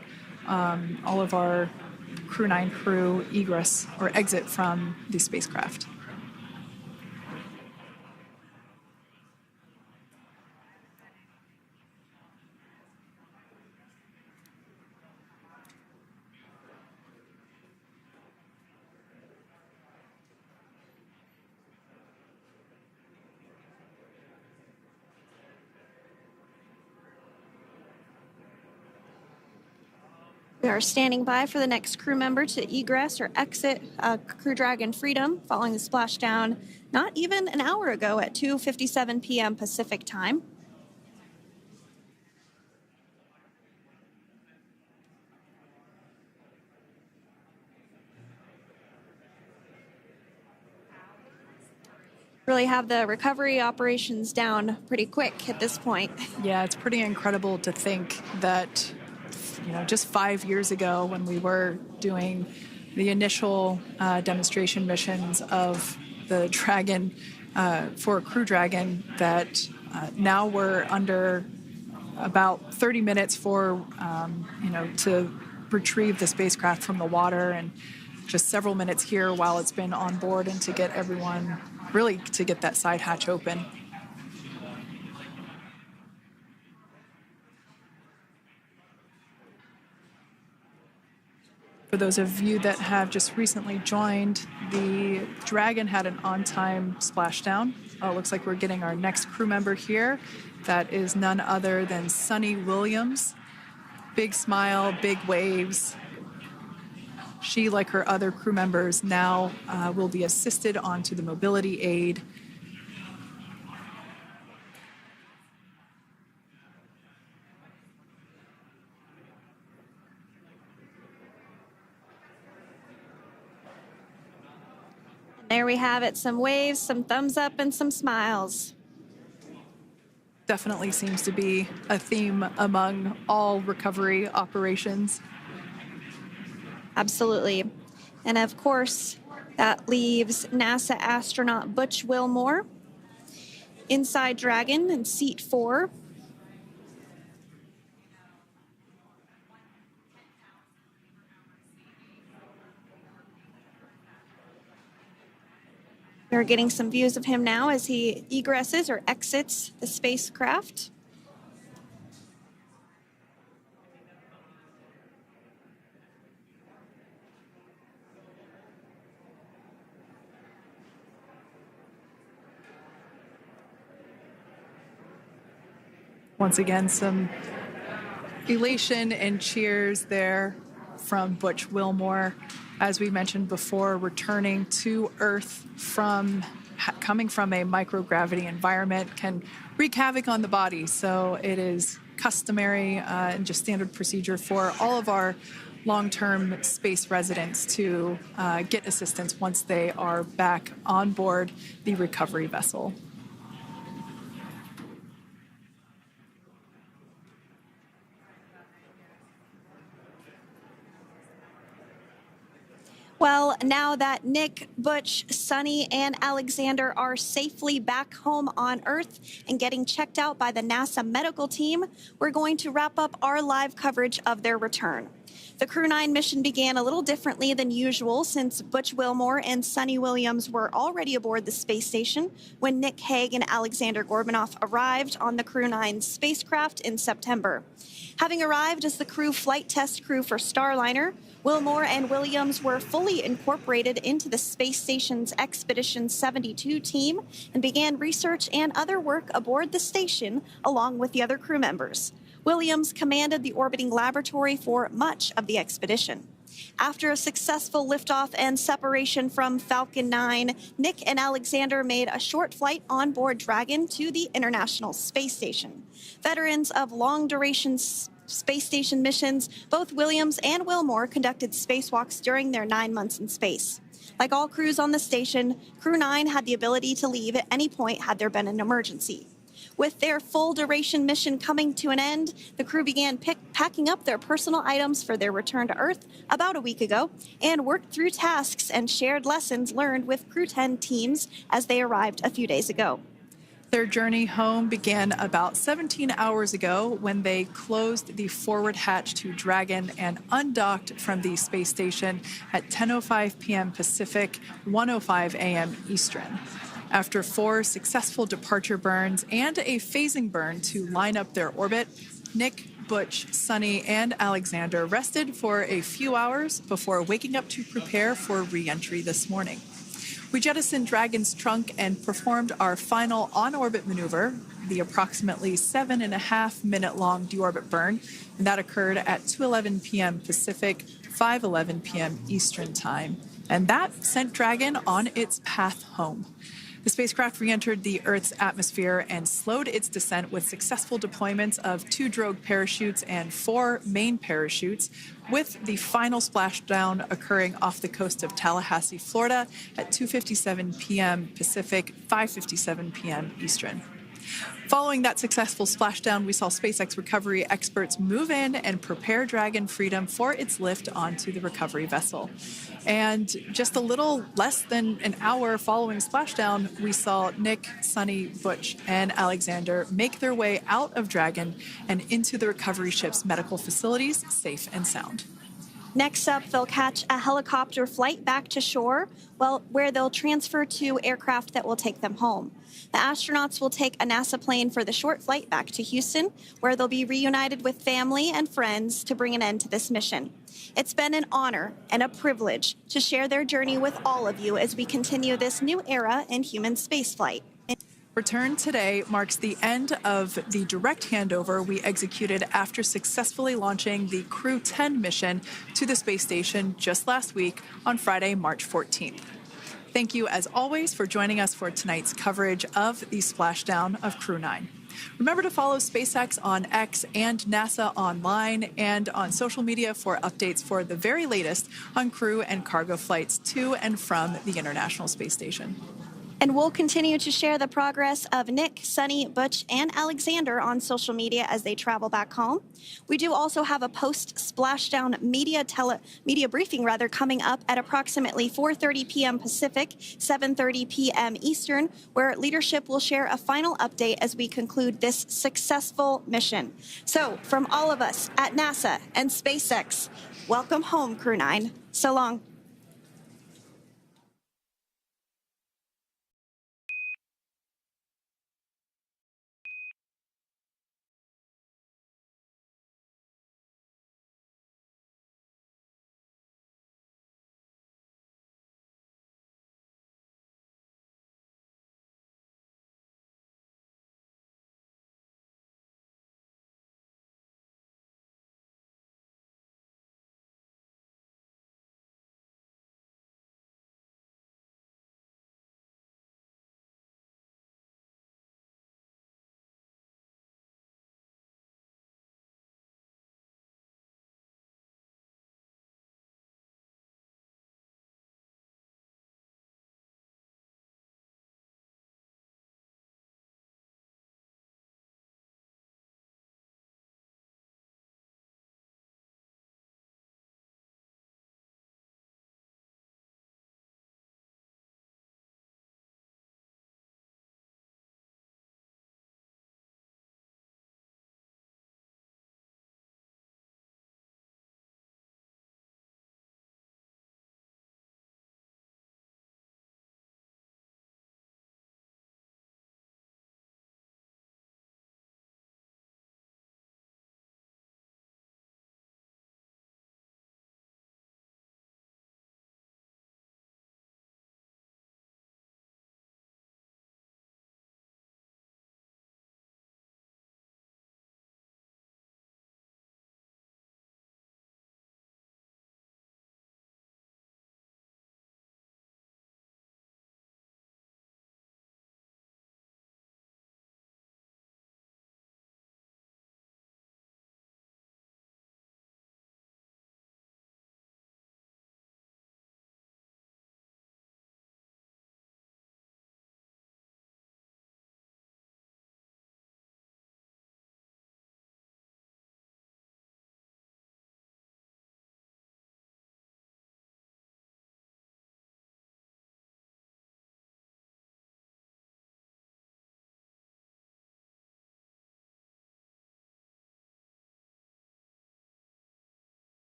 Crew-9 crew egress or exit from the spacecraft. We are standing by for the next crew member to egress or exit Crew Dragon Freedom following the splashdown not even an hour ago at 2:57 p.m. Pacific time. Really have the recovery operations down pretty quick at this point. Yeah, it's pretty incredible to think that, you know, just 5 years ago when we were doing the initial demonstration missions of the Dragon for Crew Dragon, that now we're under about 30 minutes for, to retrieve the spacecraft from the water, and just several minutes here while it's been on board and to get everyone, really to get that side hatch open. For those of you that have just recently joined, the Dragon had an on-time splashdown. It looks like we're getting our next crew member here. That is none other than Sunita Williams. Big smile, big waves. She, like her other crew members, now will be assisted onto the mobility aid. There we have it, some waves, some thumbs up, and some smiles. Definitely seems to be a theme among all recovery operations. Absolutely. And of course, that leaves NASA astronaut Butch Wilmore inside Dragon in seat 4. We're getting some views of him now as he egresses or exits the spacecraft. Once again, some elation and cheers there from Butch Wilmore. As we mentioned before, returning to Earth from coming from a microgravity environment can wreak havoc on the body. So it is customary and just standard procedure for all of our long-term space residents to get assistance once they are back on board the recovery vessel. Well, now that Nick, Butch, Sunny, and Alexander are safely back home on Earth and getting checked out by the NASA medical team, we're going to wrap up our live coverage of their return. The Crew-9 mission began a little differently than usual since Butch Wilmore and Sunny Williams were already aboard the space station when Nick Hague and Alexander Gorbunoff arrived on the Crew-9 spacecraft in September. Having arrived as the crew flight test crew for Starliner, Wilmore and Williams were fully incorporated into the space station's Expedition 72 team and began research and other work aboard the station along with the other crew members. Williams commanded the orbiting laboratory for much of the expedition. After a successful liftoff and separation from Falcon 9, Nick and Alexander made a short flight on board Dragon to the International Space Station. Veterans of long-duration space station missions, both Williams and Wilmore conducted spacewalks during their 9 months in space. Like all crews on the station, Crew-9 had the ability to leave at any point had there been an emergency. With their full-duration mission coming to an end, the crew began packing up their personal items for their return to Earth about a week ago and worked through tasks and shared lessons learned with Crew-10 teams as they arrived a few days ago. Their journey home began about 17 hours ago when they closed the forward hatch to Dragon and undocked from the space station at 10:05 p.m. Pacific, 1:05 a.m. Eastern. After 4 successful departure burns and a phasing burn to line up their orbit, Nick, Butch, Sunny, and Alexander rested for a few hours before waking up to prepare for re-entry this morning. We jettisoned Dragon's trunk and performed our final on-orbit maneuver, the approximately 7.5-minute-long deorbit burn, and that occurred at 2:11 p.m. Pacific, 5:11 p.m. Eastern Time. And that sent Dragon on its path home. The spacecraft re-entered the Earth's atmosphere and slowed its descent with successful deployments of 2 drogue parachutes and 4 main parachutes, with the final splashdown occurring off the coast of Tallahassee, Florida at 2:57 p.m. Pacific, 5:57 p.m. Eastern. Following that successful splashdown, we saw SpaceX recovery experts move in and prepare Dragon Freedom for its lift onto the recovery vessel. And just a little less than an hour following splashdown, we saw Nick, Sunny, Butch, and Alexander make their way out of Dragon and into the recovery ship's medical facilities, safe and sound. Next up, they'll catch a helicopter flight back to shore, where they'll transfer to aircraft that will take them home. The astronauts will take a NASA plane for the short flight back to Houston, where they'll be reunited with family and friends to bring an end to this mission. It's been an honor and a privilege to share their journey with all of you as we continue this new era in human spaceflight. Return today marks the end of the direct handover we executed after successfully launching the Crew-10 mission to the space station just last week on Friday, March 14th. Thank you, as always, for joining us for tonight's coverage of the splashdown of Crew-9. Remember to follow SpaceX on X and NASA online and on social media for updates for the very latest on crew and cargo flights to and from the International Space Station. And we'll continue to share the progress of Nick, Sunny, Butch, and Alexander on social media as they travel back home. We do also have a post-splashdown media briefing coming up at approximately 4:30 p.m. Pacific, 7:30 p.m. Eastern, where leadership will share a final update as we conclude this successful mission. So, from all of us at NASA and SpaceX, welcome home, Crew-9. So long.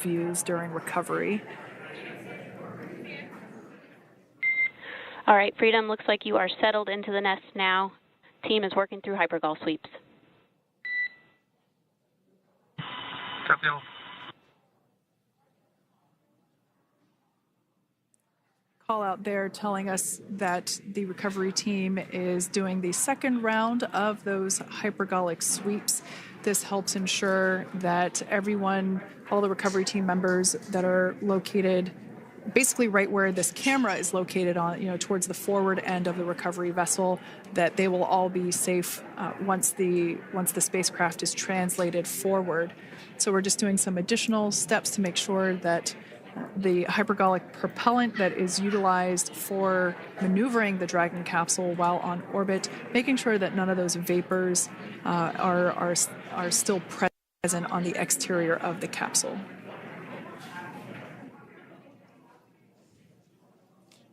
views during recovery. All right, Freedom, looks like you are settled into the nest now. Team is working through hypergol sweeps. Copy all. Call out there telling us that the recovery team is doing the second round of those hypergolic sweeps. This helps ensure that everyone, all the recovery team members that are located basically right where this camera is located on, towards the forward end of the recovery vessel, that they will all be safe once the spacecraft is translated forward. So we're just doing some additional steps to make sure that the hypergolic propellant that is utilized for maneuvering the Dragon capsule while on orbit, making sure that none of those vapors are still present on the exterior of the capsule.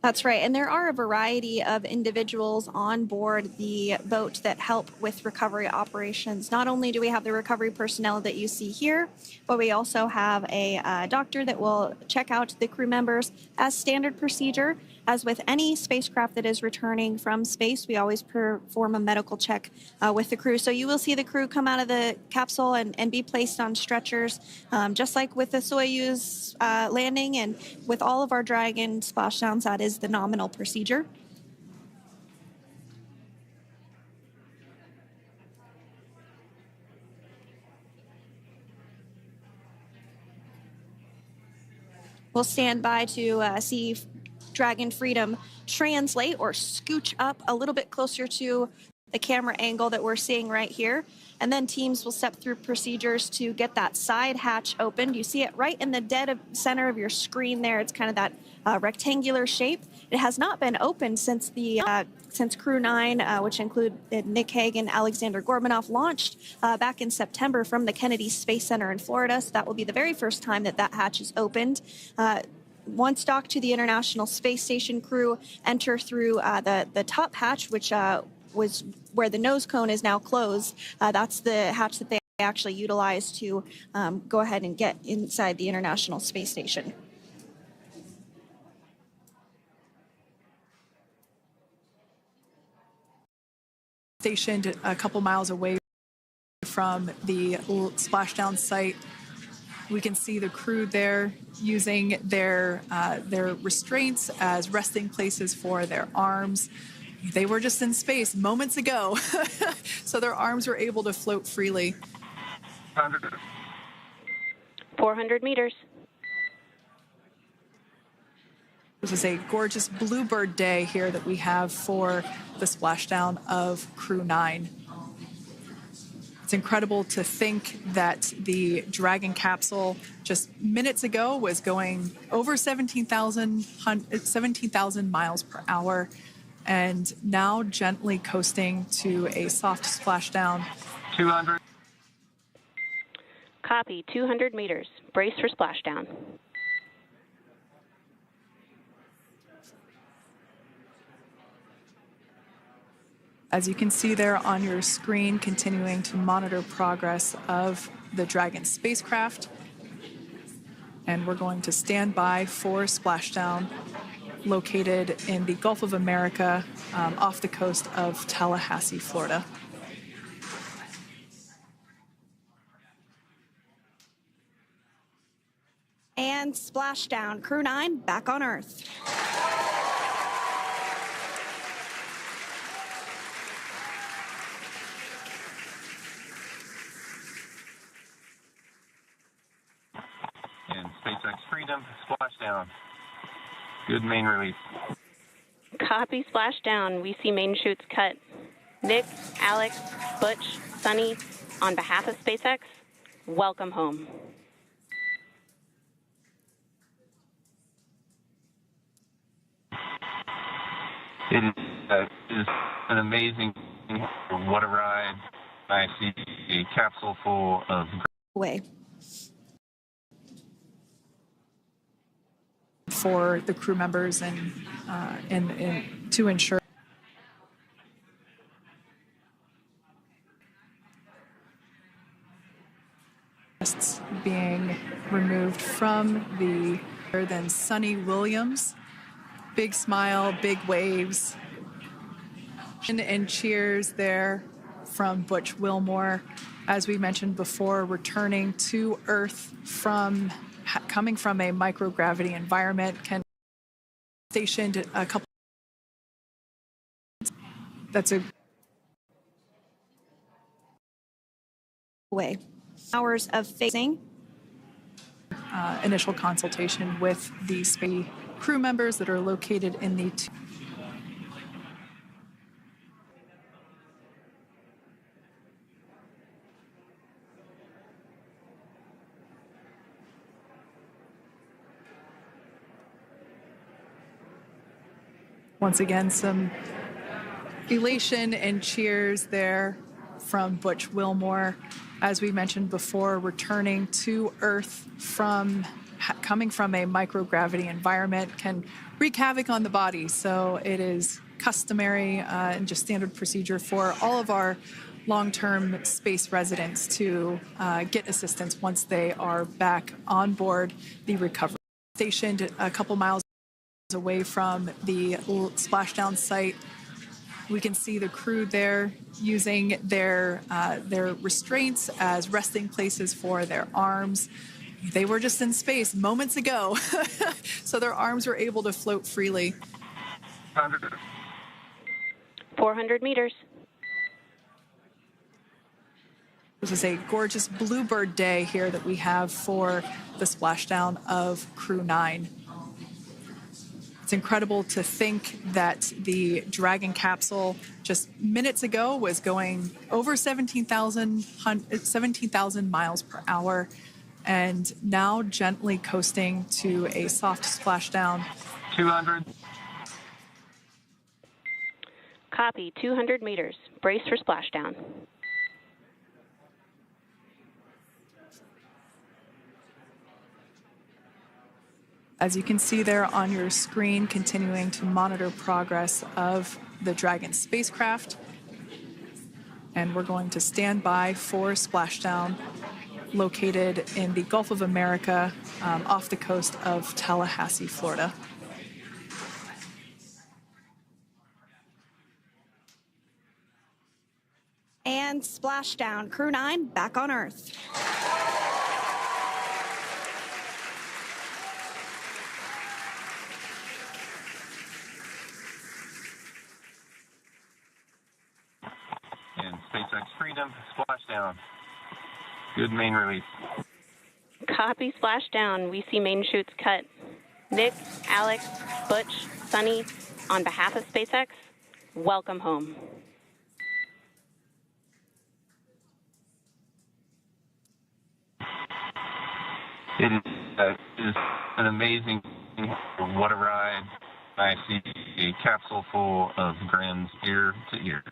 That's right. And there are a variety of individuals on board the boat that help with recovery operations. Not only do we have the recovery personnel that you see here, but we also have a doctor that will check out the crew members as standard procedure. As with any spacecraft that is returning from space, we always perform a medical check with the crew. So you will see the crew come out of the capsule and be placed on stretchers, just like with the Soyuz landing and with all of our Dragon splashdowns. That is the nominal procedure. We'll stand by to see Dragon Freedom translate or scooch up a little bit closer to the camera angle that we're seeing right here. And then teams will step through procedures to get that side hatch opened. You see it right in the dead center of your screen there. It's kind of that rectangular shape. It has not been opened since Crew-9, which included Nick Hague and Alexander Gorbanov, launched back in September from the Kennedy Space Center in Florida. So that will be the very first time that hatch is opened. Once docked to the International Space Station, crew enter through the top hatch, which was where the nose cone is now closed. That's the hatch that they actually utilize to go ahead and get inside the International Space Station. Stationed a couple miles away from the splashdown site. We can see the crew there using their restraints as resting places for their arms. They were just in space moments ago, so their arms were able to float freely. 400 meters. This is a gorgeous bluebird day here that we have for the splashdown of Crew-9. It's incredible to think that the Dragon capsule just minutes ago was going over 17,000 miles per hour, and now gently coasting to a soft splashdown. 200. Copy, 200 meters. Brace for splashdown. As you can see there on your screen, continuing to monitor progress of the Dragon spacecraft. And we're going to stand by for splashdown, located in the Gulf of America, off the coast of Tallahassee, Florida. And splashdown, Crew-9 back on Earth. And SpaceX Freedom, splashdown. Good main release. Copy, splashdown. We see main chutes cut. Nick, Alex, Butch, Sunny, on behalf of SpaceX, welcome home. It is an amazing, what a ride. I see a capsule full of way for the crew members and to ensure being removed from the then Sunita Williams. Big smile, big waves. And cheers there from Butch Wilmore. As we mentioned before, returning to Earth from coming from a microgravity environment, can stationed a couple. That's a way. Hours of phasing. Initial consultation with the space crew members that are located in the once again, some elation and cheers there from Butch Wilmore. As we mentioned before, returning to Earth from coming from a microgravity environment can wreak havoc on the body. So it is customary and just standard procedure for all of our long-term space residents to get assistance once they are back on board the recovery. Stationed a couple miles away from the Splashdown site. We can see the crew there using their restraints as resting places for their arms. They were just in space moments ago, so their arms were able to float freely. 400 meters. This is a gorgeous bluebird day here that we have for the splashdown of Crew-9. It's incredible to think that the Dragon capsule just minutes ago was going over 17,000 miles per hour, and now gently coasting to a soft splashdown. 200. Copy, 200 meters. Brace for splashdown. As you can see there on your screen, continuing to monitor progress of the Dragon spacecraft. And we're going to stand by for splashdown, located in the Gulf of America, off the coast of Tallahassee, Florida. And splashdown, Crew-9 back on Earth. And SpaceX Freedom, splashdown. Good main release. Copy, splashdown. We see main chutes cut. Nick, Alex, Butch, Sunny, on behalf of SpaceX, welcome home. It is an amazing, what a ride. I see a capsule full of grins ear to ear.